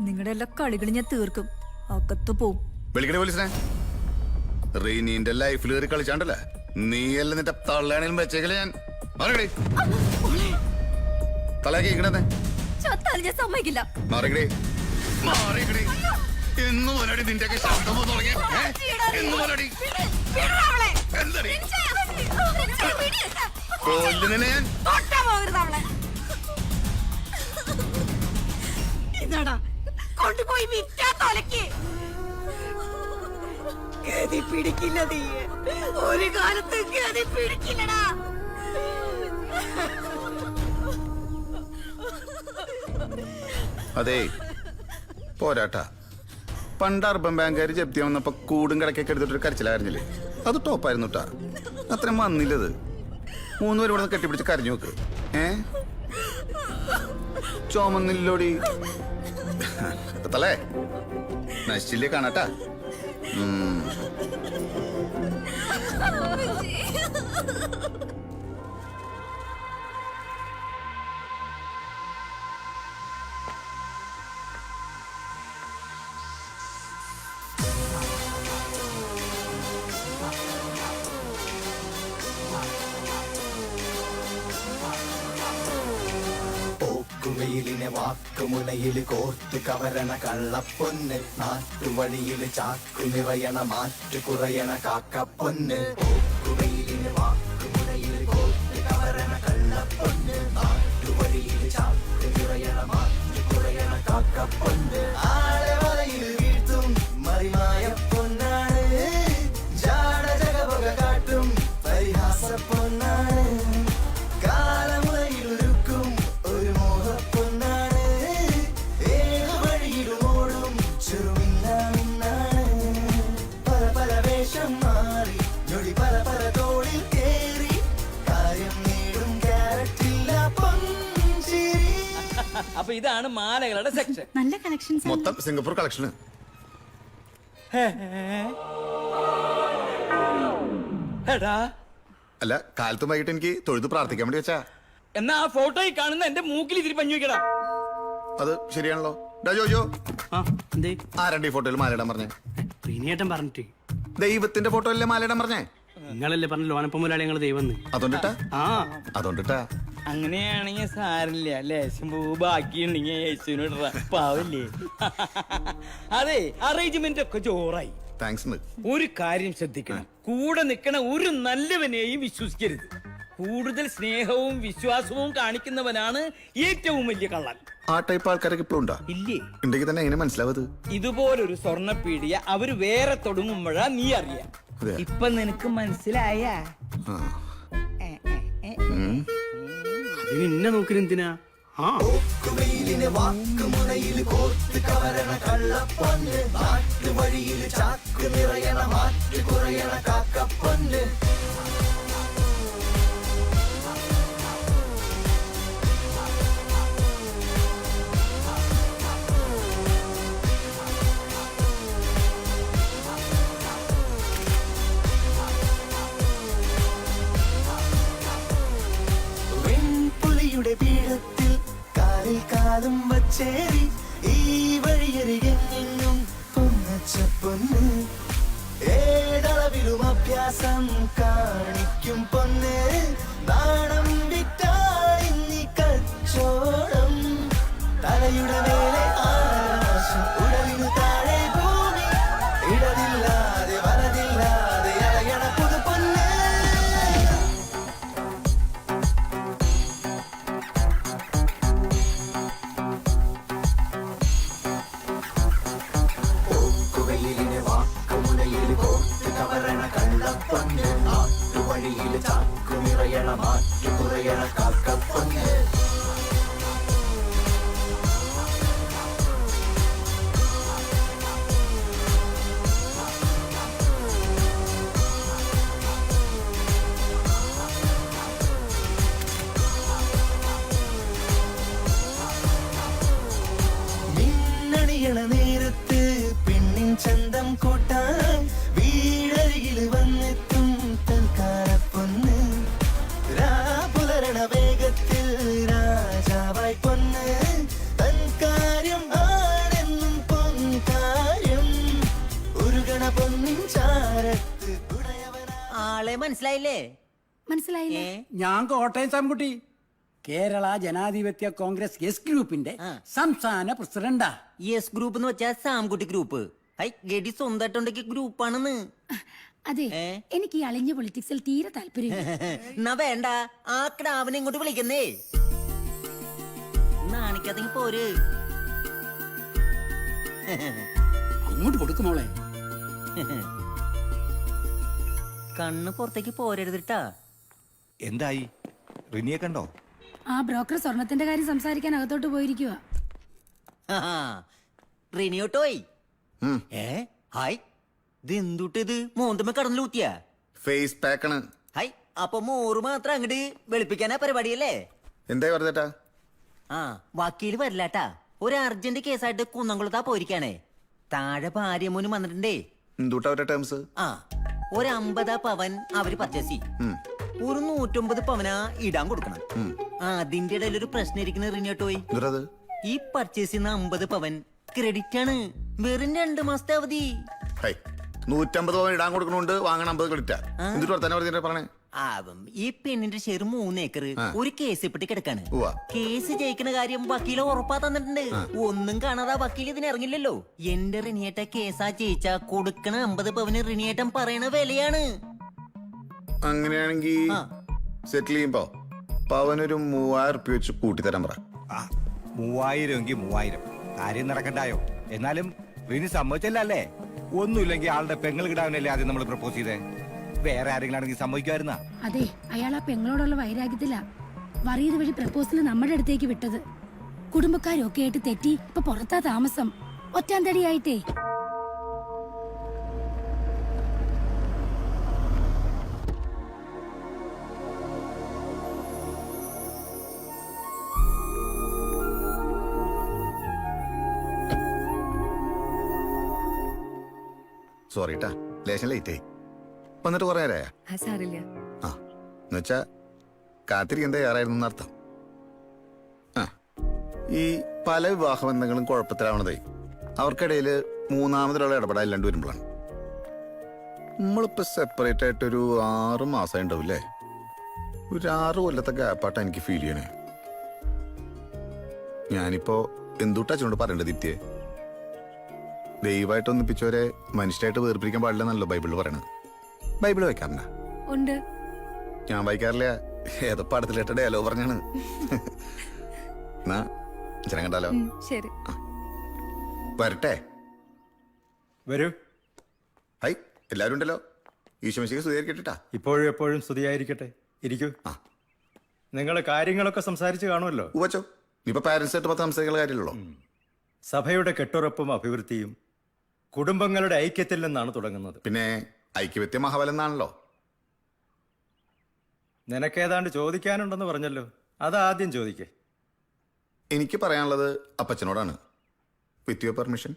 നിങ്ങളുടെ എല്ലാ കളികളും ഞാൻ തീർക്കും. അകത്ത് പോവും. വിളിക്കണേ പോലീസിനെ. റീനിന്റെ ലൈഫിൽ കയറി കളിച്ചാണ്ടല്ലേ നീയല്ല നിന്റെ തള്ളയാണെങ്കിലും വെച്ചേക്കല്ലേ ഞാൻ. മാറിക്കടേ തലയാക്കി ഇരിക്കണേ. ചത്താലും ഞാൻ സമ്മതിക്കില്ല. മാറിക്കടേ മാറിക്കടേ. എന്ന് പോലടി നിന്റെ ശബ്ദം തുടങ്ങി. എന്ന് പോലടി കൊല്ലുന്നേ ഞാൻ. ഇതാടാ കൊണ്ടുപോയി വിറ്റാ തൊലക്ക്. ഗതി പിടിക്കില്ല നീ. ഒരു കാലത്ത് ഗതി പിടിക്കില്ലടാ. അതെ, പോരാട്ടാ. പണ്ട് അർബൻ ബാങ്കുകാർ ജപ്തി വന്നപ്പോ കൂടും കിടക്കൊക്കെ എടുത്തിട്ടൊരു കരച്ചിലായിരുന്നില്ലേ? അത് ടോപ്പായിരുന്നു കേട്ടാ. അത്രയും വന്നില്ലത്. 3 പേര് ഇവിടെ നിന്ന് കെട്ടിപ്പിടിച്ച് കരഞ്ഞു നോക്ക്. ചുമന്നില്ലോടി തലേ നശിച്ചില്ലേ കാണാട്ടാ. വെയിലിനെ വാക്കുമുനയിൽ കോർത്ത് കവരണ കള്ളപ്പൊന്ന്. നാട്ടുവഴിയിൽ ചാക്കു നിറയണ മാറ്റു കുറയണ കാക്കപ്പൊന്ന്. വെയിലിനെ വാക്കുമുനയിൽ കോർത്ത് കവരണ കള്ളപ്പൊന്ന്. നാട്ടുവഴിയിൽ ചാക്കു നിറയണ മാറ്റു കുറയണ കാക്കപ്പൊന്ന്. ആളെ വലയിൽ വീഴ്ത്തും മറിമായ പൊന്നാണ്. ജാട ജഗപുക കാട്ടും പരിഹാസ പൊന്നാണ്. അപ്പൊ ഇതാണ് മാലകളുടെ സെക്ഷൻ. നല്ല കളക്ഷൻസ്. മൊത്തം സിംഗപ്പൂർ കളക്ഷന്. അല്ല, കാലത്തും വൈകിട്ട് എനിക്ക് തൊഴുത് പ്രാർത്ഥിക്കാൻ വേണ്ടി വെച്ചാ. എന്നാ ആ ഫോട്ടോയിൽ കാണുന്ന എന്റെ മൂക്കിൽ ഇതിരി പഞ്ഞു വെക്കടാ. അത് ശരിയാണല്ലോ. ജോജോ ആരണ്ട് ഈ ഫോട്ടോയിൽ മാലയിടാൻ പറഞ്ഞേ? പ്രീനിയേട്ടൻ പറഞ്ഞിട്ട്. ദൈവത്തിന്റെ ഫോട്ടോ അല്ലേ മാലയിടാൻ പറഞ്ഞേ? നിങ്ങളല്ലേ പറഞ്ഞ ലോനപ്പം മുതലാളി ഞങ്ങൾ ദൈവം. അതുകൊണ്ടിട്ടാ. അങ്ങനെയാണെങ്കിൽ സാരില്ല. ലേശം പൂ ബാക്കിയുണ്ടെങ്കിൽ യേശുവിന് പാവല്ലേ. അതെ, അറേഞ്ച്മെന്റ് ഒക്കെ ജോറായി. താങ്ക്സ് ഉണ്ട്. ഒരു കാര്യം ശ്രദ്ധിക്കണം, കൂടെ നിൽക്കണ ഒരു നല്ലവനെയും വിശ്വസിക്കരുത്. കൂടുതൽ സ്നേഹവും വിശ്വാസവും കാണിക്കുന്നവനാണ് ഏറ്റവും വലിയ കള്ളൻ. ആ ടൈപ്പ് ആൾക്കാരൊക്കെ ഇപ്പോഴും ഉണ്ടാ? ഇല്ലേ? ഉണ്ടെങ്കിൽ തന്നെ എങ്ങനെ മനസ്സിലാവത്? ഇതുപോലൊരു സ്വർണ്ണപ്പീടിയ അവര് വേറെ തുടങ്ങുമ്പോഴാ നീ അറിയാം. അതെ. ഇപ്പൊ നിനക്ക് മനസ്സിലായ? ആ. അതിന് എന്നെ നോക്കിന് എന്തിനാ? ആ വെയിലിനെ വാക്കുമുനയിൽ കോർത്ത് കവരണ കള്ളപ്പൊന്ന്, നാട്ടുവഴിയിൽ ചാക്ക് നിറയണ മാറ്റ് കുറയണ കാക്കപ്പൊന്ന്. വെൺപുലിയുടെ പീഠത്തിൽ കാലിൽ കാലും വച്ചേറി ഈ വഴിയരികെങ്ങും പൊന്നച്ചപ്പൊന്ന്. ഏതളവിലും അഭ്യാസം കാണിക്കും പൊന്ന്, നാണം വിറ്റായി നീ കച്ചോടം. തലയുടെ മേലെ ആകാശം, ഉടലിനു താഴെ ഭൂമി, ഇടതില്ലാതെ വലതില്ലാതെ അലയണ പുതുപ്പൊന്ന്. വെയിലിനെ വാക്കുമുനയിൽ കോർത്ത് കവരണ കള്ളപ്പൊന്ന്, നാട്ടുവഴിയിൽ ചാക്കു നിറയണ മാറ്റു കുറയണ കാക്കപ്പൊന്ന്. മിന്നണിയണ നേരത്ത് പെണ്ണിൻ ചന്തം കൂട്ടാൻ വീടരികിൽ വന്നെത്തും തൽക്കാലപ്പൊന്ന്. രാപുലരണ വേഗത്തിൽ രാജാവായി പൊന്ന്, തൻ കാര്യം ആണെന്നും പൊൻകാര്യം. ഉരുകണ പൊന്നിൻ ചാരത്ത് ആളെ മനസ്സിലായില്ലേ? മനസ്സിലായില്ലേ? ഞാൻ കോട്ടയം സാംകുട്ടി, കേരള ജനാധിപത്യ കോൺഗ്രസ് എസ് ഗ്രൂപ്പിന്റെ സംസ്ഥാന പ്രസിഡന്റാ. യെസ് ഗ്രൂപ്പ് എന്ന് വെച്ചാൽ സാംകുട്ടി ഗ്രൂപ്പ്. ഹൈ ഗഡി സ്വന്തമായിട്ടുണ്ടെങ്കിൽ ഗ്രൂപ്പാണെന്ന്. അതെ, എനിക്ക് ഈ അളിഞ്ഞ പൊളിറ്റിക്സിൽ തീരെ താല്പര്യം. എന്നാ വേണ്ട, ആ ക്രാവിനെ ഇങ്ങോട്ട് വിളിക്കുന്നേ. നാണിക്കാതെങ്കിൽ പോര്. അങ്ങോട്ട് കൊടുക്കുമോളെ. കണ്ണ് പുറത്തേക്ക് പോരരുതിട്ടാ. എന്തായി? റിനിയെ കണ്ടോ? ആ ബ്രോക്കർ സ്വർണത്തിന്റെ കാര്യം സംസാരിക്കാൻ അകത്തോട്ട് പോയിരിക്കുക. റിനിയോട്ടോയ്. ഹായ്, ഇത് എന്തുട്ടിത് മോന്തമ്മ കടന്നിലൂത്തിയ ഫേസ് പാക്കാണ്. ഹൈ, അപ്പൊ മോറ് മാത്രം അങ്ങോട്ട് വെളുപ്പിക്കാനാ പരിപാടിയല്ലേ? എന്തായി പറഞ്ഞേട്ടാ? ആ വക്കീല് വരില്ലാട്ടാ. ഒരു അർജന്റ് കേസായിട്ട് കുന്നംകുളത്താ പോയിരിക്കാണേ. താഴെ ഭാര്യ മോനും വന്നിട്ടുണ്ടേ. എന്തുട്ടാ അവരുടെ ടേംസ്? ആ ഒരു 50 പവൻ അവര് പർച്ചേസ് ചെയ്യും. ഒരു 150 പവനാ ഇടാൻ കൊടുക്കണം. അതിന്റെ ഇടയിൽ ഒരു പ്രശ്നം ഇരിക്കുന്ന റിനിയോട്ടോയ്. ഈ പർച്ചേസ് ചെയ്യുന്ന 50 പവൻ ക്രെഡിറ്റ് ആണ്. വെറും 2 മാസത്തെ അവധി. 150 പവൻ ഇടാൻ കൊടുക്കണോണ്ട് വാങ്ങണം 50 ക്രെഡിറ്റാ. എന്തിട്ട് തന്നെ പറഞ്ഞേ? ഈ പെണ്ണിന്റെ ഷെയർ 3 ഏക്കർ ഒരു കേസ് പെട്ടി കിടക്കാണ്. കേസ് ജയിക്കുന്ന കാര്യം വക്കീല് ഉറപ്പാ തന്നിട്ടുണ്ട്. ഒന്നും കാണാതെ വക്കീൽ ഇതിന് ഇറങ്ങില്ലല്ലോ. എന്റെ റിനിയേട്ട കേസാ ജയിച്ചാ കൊടുക്കണ 50 പവന് റിനിയേട്ടൻ പറയണ വിലയാണ്. അങ്ങനെയാണെങ്കി സെറ്റിൽ ചെയ്യുമ്പോ പവനൊരു 3000 റുപ്യ വെച്ച് കൂട്ടിത്തരാൻ പറ. 3000 എങ്കിൽ 3000 കാര്യം നടക്കണ്ടായോ? എന്നാലും റിനി സമ്മതിച്ചല്ലേ? ഒന്നുമില്ലെങ്കിൽ ആളുടെ പെങ്ങൾ കിടാവിനല്ലേ ആദ്യം നമ്മൾ പ്രപ്പോസ് ചെയ്തേ. വേറെ ആരെങ്കിലും ആണെങ്കിൽ സമ്മതിക്കുമായിരുന്നാ? അതെ, അയാൾ ആ പെങ്ങളോടുള്ള വൈരാഗ്യത്തില വറിയത് വഴി പ്രപ്പോസൽ നമ്മുടെ അടുത്തേക്ക് വിട്ടത്. കുടുംബക്കാരൊക്കെ ആയിട്ട് തെറ്റി ഇപ്പൊ പുറത്താ താമസം. ഒറ്റാന്തടിയായിട്ടേ. സോറിട്ടാ, ലേശം ലേറ്റ് ആയി. വന്നിട്ട് കുറെ നേരമായ? ആ എന്നുവെച്ചാ കാത്തിരിക്കാൻ തയ്യാറായിരുന്നു അർത്ഥം. ആ ഈ പല വിവാഹ ബന്ധങ്ങളും കുഴപ്പത്തിലാവണതേ അവർക്കിടയിൽ മൂന്നാമതൊരാളെ ഇടപെടാൻ വരുമ്പോഴാണ്. നമ്മളിപ്പോ സെപ്പറേറ്റ് ആയിട്ടൊരു 6 മാസം ഉണ്ടാവില്ലേ? ഒരു 6 കൊല്ലത്തെ ഗ്യാപ്പാട്ടാ എനിക്ക് ഫീൽ ചെയ്യണേ. ഞാനിപ്പോ എന്തുട്ടാ ചൂണ്ട് പറയണ്ടത് ദീപ്തിയെ? ദൈവമായിട്ട് ഒന്നിപ്പിച്ചവരെ മനുഷ്യരായിട്ട് വേർപിരിക്കാൻ പാടില്ലെന്നല്ലോ ബൈബിളിൽ പറയണത്. ബൈബിൾ വായിക്കാറുണ്ട? ഉണ്ട്. ഞാൻ വായിക്കാറില്ല. ഏതോ പടത്തിലേട്ട ഡയലോഗ് പറഞ്ഞാണ്. എന്നാ അച്ഛനെ കണ്ടാലോ? ശരി, വരട്ടെ. വരൂ. ഹൈ, എല്ലാവരും ഉണ്ടല്ലോ. ഈശോമിശിക്ക് സ്തുതിയായിരിക്കട്ടെ. ഇപ്പോഴും എപ്പോഴും സ്തുതിയായിരിക്കട്ടെ. ഇരിക്കൂ. നിങ്ങൾ കാര്യങ്ങളൊക്കെ സംസാരിച്ച് കാണുമല്ലോ. ഉവച്ചോ, ഇപ്പൊ പാരന്റ്സ് ആയിട്ട് പത്ത് സംസാരിക്കുന്ന കാര്യമുള്ളൂ. സഭയുടെ കെട്ടുറപ്പും അഭിവൃദ്ധിയും കുടുംബങ്ങളുടെ ഐക്യത്തിൽ നിന്നാണ് തുടങ്ങുന്നത്. പിന്നെ ഐക്യവ്യക്തി മഹാബലം എന്നാണല്ലോ. നിനക്കേതാണ്ട് ചോദിക്കാനുണ്ടെന്ന് പറഞ്ഞല്ലോ, അതാദ്യം ചോദിക്കേ. എനിക്ക് പറയാനുള്ളത് അപ്പച്ചനോടാണ്. With your permission.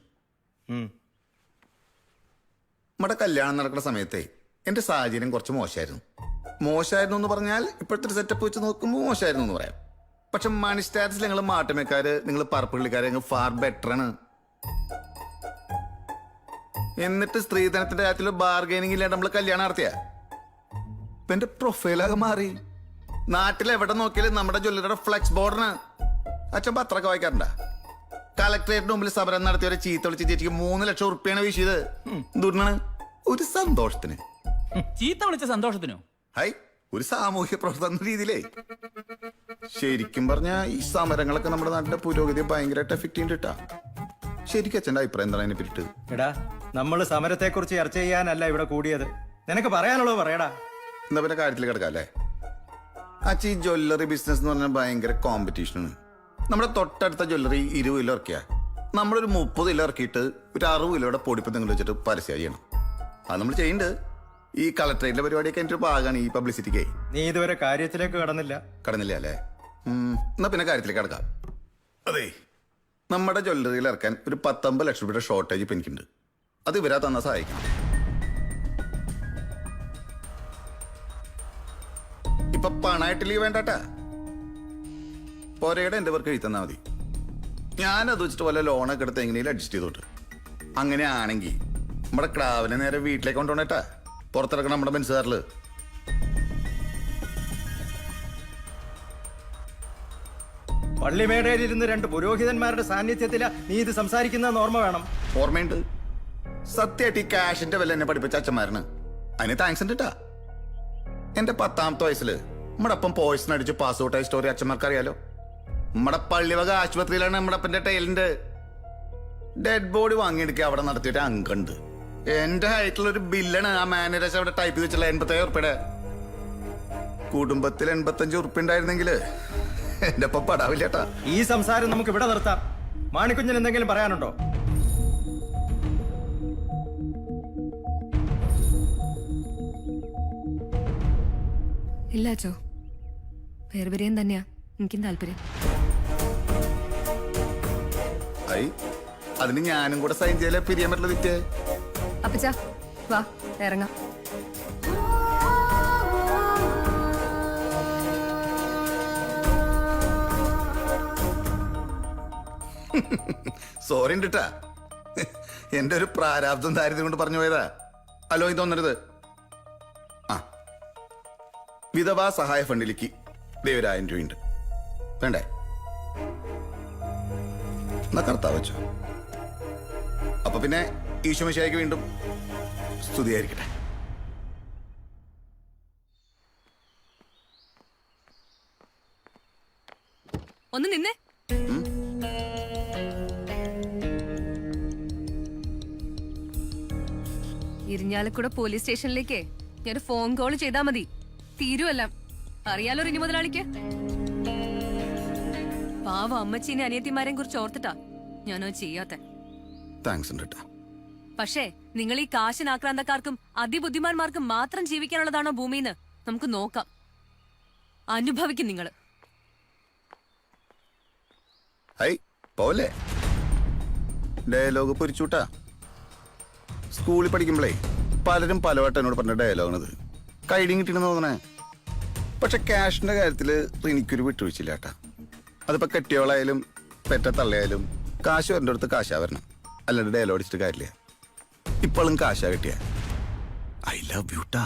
നമ്മുടെ കല്യാണം നടക്കുന്ന സമയത്തെ എൻ്റെ സാഹചര്യം കുറച്ച് മോശമായിരുന്നു എന്ന് പറഞ്ഞാൽ ഇപ്പോഴത്തെ ഒരു സെറ്റപ്പ് വെച്ച് നോക്കുമ്പോൾ മോശമായിരുന്നു എന്ന് പറയാം. പക്ഷെ മണി സ്റ്റാറ്റസിൽ നിങ്ങൾ മാട്ടുമേക്കാര്, നിങ്ങൾ പറപ്പുള്ളിക്കാര് നിങ്ങൾ ഫാർ ബെറ്റർ ആണ്. എന്നിട്ട് സ്ത്രീധനത്തിന്റെ കാര്യത്തിൽ ബാർഗൈനിങ് ഇല്ലാണ്ട് നമ്മൾ കല്യാണം നടത്തിയ ഇപ്പൊ എന്റെ പ്രൊഫൈലാകെ മാറി. നാട്ടിൽ എവിടെ നോക്കിയാലും നമ്മുടെ ജ്വല്ലറിയുടെ ഫ്ലെക്സ് ബോർഡിന് അച്ഛൻ പത്രമൊക്കെ വായിക്കാറുണ്ട. കളക്ടറേറ്റിന് മുമ്പിൽ സമരം നടത്തിയവരെ ചീത്ത വിളിച്ച് ചേച്ചിക്ക് 3 ലക്ഷം ഉറുപ്പിയാണ് വീശിയത്. എന്തുകൊണ്ടാണ്? ഒരു സന്തോഷത്തിന്. ചീത്ത വിളിച്ച സന്തോഷത്തിനോ? ഹൈ, ഒരു സാമൂഹ്യ പ്രവർത്തന രീതിയിലേ. ശരിക്കും പറഞ്ഞാ ഈ സമരങ്ങളൊക്കെ നമ്മുടെ നാട്ടിലെ പുരോഗതിയെ ഭയങ്കരമായിട്ട് എഫക്ട് ചെയ്തിട്ടാ. ശരിക്കും അച്ഛൻ്റെ അഭിപ്രായം എന്താണ് അതിനെ പറ്റിട്ട്? എടാ, നമ്മൾ സമരത്തെ കുറിച്ച് ചർച്ച ചെയ്യാനല്ല ഇവിടെ കൂടിയത്. നിനക്ക് പറയാനുള്ളത് പറയടാ. എന്താ പിന്നെ കാര്യത്തിൽ കിടക്കാം അല്ലേ? അച്ഛൻ ഈ ജ്വല്ലറി ബിസിനസ് എന്ന് പറഞ്ഞാൽ ഭയങ്കര കോമ്പറ്റീഷനാണ്. നമ്മുടെ തൊട്ടടുത്ത ജ്വല്ലറി 20 കിലോ ഇറക്കിയാ നമ്മളൊരു 30 കിലോ ഇറക്കിയിട്ട് ഒരു 60 കിലോയുടെ പൊടിപ്പ് നിങ്ങൾ വെച്ചിട്ട് പരസ്യം ചെയ്യണം. അത് നമ്മൾ ചെയ്യുന്നുണ്ട്. ഈ കളക്ടറേറ്റിലെ പരിപാടിയൊക്കെ എൻ്റെ ഒരു ഭാഗമാണ് ഈ പബ്ലിസിറ്റിക്ക്. നീ ഇതുവരെ കാര്യത്തിലേക്ക് കടന്നില്ല അല്ലേ? എന്നാ പിന്നെ കാര്യത്തിലേക്ക് കിടക്കാം. അതെ, നമ്മുടെ ജ്വല്ലറിയിൽ ഇറക്കാൻ ഒരു 19 ലക്ഷം രൂപയുടെ ഷോർട്ടേജ് ഇപ്പം എനിക്കുണ്ട്. അത് ഇവരാ തന്ന സഹായിക്കണം. ഇപ്പൊ പണമായിട്ട് ലീവ് വേണ്ടാട്ടാ. പോരയുടെ എൻ്റെ വർക്ക് എഴുതി തന്നാൽ മതി. ഞാനത് വെച്ചിട്ട് വല്ല ലോണൊക്കെ എടുത്ത് എങ്ങനെയും അഡ്ജസ്റ്റ് ചെയ്തോട്ട്. അങ്ങനെയാണെങ്കിൽ നമ്മുടെ ക്രാവിനെ നേരെ വീട്ടിലേക്ക് കൊണ്ടുപോണേട്ടാ. പുറത്തിറക്കണം നമ്മുടെ ബെൻസുകാരില്. പള്ളിമേടയിലിരുന്ന് 2 പുരോഹിതന്മാരുടെ സാന്നിധ്യത്തില നീ ഇത് സംസാരിക്കുന്ന ഓർമ്മ വേണം. ഓർമ്മയുണ്ട്. സത്യമായിട്ട് ഈ ക്യാഷിന്റെ വില എന്നെ പഠിപ്പിച്ച അച്ഛന്മാരന് അതിന് താങ്ക്സ് ഉണ്ട് കേട്ടാ. എന്റെ 10ാമത്തെ വയസ്സില് നമ്മുടെ അപ്പം പോയിസൺ അടിച്ച് പാസ് ഔട്ടായ സ്റ്റോറി അച്ഛന്മാർക്ക് അറിയാലോ. നമ്മുടെ പള്ളിവക ആശുപത്രിയിലാണ് നമ്മുടെ അപ്പന്റെ ടൈലിന്റെ ഡെഡ് ബോഡി വാങ്ങിയെടുക്കുക. അവിടെ നടത്തിയൊരു അങ്കുണ്ട്. എന്റെ ഹൈറ്റിലുള്ള ഒരു ബില്ലാണ് ആ മാനേജർ അവിടെ ടൈപ്പ് ചെയ്ത് വെച്ചുള്ള 87 ഉറുപ്പിയുടെ. കുടുംബത്തിൽ 85 ഉറുപ്പ ഉണ്ടായിരുന്നെങ്കിൽ എന്റെ ഒപ്പം പടാവില്ലേട്ടാ. ഈ സംസാരം നമുക്ക് ഇവിടെ നിർത്താം. മാണിക്കുഞ്ഞൻ എന്തെങ്കിലും പറയാനുണ്ടോ? ഇല്ല അച്ചോ, വേർപിരിയാൻ തന്നെയാ എനിക്കും താല്പര്യം. അതിന് ഞാനും കൂടെ സൈൻ ചെയ്യലേ പിരിയാൻ പറ്റുള്ള വിറ്റേ. അപ്പച്ചാ വാ ഇറങ്ങാം. സോറി ഉണ്ട് ട്ടാ. എന്റെ ഒരു പ്രാരാബ്ദം ദാരിദ്ര്യം കൊണ്ട് പറഞ്ഞു പോയതാ. അല്ലോ ഇതൊന്നരുത്. ആ, വിധവാ സഹായ ഫണ്ടിലേക്ക് 1000 രൂപയുണ്ട്. വേണ്ടേ? എന്നാ കർത്താവ് വെച്ചോ. അപ്പൊ പിന്നെ ഈശോമിശിഹായ്ക്ക് വീണ്ടും സ്തുതിയായിരിക്കട്ടെ. ഒന്ന് നിന്നേ. ഇരിഞ്ഞാലക്കുട പോലീസ് സ്റ്റേഷനിലേക്ക് ഞാൻ ഫോൺ കോൾ ചെയ്താ മതി, തീരുവല്ല. അറിയാലോ റിനി മുതലാളിക്ക്. പാവ അമ്മച്ചീനെ അനിയത്തിമാരെയും കുറിച്ച് ഓർത്തിട്ടാ ഞാനോ ചെയ്യാത്ത. പക്ഷേ നിങ്ങൾ ഈ കാശിനാക്രാന്തക്കാർക്കും അതിബുദ്ധിമാന്മാർക്കും മാത്രം ജീവിക്കാനുള്ളതാണോ ഭൂമിന്ന് നമുക്ക് നോക്കാം. അനുഭവിക്കും നിങ്ങള്. പോലെ ഡയലോഗ് പൊരിച്ചൂട്ടാ. സ്കൂളിൽ പഠിക്കുമ്പോഴേ പലരും പലവട്ടം എന്നോട് പറഞ്ഞ ഡയലോഗാണിത്. കൈഡിങ് കിട്ടിയെന്ന് തോന്നണേ. പക്ഷെ ക്യാഷിന്റെ കാര്യത്തില് എനിക്കൊരു വിട്ടുവീഴ്ചയില്ല കേട്ടാ. അതിപ്പോ കെട്ടിയോളായാലും പെറ്റ തള്ളയായാലും കാശ് വരേണ്ട അടുത്ത് കാശാ വരണം. അല്ലാണ്ട് ഡയലോഗ് അടിച്ചിട്ട് കാര്യമില്ല. ഇപ്പോഴും കാശാ കിട്ടിയ ഐ ലവ് യു ട്ടാ.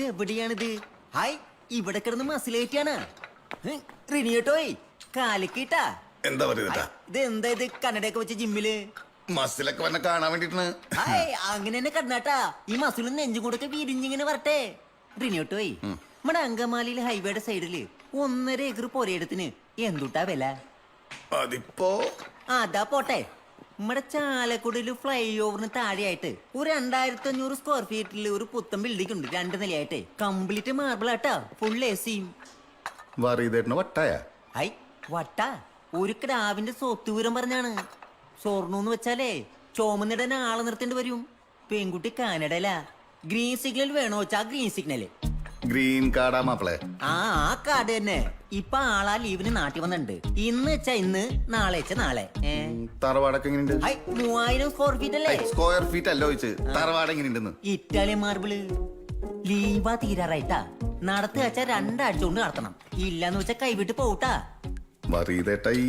എവിടെയാണിത്? ഹായ്, ഇവിടെ കിടന്ന് മസിലേറ്റാണ്. റിനിയേട്ടോയ് കാലിക്കിട്ടാ. എന്താ പറയുക? ഇത് എന്താ ഇത് കന്നഡയൊക്കെ വെച്ച ജിമ്മില്? മസിലൊക്കെ വന്നെ കാണാൻ വേണ്ടിട്ടാണ്. ഹായ്, അങ്ങനെ തന്നെ കടന്നാട്ടാ. ഈ മസിലും നെഞ്ചും കൂടെ വിരിഞ്ഞിങ്ങനെ വരട്ടെ. റിനിയേട്ടോയ്, നമ്മുടെ അങ്കമാലിയിലെ ഹൈവേയുടെ സൈഡില് 1.5 ഏക്കർ പൊരയിടത്തിന് എന്തുട്ടാ വില? അതിപ്പോ അതാ പോട്ടെ. നമ്മുടെ ചാലക്കുടിയില് ഫ്ലൈ ഓവറിന് താഴെയായിട്ട് ഒരു 2500 സ്ക്വയർ ഫീറ്റിൽ ഒരു പുത്തൻ ബിൽഡിംഗ് ഉണ്ട്, 2 നിലയായിട്ട്. കംപ്ലീറ്റ് മാർബിൾ ആട്ടാ, ഫുൾ AC. വറീതേട്ടന് വട്ടായ? ഹൈ, വട്ട ഒരു ക്രാവിന്റെ സ്വത്തുവിവരം പറഞ്ഞാണ്. സ്വർണ്ണൂന്ന് വെച്ചാലേ ചോമന്നിടനെ ആളെ നിർത്തേണ്ടി വരും. പെൺകുട്ടി കാനഡയിലാ. ഗ്രീൻ സിഗ്നൽ വേണോ വെച്ചാ ഗ്രീൻ സിഗ്നല്. ഗ്രീൻ കാർഡാ മാപ്പിളെ? ആ കാർഡ് തന്നെ. ഇപ്പൊ ആളാ ലീവിന് നാട്ടിൽ വന്നിട്ടുണ്ട്. ഇന്ന് വെച്ചാ ഇന്ന്, നാളെ വെച്ചാ നാളെ. തറവാടൊക്കെ എങ്ങനെയുണ്ട്? 3000 സ്ക്വയർ ഫീറ്റ് അല്ലേ? സ്ക്വയർ ഫീറ്റ് അല്ലോ ചോദിച്ച്. തറവാട് എങ്ങനെയുണ്ടെന്ന്? Italian marble. ലീവാ തീരാറായിട്ടാ. നടത്തുക വെച്ചാ 2 ആഴ്ച കൊണ്ട് നടത്തണം. ഇല്ലാന്ന് വെച്ചാ കൈവിട്ട് പോട്ടാ. വറീതേട്ട ഈ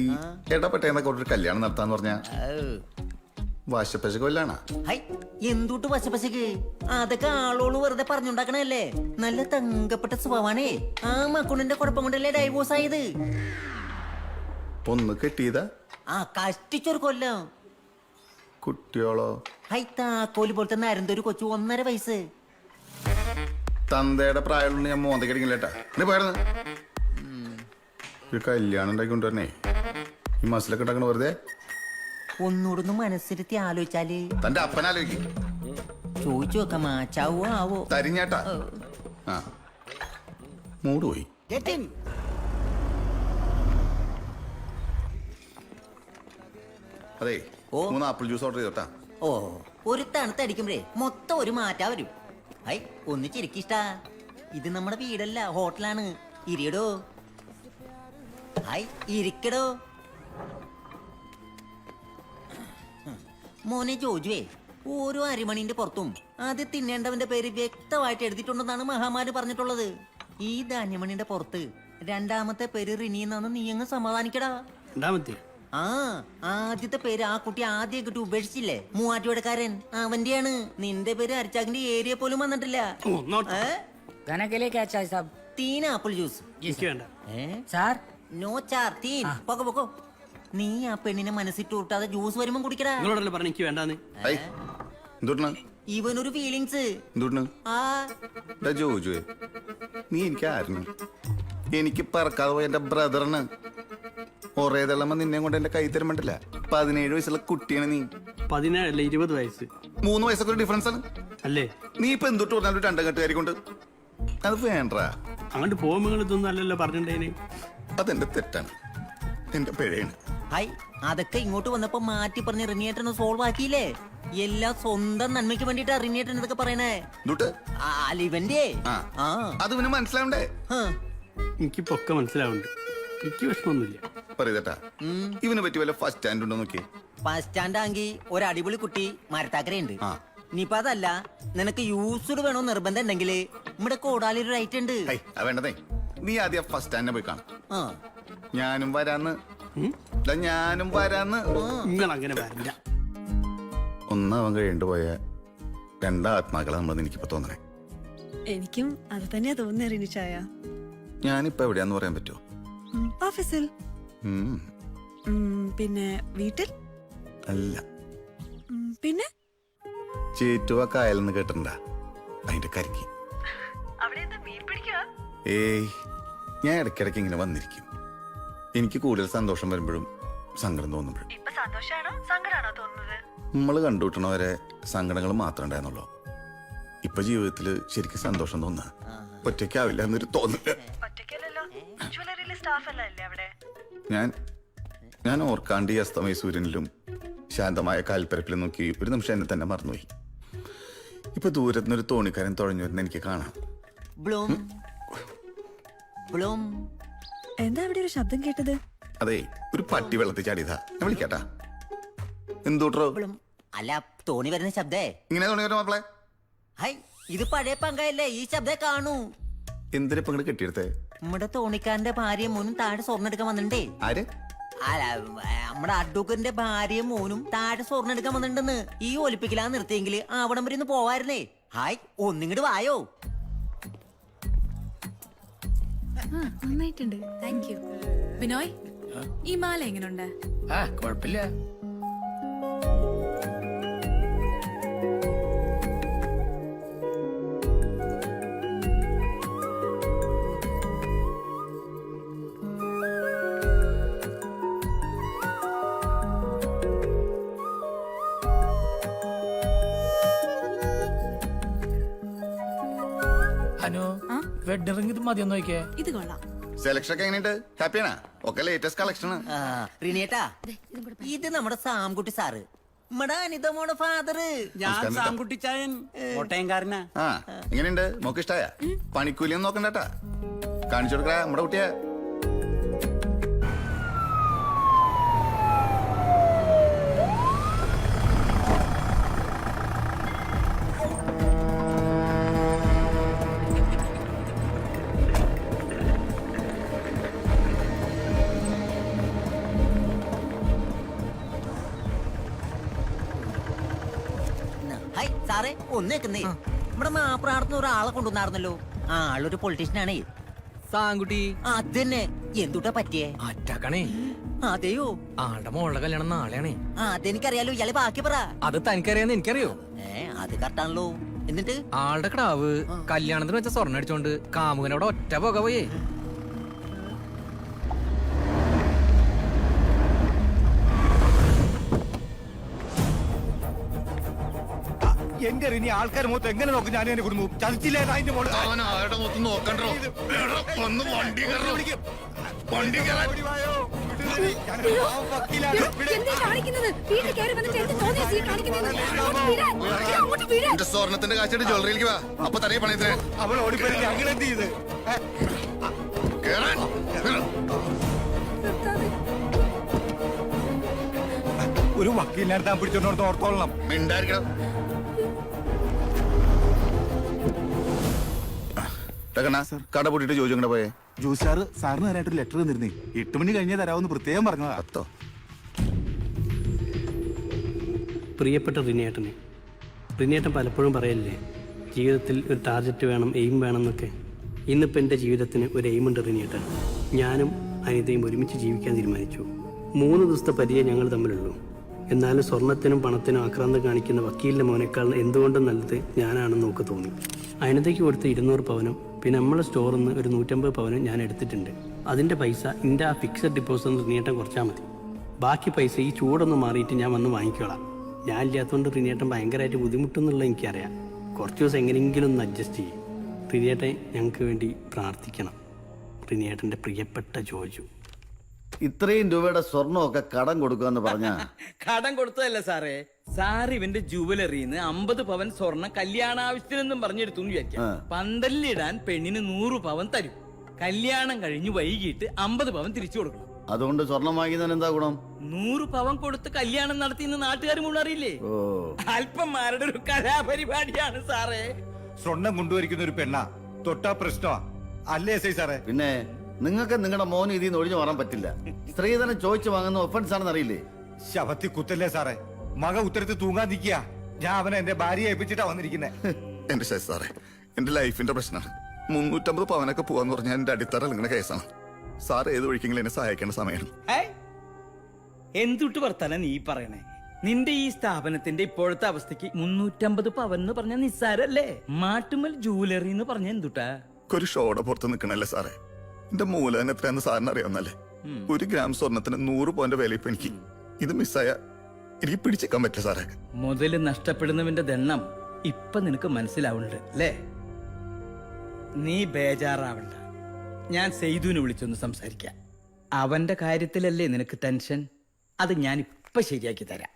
ഇടപെട്ടേന്നൊക്കെ ഒരു കല്യാണം നടത്താന്ന് പറഞ്ഞ വാശപ്പശക്ക് വല്ലാണ്. ഹൈ, എന്തുട്ട് വശപ്പശക്ക്? അതൊക്കെ ആളോള് വെറുതെ പറഞ്ഞുണ്ടാക്കണല്ലേ. നല്ല തങ്കപ്പെട്ട സ്വഭാവാണേ. ആ മക്കുണിന്റെ കുഴപ്പം കൊണ്ടല്ലേ ഡൈവോഴ്സ് ആയത്. ഒന്ന് കെട്ടിയതാ? ആ കഷ്ടിച്ചൊരു കൊല്ലം. കുട്ടിയോളോ? ഹൈ, താക്കോല് പോലത്തെ നരന്തൊരു കൊച്ചു 1.5 വയസ്സ്. തന്തയുടെ പ്രായമുള്ള ഞാൻ മോന്തക്കടിക്കില്ലേട്ടാ. പോയായിരുന്നു ഒരു കല്യാണം ഉണ്ടാക്കിക്കൊണ്ടുവരണേ. ഈ മസിലൊക്കെ ഉണ്ടാക്കണ വെറുതെ. ഒന്നുകൂടെ മനസ്സിരുത്തി ആലോചിച്ചാല്. തന്റെ അപ്പനാലോചിക്കും. ചോദിച്ചു നോക്കാം, മാച്ചാവോ ആവോ. തരിഞ്ഞാട്ടാ. ആ മൂട് പോയി. അതെ, 3 ആപ്പിൾ ജ്യൂസ് ഓർഡർ ചെയ്തോട്ടാ. ഓ, ഒരു തണുത്തടിക്കുമ്പഴേ മൊത്തം ഒരു മാറ്റാ വരും. ഹൈ, ഒന്ന് ചിരിക്കിഷ്ടാ. ഇത് നമ്മുടെ വീടല്ല, ഹോട്ടലാണ്. ഇരിയടോ. ഹായ്, ഇരിക്കടോ. മോനെ ജോജുവേ, ഓരോ അരിമണിന്റെ പുറത്തും അത് തിന്നേണ്ടവന്റെ പേര് വ്യക്തമായിട്ട് എഴുതിയിട്ടുണ്ടെന്നാണ് മഹാമാര് പറഞ്ഞിട്ടുള്ളത്. ഈ ധാന്യമണിന്റെ പുറത്ത് 2ാമത്തെ പേര് റിനി എന്നാണ്. നീ അങ്ങ് സമാധാനിക്കടാ. ആ ആദ്യത്തെ പേര് ആ കുട്ടി ആദ്യം കിട്ടി ഉപേക്ഷിച്ചില്ലേ, മൂവാറ്റുപുഴക്കാരൻ, അവന്റെയാണ്. നിന്റെ പേര് അരിച്ചാക്കിന്റെ ഏരിയ പോലും വന്നിട്ടില്ല. 3 ആപ്പിൾ ജ്യൂസ്. നോ ചാർ, 3. പൊക്കോ പൊക്കോ. നീ ആ പെണ്ണിനെ മനസ്സിട്ട് ഊട്ടാതെ ജ്യൂസ് വരുമ്പോ കുടിക്കടാ. ഇവനൊരു ഫീലിങ്സ്. ജോജുവേ, നീ എനിക്ക് ആയിരുന്നു? എനിക്ക് പറക്കാതെ പോയ എന്റെ ബ്രദറിന് ഒരേ തള്ളമ്മ നിന്നെ കൊണ്ട് എന്റെ കൈ തരുമ്പോണ്ടില്ല. 17 വയസ്സുള്ള കുട്ടിയാണ് നീ. 17 20 വയസ്സ്. 3 വയസ്സൊക്കെ ഒരു ഡിഫറൻസ് ആണ് അല്ലേ? നീ ഇപ്പൊ എന്തൊട്ട് പറഞ്ഞാലും 2 കെട്ടുകാരി കൊണ്ട് അത് വേണ്ട. അങ്ങോട്ട് പോകുമ്പോൾ ഇതൊന്നും അല്ലല്ലോ പറഞ്ഞിട്ടേന്. അതെന്റെ തെറ്റാണ്, എന്റെ പിഴയാണ്. ഹൈ, അതൊക്കെ ഇങ്ങോട്ട് വന്നപ്പോ മാറ്റി പറഞ്ഞ് റിനിയേട്ടനെ സോൾവ് ആക്കിയില്ലേ. എല്ലാം സ്വന്തം നന്മയ്ക്ക് വേണ്ടിട്ടാ റിനിയേട്ടൻ ഇതൊക്കെ പറയണേ. ഇവന്റെ അത് പിന്നെ മനസ്സിലാവണ്ടേ? എനിക്കിപ്പോ ഒക്കെ മനസ്സിലാവുന്നുണ്ട്. എനിക്ക് വിഷമൊന്നുമില്ല. പറയട്ടാ, ഇവനെ പറ്റി വല്ല ഫസ്റ്റ് സ്റ്റാൻഡ് ഉണ്ടോ നോക്കി. ഫസ്റ്റ് സ്റ്റാൻഡ് ആങ്കി ഒരു അടിപൊളി കുട്ടി മരത്താക്കരയുണ്ട്. ഇനിയിപ്പോ അതല്ല, നിനക്ക് യൂസ്ഡ് വേണോ നിർബന്ധം ഉണ്ടെങ്കിൽ നമ്മുടെ കോടാലി ഒരു റൈറ്റ് ഉണ്ട്. വേണ്ടതേ, നീ ആദ്യം ഫസ്റ്റ് സ്റ്റാൻഡിനെ പോയി കാണാം. ഞാനും വരാന്ന്. അങ്ങനെ വരില്ല. ഒന്നാവൻ കഴിയേണ്ടി പോയ 2 ആത്മാക്കളെ നമ്മളെന്ന് എനിക്കിപ്പോ തോന്നണേ. എനിക്കും അത് തന്നെയാ തോന്നുന്നേ റിനിച്ചായ. ഞാനിപ്പോ എവിടെയാന്ന് പറയാൻ പറ്റുമോ? ഓഫീസിൽ. പിന്നെ വീട്ടിൽ അല്ല. പിന്നെ ചേറ്റുവ കായലെന്ന് കേട്ടിട്ടുണ്ടാ? അതിന്റെ കരിക്ക്. ഏയ്, ഞാൻ ഇടയ്ക്കിടയ്ക്ക് ഇങ്ങനെ വന്നിരിക്കും. എനിക്ക് കൂടുതൽ സന്തോഷം വരുമ്പോഴും സങ്കടം തോന്നുമ്പോഴും. നമ്മള് കണ്ടുകിട്ടണവരെ സങ്കടങ്ങൾ മാത്രമേ ഉണ്ടായിരുന്നുള്ളൂ. ഇപ്പൊ ജീവിതത്തില് ശരിക്കും സന്തോഷം തോന്നുക ഒറ്റയ്ക്കാവില്ല എന്നൊരു തോന്നില്ല. ഞാൻ ഓർക്കാണ്ട് ഈ അസ്തമയ സൂര്യനിലും ശാന്തമായ കാൽപ്പരപ്പിലും നോക്കി ഒരു നിമിഷം എന്നെ തന്നെ മറന്നുപോയി. ഇപ്പൊ ദൂരത്തുനിന്നൊരു തോണിക്കാരൻ തുഴഞ്ഞു വരുന്ന എനിക്ക് കാണാം. എന്താ അവിടെ ഒരു ശബ്ദം കേട്ടത്? അതെ, ഒരു പട്ടി വെള്ളത്തിൽ ചാടിയതാ. ഞാൻ വിളിക്കാട്ടാ. എന്തൂട്ടോ? അല്ല, തോണി വരുന്ന ശബ്ദേ. ഇങ്ങനെ തോണി വരുന്ന മാപ്പിളെ? ഹൈ, ഇത് പഴയ പങ്കല്ലേ, ഈ ശബ്ദേ കാണൂ. എന്തിനാ ഇപ്പൊ ഇങ്ങോട്ട് കെട്ടിയെടുത്തേ? നമ്മുടെ തോണിക്കാരന്റെ ഭാര്യയും മോനും താഴെ സ്വർണ്ണം എടുക്കാൻ വന്നിട്ടേ. ആര്? നമ്മുടെ അഡ്വക്കറ്റിന്റെ ഭാര്യയും മോനും താഴെ സ്വർണ്ണം എടുക്കാൻ വന്നിട്ടുണ്ടെന്ന്. ഈ ഒലിപ്പിക്കലാ നിർത്തിയെങ്കിൽ അവിടം വരെ ഒന്ന് പോവായിരുന്നേ. ഹായ്, ഒന്നിങ്ങോട്ട് വായോ. നന്നായിട്ടുണ്ട്. Thank you. ബിനോയ്, ഈ മാല എങ്ങനെയുണ്ട്? കുഴപ്പമില്ല. അനു, വെഡിങ് റിംഗ് ഇത് മതിയെന്ന് നോക്കിയേ. ഇത് കൊള്ളാം. സെലക്ഷൻ ഒക്കെ എങ്ങനെയുണ്ട്? ഹാപ്പിയാണോ? ഒക്കെ ലേറ്റസ്റ്റ് കളക്ഷൻ. റിനിയേട്ടാ, ഇത് നമ്മുടെ സാംകുട്ടി സാറ്, നമ്മുടെ അനിതമോടെ ഫാദറ്. ഞാൻ സാംകുട്ടിച്ചായൻ, കോട്ടയംകാരനാ. ആ, എങ്ങനെയുണ്ട്? മോക്ക് ഇഷ്ടായ? പണിക്കൂലിയൊന്നും നോക്കണ്ടട്ടാ, കാണിച്ചു കൊടുക്കടാ നമ്മുടെ കുട്ടിയെ. ഹായ് സാറേ, ഒന്നേക്കുന്നേ. നമ്മുടെ മാപ്രാടത്തുനിന്ന് ഒരാളെ കൊണ്ടുവന്നായിരുന്നല്ലോ. ആളൊരു പൊളിറ്റീഷ്യനാണേ. സാങ്കുട്ടി അതന്നെ. എന്തുട്ടാ പറ്റിയേ? അറ്റാക്കണേ. അതെയോ? ആളുടെ മോളുടെ കല്യാണം നാളെയാണേ. അതെനിക്കറിയാലോ. ഇയാളെ ബാക്കി പറ. അത് തനിക്കറിയാന്ന് എനിക്കറിയോ? അത് കറക്റ്റാണല്ലോ. എന്നിട്ട് ആളുടെ കിടാവ് കല്യാണത്തിന് വെച്ച സ്വർണ്ണം അടിച്ചോണ്ട് കാമുകനോട് ഒറ്റ പുക പോയേ. എന്റെ ഇനി ആൾക്കാർ മൊത്തം എങ്ങനെ നോക്കും? ഞാൻ എന്റെ കുടുംബം ചതിച്ചില്ലേ? അതിന്റെ മോള് ആരുടെ മൊത്തം നോക്കണ്ടോ? വണ്ടി എന്റെ സ്വർണത്തിന്റെ കാശായിട്ട് ജ്വല്ലറിയിലേക്ക് വാ. അപ്പൊ തനിയെ പണിയത്തിന് അവൾ ഓടിപ്പോയി. അങ്ങനെ എന്ത് ചെയ്ത്? ഒരു വക്കീലിനെ താൻ പിടിച്ചോണ്ട് ഓർത്തോളണം. മിണ്ടായിരിക്കണം. കട പൂട്ടിട്ട് ജോജു അങ്ങോട്ട് പോയേ. ജോസ് സാറ് സാറിന് തരായിട്ടൊരു ലെറ്റർ തന്നിരുന്നേ. 8 മണി കഴിഞ്ഞേ തരാമെന്ന് പ്രത്യേകം പറഞ്ഞതാ. അത്തോ. പ്രിയപ്പെട്ട റിനിയേട്ടനെ, റിനിയേട്ടൻ പലപ്പോഴും പറയല്ലേ ജീവിതത്തിൽ ഒരു ടാർഗറ്റ് വേണം, എയിം വേണം എന്നൊക്കെ. ഇന്നിപ്പോൾ എൻ്റെ ജീവിതത്തിന് ഒരു എയിമുണ്ട് റിനിയേട്ടൻ. ഞാനും അനിതയും ഒരുമിച്ച് ജീവിക്കാൻ തീരുമാനിച്ചു. 3 ദിവസത്തെ പരിചയം ഞങ്ങൾ തമ്മിലുള്ളൂ. എന്നാലും സ്വർണത്തിനും പണത്തിനും ആക്രാന്തം കാണിക്കുന്ന വക്കീലിൻ്റെ മോനേക്കാൾ എന്തുകൊണ്ടും നല്ലത് ഞാനാണെന്ന് നമുക്ക് തോന്നി. അനിതയ്ക്ക് കൊടുത്ത 200 പവനും പിന്നെ നമ്മളെ സ്റ്റോറിൽ നിന്ന് ഒരു 150 പവനും ഞാൻ എടുത്തിട്ടുണ്ട്. അതിൻ്റെ പൈസ എൻ്റെ ആ ഫിക്സഡ് ഡിപ്പോസിറ്റ് റിനിയേട്ടൻ കുറച്ചാൽ മതി. ബാക്കി പൈസ ഈ ചൂടൊന്ന് മാറിയിട്ട് ഞാൻ വന്ന് വാങ്ങിക്കോളാം. ഞാൻ ഇല്ലാത്തതുകൊണ്ട് റിനിയേട്ടൻ ഭയങ്കരമായിട്ട് ബുദ്ധിമുട്ടെന്നുള്ള എനിക്കറിയാം. കുറച്ച് ദിവസം എങ്ങനെയെങ്കിലും ഒന്ന് അഡ്ജസ്റ്റ് ചെയ്യും. റിനിയേട്ടൻ ഞങ്ങൾക്ക് വേണ്ടി പ്രാർത്ഥിക്കണം. റിനിയേട്ടൻ്റെ പ്രിയപ്പെട്ട ജോജു. ഇത്രയും രൂപയുടെ സ്വർണ്ണമൊക്കെ കടം കൊടുക്കാന്ന് പറഞ്ഞ കടം കൊടുത്തതല്ല സാറേ. സാർ ഇവന്റെ ജുവലറിന്ന് 50 പവൻ സ്വർണം കല്യാണാവശ്യത്തിനെന്നും പറഞ്ഞെടുത്തു വിചാരിക്കാം. പന്തലിലിടാൻ പെണ്ണിന് 100 പവൻ തരും. കല്യാണം കഴിഞ്ഞ് വൈകിട്ട് 50 പവൻ തിരിച്ചു കൊടുക്കണം. അതുകൊണ്ട് സ്വർണം വാങ്ങിക്കുന്നതിന് എന്താ ഗുണം? 100 പവൻ കൊടുത്ത് കല്യാണം നടത്തിയെന്ന് നാട്ടുകാർ മുഴുവൻ അറിയില്ലേ? അല്പന്മാരുടെ ഒരു കലാപരിപാടിയാണ് സാറേ. സ്വർണം കൊണ്ടുവരിക്കുന്ന ഒരു പെണ്ണ തൊട്ടാ പ്രശ്നമാ അല്ലേ സാറേ? പിന്നെ നിങ്ങൾക്ക് നിങ്ങളുടെ മോന് ഇതിൽ നിന്ന് ഒഴിഞ്ഞു മാറാൻ പറ്റില്ല. സ്ത്രീധനം ചോദിച്ചു വാങ്ങുന്ന ഒഫൻസ് ആണെന്ന് അറിയില്ലേ? ശവത്തി കുത്തല്ലേ സാറേ? മക ഉത്തരത്തിൽ തൂങ്ങാൻ നിൽക്കുക. ഞാൻ അവനെ എന്റെ ഭാര്യയെ ഏൽപ്പിച്ചിട്ടാ വന്നിരിക്കുന്നത്. എന്റെ ശരി സാറേ, എന്റെ ലൈഫിന്റെ പ്രശ്നമാണ്. 350 പവനൊക്കെ പോവാന്ന് പറഞ്ഞാൽ എന്റെ അടിത്തറ നിങ്ങളുടെ കേസാണ്. സാർ ഏത് ഒഴിക്കെങ്കിലും എന്നെ സഹായിക്കേണ്ട സമയമാണ്. എന്തുട്ട് വർത്താന നീ പറയണേ? നിന്റെ ഈ സ്ഥാപനത്തിന്റെ ഇപ്പോഴത്തെ അവസ്ഥക്ക് 350 പവൻ എന്ന് പറഞ്ഞ നിസ്സാരല്ലേ? മാട്ടുമൽ ജുവലറി എന്ന് പറഞ്ഞ എന്തുട്ടാ? ഒരു ഷോയുടെ പുറത്ത് നിൽക്കണല്ലേ സാറേ? എന്റെ മൂലധനം എത്രയാന്ന് സാറിന് അറിയാവുന്നല്ലേ? 1 ഗ്രാം സ്വർണത്തിന് 100 പവന്റെ വില ഇപ്പൊ എനിക്ക്. ഇത് മിസ്സായ എനിക്ക് പിടിച്ചേക്കാൻ പറ്റില്ല സാറേ. മുതല് നഷ്ടപ്പെടുന്നവന്റെ ദണ്ണം ഇപ്പൊ നിനക്ക് മനസ്സിലാവുന്നുണ്ട് അല്ലേ? നീ ബേജാറാവണ്ട. ഞാൻ സെയ്തുവിനെ വിളിച്ചൊന്ന് സംസാരിക്കാം. അവന്റെ കാര്യത്തിലല്ലേ നിനക്ക് ടെൻഷൻ? അത് ഞാൻ ഇപ്പൊ ശരിയാക്കി തരാം.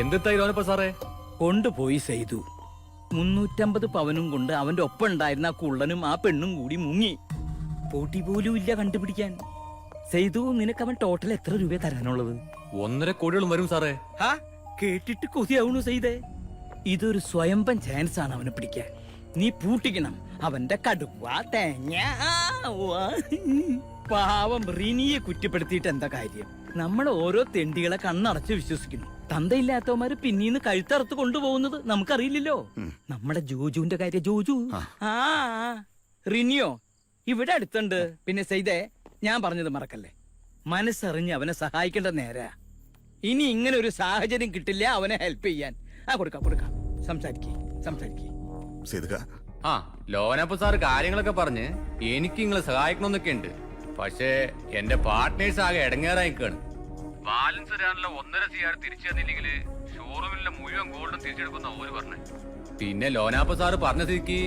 എന്തിപ്പോ സാറേ? കൊണ്ടുപോയി സെയ്തു. 350 പവനും കൊണ്ട് അവന്റെ ഒപ്പം ഉണ്ടായിരുന്ന ആ കുള്ളനും ആ പെണ്ണും കൂടി മുങ്ങി. പൊടി പോലും ഇല്ല കണ്ടുപിടിക്കാൻ. സെയ്തു, നിനക്ക് അവൻ ടോട്ടൽ എത്ര രൂപ തരാനുള്ളത്? 1.5 കോടിയോളം വരും സാറേ. കേട്ടിട്ട് കൊതിയാവണു സെയ്തേ. ഇതൊരു സ്വയംഭം ചാൻസ് ആണ് അവനെ പിടിക്കാൻ. നീ പൂട്ടിക്കണം അവന്റെ കടുവ തേങ്ങ. പാവം റിനിയെ കുറ്റപ്പെടുത്തിയിട്ട് എന്താ കാര്യം? നമ്മൾ ഓരോ തെണ്ടികളെ കണ്ണടച്ച് വിശ്വസിക്കുന്നു. തന്തയില്ലാത്തവന്മാര് പിന്നീന്ന് കഴുത്തറുത്ത് കൊണ്ടുപോകുന്നത് നമുക്കറിയില്ലല്ലോ. നമ്മുടെ ജോജുവിന്റെ കാര്യം. ജോജു റിനിയോ ഇവിടെ അടുത്തുണ്ട്. പിന്നെ സെയ്തേ, ഞാൻ പറഞ്ഞത് മറക്കല്ലേ, മനസ്സറിഞ്ഞ് അവനെ സഹായിക്കേണ്ട നേരാ. ഇനി ഇങ്ങനെ ഒരു സാഹചര്യം കിട്ടില്ല അവനെ ഹെൽപ്പ് ചെയ്യാൻ. കൊടുക്കാം. സംസാരിക്കേ. ആ ലോനപ്പ് സാർ കാര്യങ്ങളൊക്കെ പറഞ്ഞ് എനിക്ക് നിങ്ങളെ സഹായിക്കണമെന്നൊക്കെ ഉണ്ട്. പക്ഷേ എന്റെ പാർട്ട്നേഴ്സ് ആകെ ഇടങ്ങേറായിക്കാണ്. ബാലൻസ് തരാനുള്ള 1.5 CR തിരിച്ചു തന്നില്ലെങ്കിൽ ഷോറൂമിലെ മുഴുവൻ ഗോൾഡും തിരിച്ചെടുക്കുന്ന ഓര് പറഞ്ഞു. പിന്നെ ലോനാപ്പ് സാറ് പറഞ്ഞ സ്ഥിതിക്ക്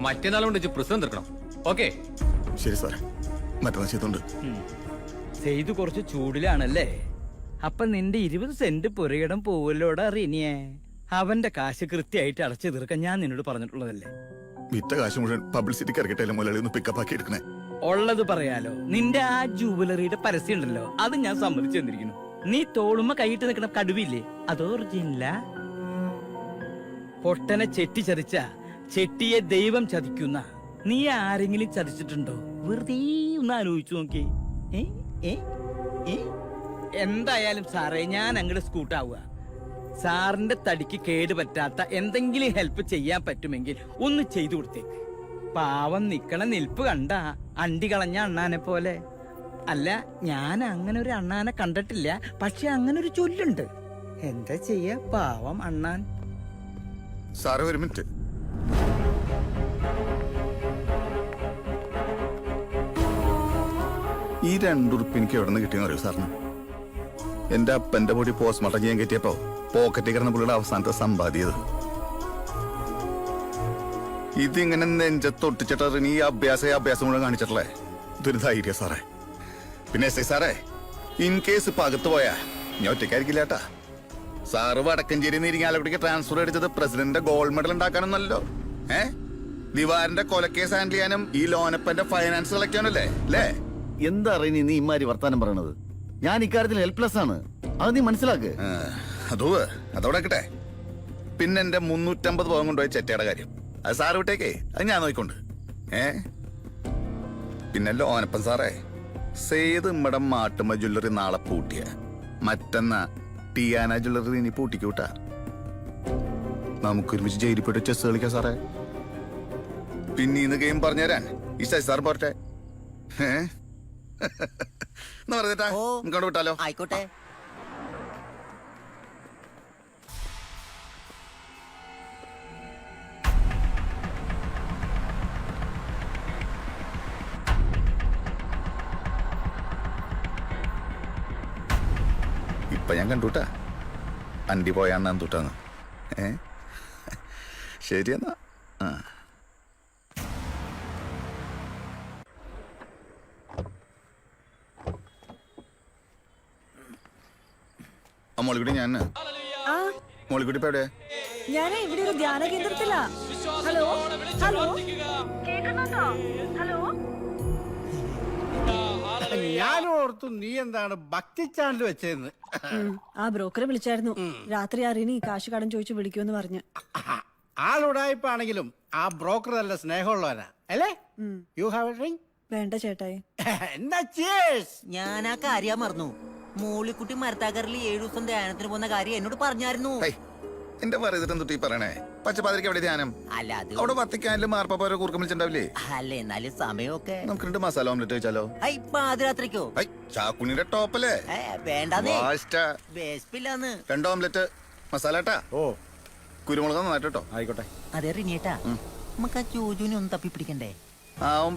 മറ്റന്നാൾ കൊണ്ട് പ്രശ്നം തീർക്കണം. ഓക്കെ ശരി സാറേ, മറ്റന്നാൾ ചെയ്തോണ്ട്. സെയ്ത് കുറച്ച് ചൂടിലാണല്ലേ? അപ്പൊ നിന്റെ 20 സെന്റ് പുരയിടം പോവല്ലോടാ റിനിയെ. അവന്റെ കാശ് കൃത്യമായിട്ട് അടച്ചു തീർക്കാൻ ഞാൻ നിന്നോട് പറഞ്ഞിട്ടുള്ളതല്ലേ. വിറ്റ കാശ് മുഴുവൻ പബ്ലിസിറ്റിക്ക് ഇറക്കിട്ടല്ലേ മുതലാളി ഒന്ന് പിക്കപ്പ് ആക്കി എടുക്കണേ. ഉള്ളത് പറയാലോ, നിന്റെ ആ ജുവലറിയുടെ പരസ്യം ഉണ്ടല്ലോ, അത് ഞാൻ സമ്മതിച്ചു തന്നിരിക്കുന്നു. നീ തോളുമ്മ കൈയിട്ട് നിൽക്കണ കടുവില്ലേ, അത് ഒറിജിനല. പൊട്ടനെ ചെട്ടി ചതിച്ച ചെട്ടിയെ ദൈവം ചതിക്കുന്ന. നീ ആരെങ്കിലും ചതിച്ചിട്ടുണ്ടോ? വെറുതെ ഒന്ന് ആലോചിച്ചു നോക്കി. എന്തായാലും സാറേ, ഞാൻ അങ്ങോട്ട് സ്കൂട്ടാവുക. സാറിന്റെ തടിക്ക് കേട് പറ്റാത്ത എന്തെങ്കിലും ഹെൽപ്പ് ചെയ്യാൻ പറ്റുമെങ്കിൽ ഒന്ന് ചെയ്തു കൊടുത്തേക്ക്. പാവം നിക്കണ നിൽപ്പ് കണ്ട അണ്ടി കളഞ്ഞ അണ്ണാനെ പോലെ. അല്ല, ഞാൻ അങ്ങനെ ഒരു അണ്ണാനെ കണ്ടിട്ടില്ല, പക്ഷെ അങ്ങനെ ഒരു ചൊല്ലുണ്ട്. എന്താ ചെയ്യാ, പാവം അണ്ണാൻ. സാറേ ഒരു മിനിറ്റ്. ഈ 2 ഉറുപ്പ് എനിക്ക് എവിടെ നിന്ന് കിട്ടിയെന്ന് അറിയോ സാറിന്? എന്റെ അപ്പന്റെ പൊടി പോസ്റ്റ്മോർട്ടം ചെയ്യാൻ കയറ്റിയപ്പോ പോക്കറ്റിൽ കിടന്ന പുള്ളിയുടെ അവസാനത്തെ സമ്പാദ്യത്. ഇതിങ്ങനെ നെഞ്ചത്തൊട്ടിച്ചിട്ട് ഈ അഭ്യാസം മുഴുവൻ കാണിച്ചിട്ടല്ലേ? ഇതൊരു ധൈര്യം സാറേ. പിന്നെ എസ് ഐ സാറേ, ഇൻ കേസ് ഇപ്പൊ അകത്ത് പോയാ ഞാൻ ഒറ്റയ്ക്കായിരിക്കില്ല കേട്ടാ. സാറ് വടക്കഞ്ചേരി ഇരിങ്ങാലക്കുടിക്ക് ട്രാൻസ്ഫർ അടിച്ചത് പ്രസിഡന്റിന്റെ ഗോൾഡ് മെഡൽ ഉണ്ടാക്കാനൊന്നല്ലോ. ദിവാരന്റെ കൊലക്കേസ് ഹാൻഡിൽ ചെയ്യാനും ഈ ലോനപ്പന്റെ ഫൈനാൻസ് കളക്ട് ചെയ്യാനല്ലേ അല്ലേ? എന്താ നീ ഇമാരി വർത്താനം പറയണത്? ഞാൻ ഇക്കാര്യത്തിൽ ഹെൽപ്ലെസ് ആണ്, അത് നീ മനസ്സിലാക്ക്. അതോടെ കിട്ടെ. പിന്നെ എന്റെ 350 പവൻ കൊണ്ടുപോയ ചെറ്റയുടെ കാര്യം അത് സാറ് വിട്ടേക്കേ, അത് ഞാൻ നോക്കിക്കൊണ്ട്. പിന്നെ ലോനപ്പൻ സാറേ, സേത് നമ്മടെ മാട്ടുമ്മ ജ്വല്ലറി നാളെ പൂട്ടിയ, മറ്റന്നാ ടിയാന ജ്വല്ലറി ഇനി പൂട്ടിക്കൂട്ടാ. നമുക്കൊരുമിച്ച് ജയിലിൽ പോയിട്ട് ചെസ് കളിക്കാം സാറേ. പിന്നെ ഇന്ന് ഗെയിം പറഞ്ഞുതരാൻ ഈ സാർ പോരട്ടെ? എന്നാ പറഞ്ഞേട്ടാ, നമുക്ക് വിട്ടാലോ? ആയിക്കോട്ടെ. ഇപ്പൊ ഞാൻ കണ്ടുട്ടാ അണ്ടി പോയാണ്ണാൻ തൊട്ടാന്ന്. ശരിയെന്നാ. മോളിക്കുട്ടി, മോളിക്കുട്ടി ഇപ്പൊ എവിടെയാ? ഞാൻ ഇവിടെ ഒരു ധ്യാന കേന്ദ്രത്തിലാ. Hello hello, hello. ഞാൻ ഓർത്തു നീ എന്താണ് ഭക്തി ചാനൽ വെച്ചതെന്ന്. ആ ബ്രോക്കറെ വിളിച്ചായിരുന്നു. രാത്രി അറിയണി കാശ് കടം ചോദിച്ചു വിളിക്കുമെന്ന് പറഞ്ഞ്. ആളുടായ്പാണെങ്കിലും ആ ബ്രോക്കർ നല്ല സ്നേഹമുള്ളവനാ അല്ലേ? You have A drink? വേണ്ട ചേട്ടായി. എന്നാ cheers. ഞാൻ ആ കാര്യം മറന്നു. മോളിക്കുട്ടി മരത്താക്കറിൽ 7 ദിവസം ധ്യാനത്തിന് പോകുന്ന കാര്യം എന്നോട് പറഞ്ഞായിരുന്നു. എന്റെ പറയുന്നിട്ട് എന്തുട്ടി പറയണേ? പച്ചപ്പാതിരിക്ക് എവിടെ ധ്യാനം? അല്ല, അത് അവിടെ വത്തിക്കാനില് മാർപ്പാപ്പ കൂർക്കം വിളിച്ചിട്ടുണ്ടാവില്ലേ? അല്ല, എന്നാലും സമയമൊക്കെ. നമുക്ക് 2 മസാല ഓംലെറ്റ് വെച്ചാലോ? പാതിരാത്രിക്കോ? ചാക്കുണിയുടെ ടോപ്പല്ലേ? വേണ്ടാന്നേ, വേസ്പില്ലാന്ന്. 2 ഓംലെറ്റ് മസാല ട്ടാ. കുരുമുളക് നന്നായിട്ടോ. ആയിക്കോട്ടെ. അതെ റിനിയേട്ടാ, നമുക്ക് ആ ജോജുവിനെ ഒന്ന് തപ്പി പിടിക്കണ്ടേ?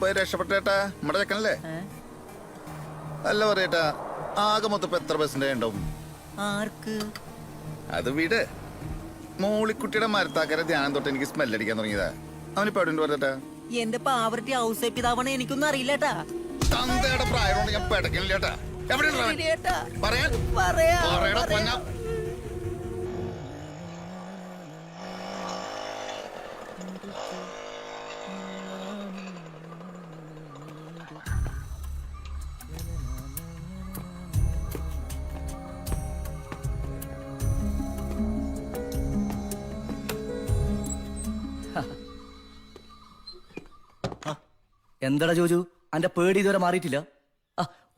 പോയി രക്ഷപ്പെട്ടേട്ടാ, നമ്മുടെ ചെക്കനല്ലേ? അല്ല പറയേട്ടാ, ആകെ മൊത്തം എത്ര പെർസെന്റ് ഉണ്ടാവും? ആർക്ക്? അത് വീട് മോളിക്കുട്ടിയുടെ മരത്താക്കര ധ്യാനം തൊട്ട് എനിക്ക് സ്മെല്ലടിക്കാൻ തുടങ്ങിയതാ. അവനിപ്പോ എവിടെ പറഞ്ഞേട്ടാ? എന്റെ പാവറട്ടി ഹൗസ് പിതാവാണ്, എനിക്കൊന്നും അറിയില്ലട്ടാ. തന്തയുടെ പ്രായമുണ്ട്, ഞാൻ പെടക്കണില്ലേട്ടാ. പറയാൻ എന്താടാ ജോജു, അന്റെ പേടി ഇതുവരെ മാറിയിട്ടില്ല?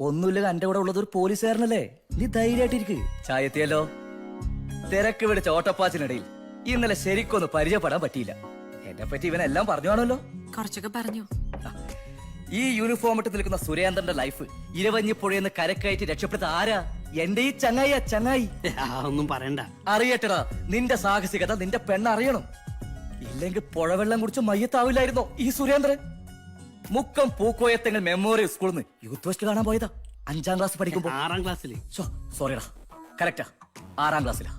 ഒന്നുമില്ല, എന്റെ കൂടെ ഉള്ളത് ഒരു പോലീസുകാരനല്ലേ. നീ ധൈര്യമായിട്ടിരിക്ക്. ചായ എത്തിയല്ലോ. തിരക്ക് പിടിച്ച ഓട്ടപ്പാച്ചിനിടയിൽ ഇന്നലെ ശരിക്കൊന്ന് പരിചയപ്പെടാൻ പറ്റിയില്ല. എന്നെ പറ്റി ഇവനെല്ലാം പറഞ്ഞു കാണുമല്ലോ. കുറച്ചൊക്കെ പറഞ്ഞു. ഈ യൂണിഫോം ഇട്ട് നിൽക്കുന്ന സുരേന്ദ്രന്റെ ലൈഫ് ഇരവഞ്ഞിപ്പുഴയെന്ന് കരക്കയറ്റി രക്ഷപ്പെടുത്ത ആരാ? എന്റെ ഈ ചങ്ങായി. ഒന്നും പറയണ്ട. അറിയട്ടടാ, നിന്റെ സാഹസികത നിന്റെ പെണ്ണറിയണം. ഇല്ലെങ്കിൽ പുഴവെള്ളം കുടിച്ച് മയ്യത്താവില്ലായിരുന്നോ ഈ സുരേന്ദ്രൻ? മുക്കം പൂക്കോയത്തെങ്കിൽ മെമ്മോറിയൽ സ്കൂളിൽ നിന്ന് യൂത്ത് ഫെസ്റ്റ് കാണാൻ പോയതാ 5ാം ക്ലാസ് പഠിക്കുമ്പോ. 6ാം ക്ലാസ്സിൽ. സോറിടാ, കറക്റ്റാ, 6ാം ക്ലാസ്സിലാ.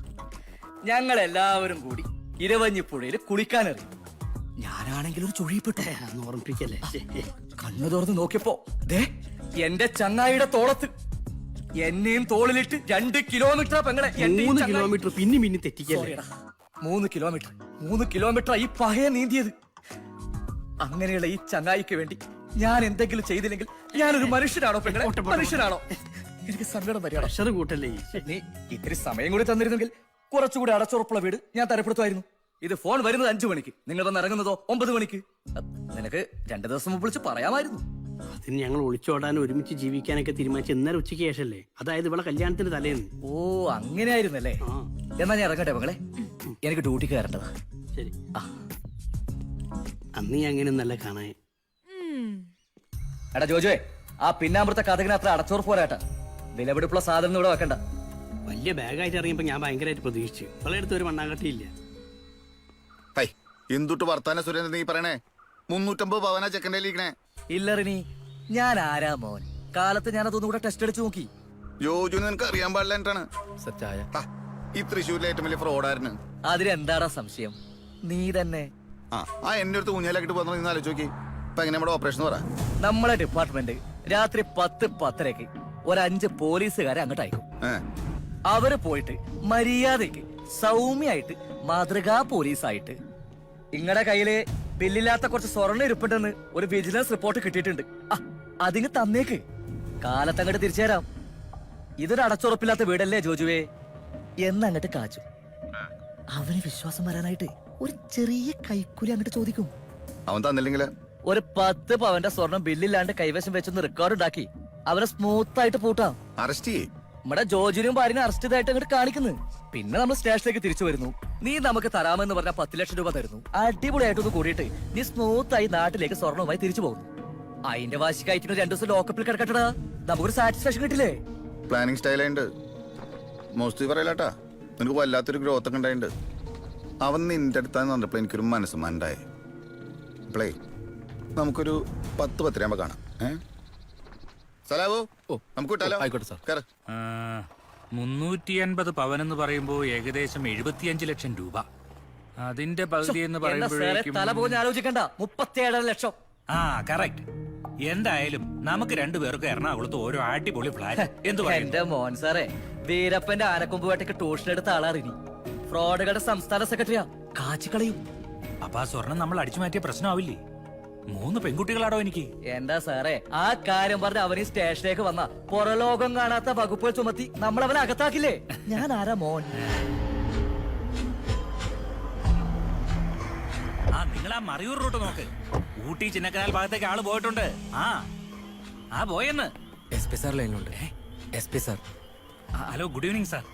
ഞങ്ങൾ എല്ലാവരും കൂടി ഇരവഞ്ഞിപ്പുഴയിൽ കുളിക്കാനെറി. ഞാനാണെങ്കിൽ ഒരു ചുഴിപ്പെട്ടു. ഓർമ്മിപ്പിക്കല്ലേ. കണ്ണു തുറന്ന് നോക്കിയപ്പോ ദേ എന്റെ ചങ്ങായിയുടെ തോളത്ത് എന്നെയും തോളിലിട്ട് 2 കിലോമീറ്റർ പെങ്ങളെ. 3 കിലോമീറ്റർ പിന്നെ തെറ്റിക്കല്ലേ. 3 കിലോമീറ്റർ ഈ പഹയ നീന്തിയത്. അങ്ങനെയുള്ള ഈ ചങ്ങായിക്ക് വേണ്ടി ഞാൻ എന്തെങ്കിലും ചെയ്തില്ലെങ്കിൽ ഞാനൊരു മനുഷ്യനാണോ പെങ്ങളെ? മനുഷ്യനാണോ? എനിക്ക് സങ്കടം വരികയാണ്. കൂട്ടല്ലേ. നീ ഇത്തിരി സമയം കൂടി തന്നിരുന്നെങ്കിൽ കുറച്ചുകൂടി അടച്ചുറപ്പുള്ള വീട് ഞാൻ തരപ്പെടുത്തുമായിരുന്നു. ഇത് ഫോൺ വരുന്നത് 5 മണിക്ക്, നിങ്ങൾ വന്ന് ഇറങ്ങുന്നതോ 9 മണിക്ക്. നിനക്ക് 2 ദിവസം മുമ്പ് വിളിച്ച് പറയാമായിരുന്നു. അതിന് ഞങ്ങൾ ഒളിച്ചോടാനും ഒരുമിച്ച് ജീവിക്കാനൊക്കെ തീരുമാനിച്ച ഇന്നലെ ഉച്ചയ്ക്ക് ശേഷല്ലേ, അതായത് ഇവിടെ കല്യാണത്തിന് തലേന്ന്. ഓ അങ്ങനെയായിരുന്നല്ലേ. എന്നാ ഞാൻ ഇറങ്ങട്ടെ മകളെ, എനിക്ക് ഡ്യൂട്ടിക്ക് കയറേണ്ടതാ. ശരി. അന്ന് ഞാൻ അങ്ങനെ നല്ല കാണാൻ. എടാ ജോജോയെ, ആ പിന്നാമ്പുറത്തെ കഥകിന് അത്ര അടച്ചോർപ്പ് പോരാട്ടാ. വിലപിടിപ്പുള്ള സാധനം ഇവിടെ വെക്കണ്ട. വലിയ ബാഗായിട്ട് ഇറങ്ങിയപ്പോ ഞാൻ ഭയങ്കരമായിട്ട് പ്രതീക്ഷിച്ചു. അവളെ അടുത്ത് ഒരു മണ്ണാങ്കട്ടിയില്ല. എന്തുട്ട് വർത്താന സുരേന്ദ്രൻ നീ പറയണേ? 350 പവനാ ചെക്കൻ്റെ ഇരിക്കണേ. ഇല്ല റിനി, ഞാൻ ആരാ മോൻ? കാലത്ത് ഞാൻ അതൊന്നും കൂടെ ടെസ്റ്റ് അടിച്ചു നോക്കി. ജോജുന് നിനക്ക് അറിയാൻ പാടില്ല എന്നിട്ടാണ്. സച്ചായ ഈ തൃശ്ശൂരിലെ ഏറ്റവും വലിയ ഫ്രോഡായിരുന്നു. അതിലെന്താടാ സംശയം? നീ തന്നെ. എന്റെ അടുത്ത് ഊഞ്ഞാലാക്കിട്ട് പോകുന്ന നിന്ന് ആലോചിച്ച് നോക്കി. ഇപ്പൊ എങ്ങനെ നമ്മുടെ ഓപ്പറേഷൻ പറ? നമ്മളെ ഡിപ്പാർട്ട്മെന്റ് രാത്രി 10-10:30 ഒരു 5 പോലീസുകാരെ അങ്ങോട്ട് അയക്കും. അവര് പോയിട്ട് മര്യാദയ്ക്ക് സൗമ്യായിട്ട് മാതൃകാ പോലീസായിട്ട് ഇങ്ങടെ കയ്യില് ബില്ലില്ലാത്ത കുറച്ച് സ്വർണ്ണം ഇരിപ്പുണ്ടെന്ന് ഒരു വിജിലൻസ് റിപ്പോർട്ട് കിട്ടിയിട്ടുണ്ട്. അതിന് തന്നേക്ക്, കാലത്തങ്ങോട്ട് തിരിച്ചു തരാം. ഇതൊരു അടച്ചുറപ്പില്ലാത്ത വീടല്ലേ ജോജുവേ എന്നങ്ങട്ട് കാച്ചു. അവന് വിശ്വാസം വരാനായിട്ട് ഒരു ചെറിയ കൈക്കൂലി അങ്ങോട്ട് ചോദിക്കും. അവൻ തന്നില്ലെങ്കിൽ ഒരു 10 പവന്റെ സ്വർണം ബില്ലില്ലാണ്ട് കൈവശം വെച്ചൊന്ന് റെക്കോർഡ് ഉണ്ടാക്കി അവനെ സ്മൂത്ത് ആയിട്ട് പൂട്ടാം. അറസ്റ്റ് ചെയ്യേ. നമ്മുടെ ജോജുനും ഭാര്യനെ അറസ്റ്റ് ചെയ്തായിട്ട് അങ്ങോട്ട് കാണിക്കുന്നു. പിന്നെ നമ്മൾ സ്റ്റേഷനിലേക്ക് തിരിച്ചു വരുന്നു. നീ നമുക്ക് തരാമെന്ന് പറഞ്ഞ 10 ലക്ഷം രൂപ തരുന്നു. അടിപൊളിയായിട്ടൊന്ന് കൂടിയിട്ട് നീ സ്മൂത്ത് ആയി നാട്ടിലേക്ക് സ്വർണവുമായി തിരിച്ചു പോകുന്നു. അതിന്റെ വാശിക്കായിട്ട് 2 ദിവസം ലോക്കപ്പിൽ കിടക്കട്ടടാ. നമുക്കൊരു സാറ്റിസ്ഫാക്ഷൻ കിട്ടില്ലേ? പ്ലാനിങ് സ്റ്റൈലുണ്ട്. മോസ്റ്റ് പറയലാട്ടാ, നിനക്ക് വല്ലാത്തൊരു ഗ്രോത്ത് ഒക്കെ ഉണ്ടായിട്ടുണ്ട്. അവൻ നിന്റെ അടുത്താന്ന് പറഞ്ഞപ്പോൾ എനിക്കൊരു മനസ്സുമാണ്ടായി. പ്ലേ നമുക്കൊരു 10-10 കാണാം. സലാവോ, നമുക്ക് വിട്ടാലോ? ആയിക്കോട്ടെ സാർ. 380 പവൻ എന്ന് പറയുമ്പോ ഏകദേശം 75 ലക്ഷം രൂപ. അതിന്റെ പകുതി എന്ന് പറയുമ്പോഴേക്കും തല പോകാൻ ആലോചിക്കണ്ട, 37 ലക്ഷം. കറക്റ്റ്. എന്തായാലും നമുക്ക് 2 പേർക്ക് എറണാകുളത്ത് ഓരോ അടിപൊളി ഫ്ലാറ്റ്. എന്റെ മോൻ സാറേ, വീരപ്പന്റെ ആനക്കൊമ്പ് വേട്ടയ്ക്ക് ട്യൂഷൻ എടുത്ത ആളാറിനി ഫ്രോഡുകളുടെ സംസ്ഥാന സെക്രട്ടറിയാ. കാച്ചിക്കളയും. അപ്പൊ ആ സ്വർണം നമ്മൾ അടിച്ചു മാറ്റിയ പ്രശ്നമാവില്ലേ? 3 പെൺകുട്ടികളാടോ എനിക്ക്. എന്താ സാറേ, ആ കാര്യം പറഞ്ഞ് അവന് സ്റ്റേഷനിലേക്ക് വന്ന പുറലോകം കാണാത്ത വകുപ്പുകൾ ചുമത്തി നമ്മൾ അവനെ അകത്താക്കില്ലേ? ഞാൻ ആരാ മോൻ? നിങ്ങൾ ആ മറയൂർ റൂട്ട് നോക്ക്. ഊട്ടി ചിന്നക്കനാൽ ഭാഗത്തേക്ക് ആള് പോയിട്ടുണ്ട്. പോയെന്ന് SP സാർ ലൈനിലുണ്ട്. SP sir. Hello, good evening sir.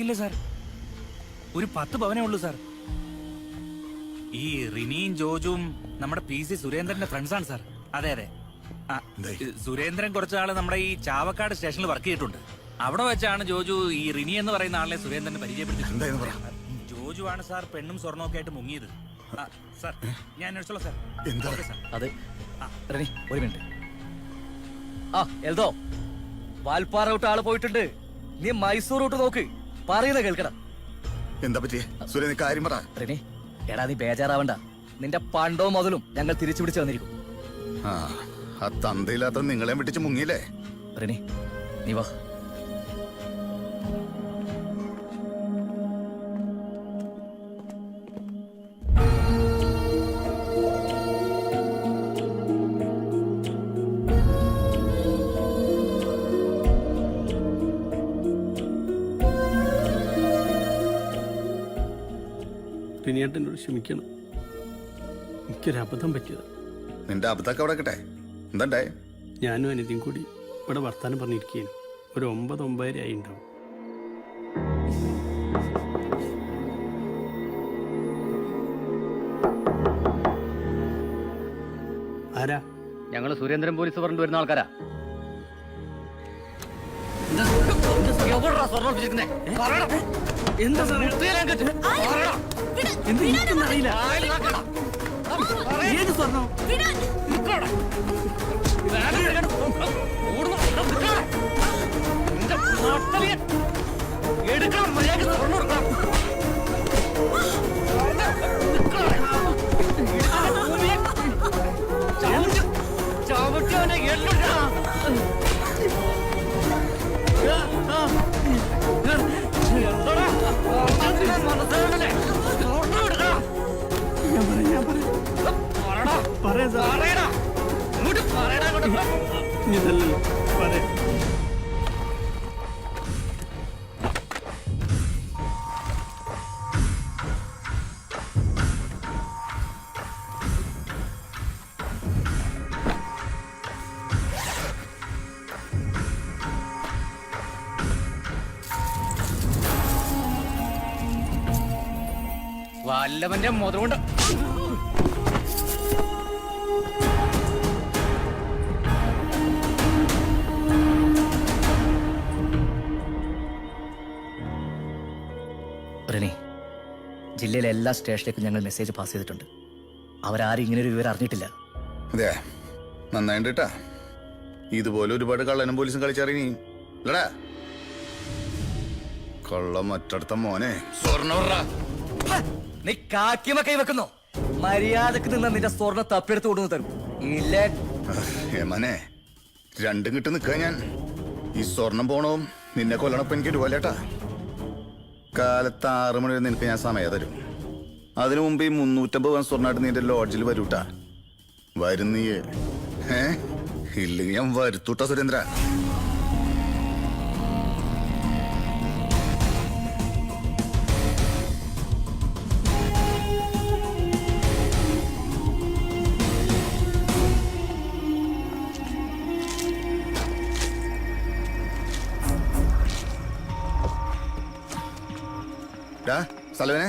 ഇല്ല സാർ, ഒരു 10 പവനേ ഉള്ളൂ സാർ. ഈ റിനിയും ജോജുവും നമ്മുടെ PC സുരേന്ദ്രന്റെ ഫ്രണ്ട്സാണ് സാർ. അതെ അതെ. സുരേന്ദ്രൻ കുറച്ചാള് നമ്മുടെ ഈ ചാവക്കാട് സ്റ്റേഷനിൽ വർക്ക് ചെയ്തിട്ടുണ്ട്. അവിടെ വെച്ചാണ് ജോജു ഈ റിനി എന്ന് പറയുന്ന ആളെ സുരേന്ദ്രനെ പരിചയപ്പെടുത്തിയിട്ടുണ്ട്. ജോജു ആണ് സാർ പെണ്ണും സ്വർണ്ണമൊക്കെ ആയിട്ട് മുങ്ങിയത്. സാർ ഞാൻ അന്വേഷിച്ചോളാം സാർ. അത് റിനി, ഒരു മിനിറ്റ്. എൽദോ, വാൽപ്പാറ റൂട്ട് ആള് പോയിട്ടുണ്ട്. നീ മൈസൂർ റൂട്ട് നോക്ക്. പറയുന്ന കേൾക്കട. എന്താ പറ്റിയേ സുരേന്ദ്രൻ? കാര്യം പറ. റിനി, എടാ നീ ബേജാറാവണ്ട. നിന്റെ പണ്ടോ മുതലും ഞങ്ങൾ തിരിച്ചു പിടിച്ചു വന്നിരിക്കും. ആ തന്തയില്ലാത്ത നിങ്ങളെ വിട്ടിച്ച് മുങ്ങിയില്ലേ? റിനി, നീ വാ. റിനിയേട്ടനോട് ക്ഷമിക്കണം, എനിക്കൊരു അബദ്ധം പറ്റിയത്. നിന്റെ അബദ്ധമൊക്കെ അവിടെ കിട്ടെ. എന്താ? ഞാനും അനിതയും കൂടി ഇവിടെ വർത്താനം പറഞ്ഞിരിക്കുകയാണ്. ഒരു 9-9:30 ആയി ഉണ്ടാവും. ആരാ? ഞങ്ങൾ സുരേന്ദ്രൻ പോലീസ് പറഞ്ഞു വരുന്ന ആൾക്കാരാ. എന്താ സാറേ? അറിയില്ല. ഏത് സ്വർണ്ണം? എടുക്കണം, മര്യാദയ്ക്ക് സ്വർണ്ണം എടുക്കണം. ചവിട്ടിയവനെ എല്ലാം വല്ലവന്റെ മുതലുകൊണ്ട് റെനി, ജില്ലയിലെ എല്ലാ സ്റ്റേഷനിലേക്കും ഞങ്ങൾ മെസ്സേജ് പാസ് ചെയ്തിട്ടുണ്ട്. അവരാരും ഇങ്ങനെ ഒരു വിവരം അറിഞ്ഞിട്ടില്ല. അതെ, നന്നായിട്ട് കേട്ടാ. ഇതുപോലെ ഒരുപാട് കള്ളനും പോലീസും കളിച്ചറിഞ്ഞി അല്ലടാ. കള്ളം മറ്റടുത്ത മോനെ സ്വർണ്ണ നീ കാക്കിമ കൈ വെക്കുന്നോ? മര്യാദക്ക് നിന്ന് നിന്റെ സ്വർണ്ണം തപ്പിയെടുത്ത് കൊണ്ടു തരും. ഇല്ലേ ഏമനെ, രണ്ടും കിട്ടി നിൽക്കുക ഞാൻ. ഈ സ്വർണം പോണവും നിന്നെ കൊല്ലണപ്പം എനിക്ക് ഒരുപോലെട്ടാ. കാലത്ത് 6 മണി വരെ നിനക്ക് ഞാൻ സമയം തരും. അതിനു മുമ്പ് ഈ 350 സ്വർണ്ണമായിട്ട് നിന്റെ ലോഡ്ജിൽ വരൂട്ടാ. വരുന്നീയേ ഇല്ലെങ്കിൽ ഞാൻ വരുത്തൂട്ടാ സുരേന്ദ്ര. സലവനെ,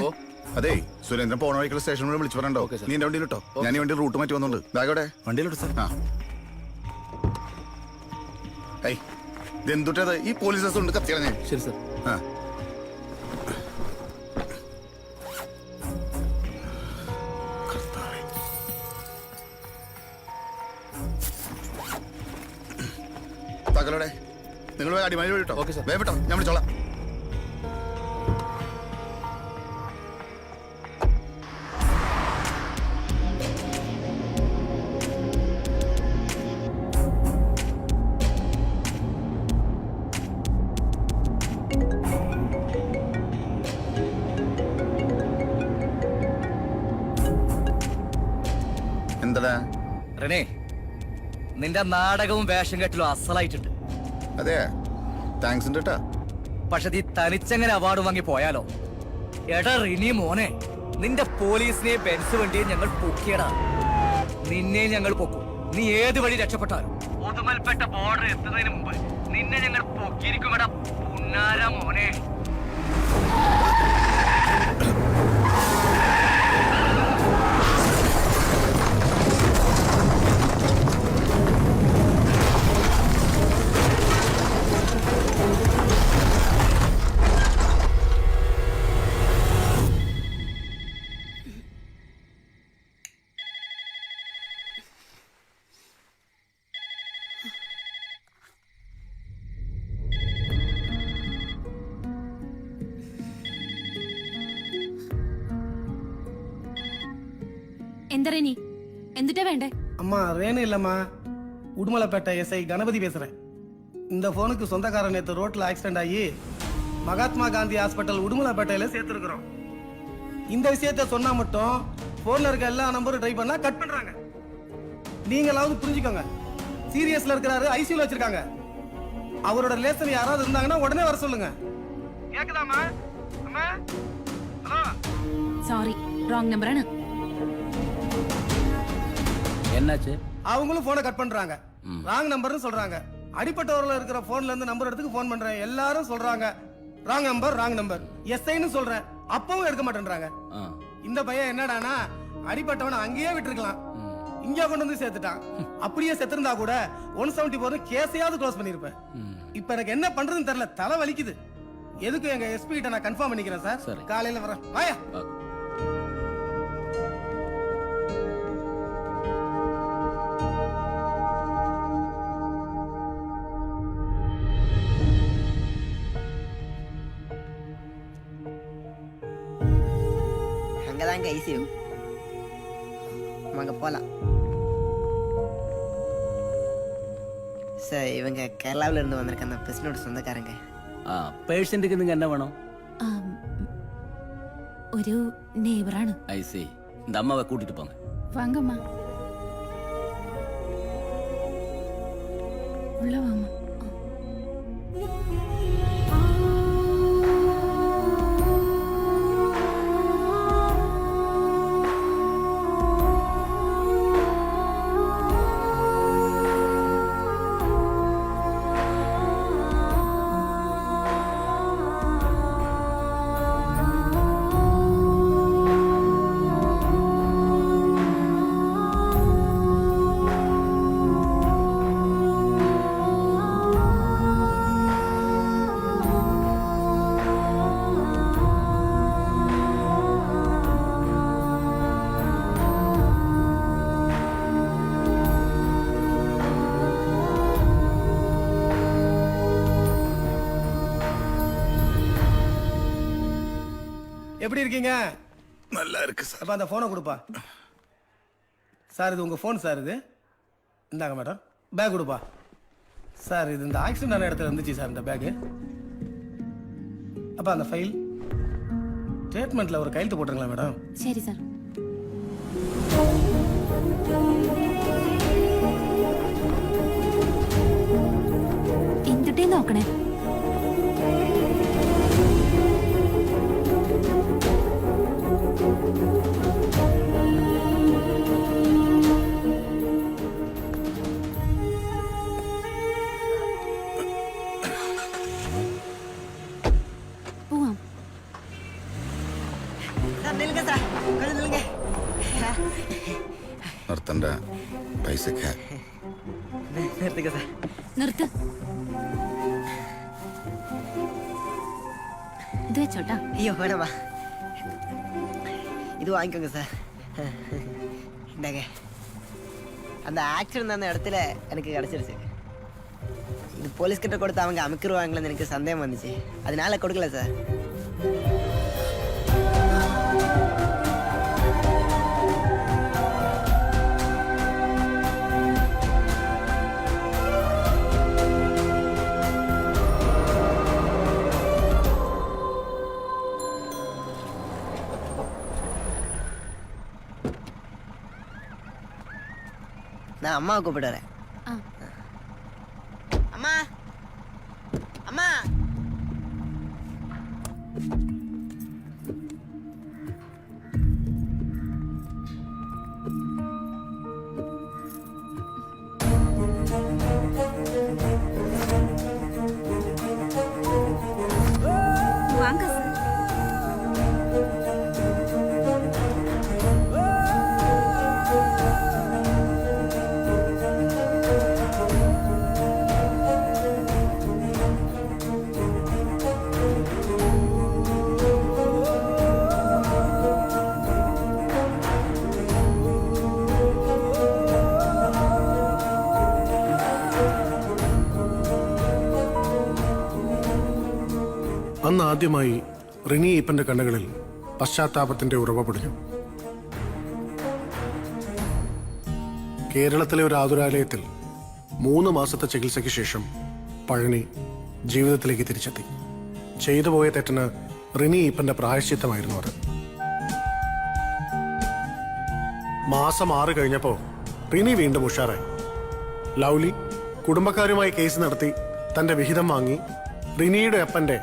അതെ സുരേന്ദ്രൻ പോണ വഴിക്കുള്ള സ്റ്റേഷനിൽ വിളിച്ചു പറയണ്ടോ? നീ എന്റെ വണ്ടിയിലിട്ടോ. ഞാൻ ഈ വണ്ടി റൂട്ട് മാറ്റി വന്നോണ്ട്. ബാഗോടെ വണ്ടിയിലോട്ട് സാർ. ആ ഇതെന്തുട്ടത്? ഈ പോലീസ് ബസ് ഉണ്ട് കത്തിയാണ്. ശരി സാർ. ആ താക്കളോടെ നിങ്ങൾ അടിമാലി വഴി കേട്ടോ. വേട്ടോ, ഞാൻ വിളിച്ചോളാം. റെനെ, നിന്റെ നാടകവും വേഷം കെട്ടലും അസലായിട്ടുണ്ട്. അതെ, താങ്ക്സ് ഉണ്ട് കേട്ടാ. പക്ഷെ നീ തനിച്ചെങ്ങനെ അവാർഡ് വാങ്ങി പോയാലോ? എടാ റിനി മോനെ, നിന്റെ പോലീസിനെ ബെൻസ് വണ്ടിയെ ഞങ്ങൾ പൊക്കിയടാ. നിന്നെ ഞങ്ങൾ പൊക്കും. നീ ഏത് വഴി രക്ഷപ്പെട്ടാലും പുതുമൽപ്പെട്ട ബോർഡർ എത്തുന്നതിന് മുമ്പ് നിന്നെ ഞങ്ങൾ പൊക്കിയിരിക്കുമെടാ പുന്നാര മോനെ. എന്താ റെനി, എന്തുട്ടാ வேண்டே? அம்மா ரேணு இல்லம்மா, உடுமலைப்பேட்டை எஸ்ஐ கணபதி பேசுறேன். இந்த போனுக்கு சொந்தக்காரன் நேற்று ரோட்ல ஆக்சிடென்ட் ஆகி மகாத்மா காந்தி ஹாஸ்பிட்டல் உடுமலைப்பேட்டையில சேர்த்துருக்குறோம். இந்த விஷயத்த சொன்னா மட்டும் போன்ல இருக்க எல்லா நம்பரும் ட்ரை பண்ணா கட் பண்றாங்க. நீங்களாவது புரிஞ்சுக்கோங்க. சீரியஸ்ல இருக்கிறாரு, ஐசியூல வச்சிருக்காங்க. அவரோட ரிலேஷன் யாராவது இருந்தாங்கன்னா உடனே வர சொல்லுங்க. கேக்குதாமா? அம்மா ஹலோ. Sorry, wrong நம்பரான. என்னாச்சு? அவங்களும் போனை கட் பண்றாங்க. ராங் நம்பர்னு சொல்றாங்க. அடிப்பட்டவர்ல இருக்கிற போன்ல இருந்து நம்பர் எடுத்து போன் பண்றேன். எல்லாரும் சொல்றாங்க ராங் நம்பர், ராங் நம்பர். எஸ்ஐன்னு சொல்றேன், அப்பவும் எடுக்க மாட்டேன்றாங்க. இந்த பையன் என்னடானா அடிப்பட்டவனை அங்கேயே விட்டுருக்கலாம். இங்க கொண்டு வந்து சேர்த்துட்டான். அப்படியே செத்திருந்தா கூட 174 கேஸையாவது க்ளோஸ் பண்ணிருப்பேன். இப்ப எனக்கு என்ன பண்றதுன்னு தெரியல, தலை வலிக்குது. எதுக்கு எங்க எஸ்பி கிட்ட நான் கன்ஃபார்ம் பண்ணிக்கிறேன் சார். காலையில வரேன். வாயா. அங்கதாங்க ஐசியூ. வாங்க போலாம். சார் இவங்க கேரளாவில இருந்து வந்திருக்க அந்த பிரச்சனையோட சொந்தக்காரங்க. പേഷ്യന്റിക്ക് നിങ്ങൾ എന്നാ വേണം? ഒരു നെയ്ബറാണ്. I C. இந்த அம்மாவை கூட்டிட்டு போங்க. வாங்கம்மா. உள்ள வாமா. எப்படி இருக்கீங்க? நல்லா இருக்கு சார். அப்ப அந்த போனை கொடுப்பா. சார் இது உங்க போன் சார். இது இந்தாங்க மேடம். பேக் கொடுப்பா. சார் இது இந்த ஆக்சிடென்ட் ஆன இடத்துல இருந்துச்சு சார் இந்த பேக். அப்ப அந்த ஃபைல் ஸ்டேட்மெண்ட்ல ஒரு கையெழுத்து போட்டுருங்களா மேடம்? சரி சார். എന്തുട്ടേ നോക്കണേ? നിർത്തണ്ട, പൈസക്ക് നിർത്ത്. ഇത് വെച്ചോട്ടാ. ஐயோ வேணாமா, இது வாங்கிக்கோங்க சார். இந்தாங்க. அந்த ஆக்சிடென்ட் அந்த இடத்துல எனக்கு கிடைச்சிருச்சு. இது போலீஸ் கிட்ட கொடுத்து அவங்க அமுக்கிடுவாங்களேன்னு எனக்கு சந்தேகம் வந்துச்சு, அதனால கொடுக்கல சார். நான் அம்மாவை கூப்பிட்டு வரேன். அம்மா, அம்மா. வாங்க சார். അന്ന് ആദ്യമായി റിനി ഈപ്പന്റെ കണ്ണുകളിൽ പശ്ചാത്താപത്തിന്റെ ഉറവ പൊടിഞ്ഞു. കേരളത്തിലെ ഒരു ആതുരാലയത്തിൽ 3 മാസത്തെ ചികിത്സയ്ക്ക് ശേഷം പഴനി ജീവിതത്തിലേക്ക് തിരിച്ചെത്തി. ചെയ്തു പോയ തെറ്റിന് റിനി ഈപ്പന്റെ പ്രായശ്ചിത്തമായിരുന്നു അത്. മാസം 6 കഴിഞ്ഞപ്പോ റിനി വീണ്ടും ഉഷാറായി. ലൗലി കുടുംബക്കാരുമായി കേസ് നടത്തി തന്റെ വിഹിതം വാങ്ങി റിനിയുടെ അപ്പന്റെ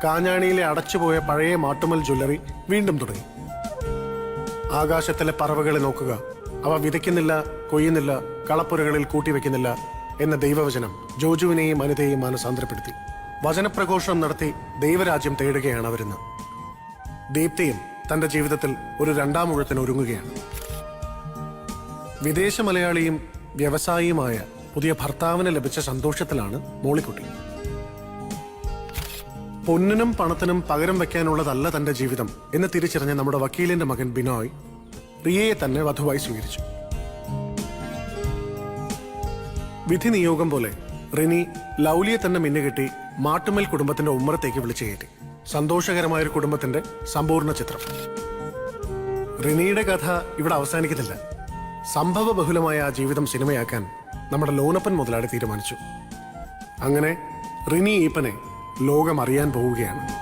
കാഞ്ഞാണിയിലെ അടച്ചുപോയ പഴയ മാട്ടുമൽ ജ്വല്ലറി വീണ്ടും തുടങ്ങി. ആകാശത്തിലെ പറവകളെ നോക്കുക, അവ വിതയ്ക്കുന്നില്ല, കൊയ്യുന്നില്ല, കളപ്പുരകളിൽ കൂട്ടിവെക്കുന്നില്ല എന്ന ദൈവവചനം ജോജുവിനെയും അനിതയെയും മാനസാന്തരപ്പെടുത്തി. വചനപ്രഘോഷണം നടത്തി ദൈവരാജ്യം തേടുകയാണ് അവരിന്ന്. ദീപ്തിയും തന്റെ ജീവിതത്തിൽ ഒരു 2ാം ഊഴത്തിന് ഒരുങ്ങുകയാണ്. വിദേശ മലയാളിയും വ്യവസായിയുമായ പുതിയ ഭർത്താവിനെ ലഭിച്ച സന്തോഷത്തിലാണ് മോളിക്കുട്ടി. പൊന്നിനും പണത്തിനും പകരം വെക്കാനുള്ളതല്ല തന്റെ ജീവിതം എന്ന് തിരിച്ചറിഞ്ഞ നമ്മുടെ വക്കീലിന്റെ മകൻ ബിനോയ് റിയയെ തന്നെ വധുവായി സ്വീകരിച്ചു. വിധി നിയോഗം പോലെ റിനി ലൗലിയെ തന്നെ മിന്നുകെട്ടി മാട്ടുമൽ കുടുംബത്തിന്റെ ഉമ്മറത്തേക്ക് വിളിച്ചു കയറ്റി. സന്തോഷകരമായൊരു കുടുംബത്തിന്റെ സമ്പൂർണ്ണ ചിത്രം. റിനിയുടെ കഥ ഇവിടെ അവസാനിക്കുന്നില്ല. സംഭവ ബഹുലമായ ആ ജീവിതം സിനിമയാക്കാൻ നമ്മുടെ ലോനപ്പൻ മുതലാളി തീരുമാനിച്ചു. അങ്ങനെ റിനി ഈപ്പനെ ലോകം അറിയാൻ പോവുകയാണ്.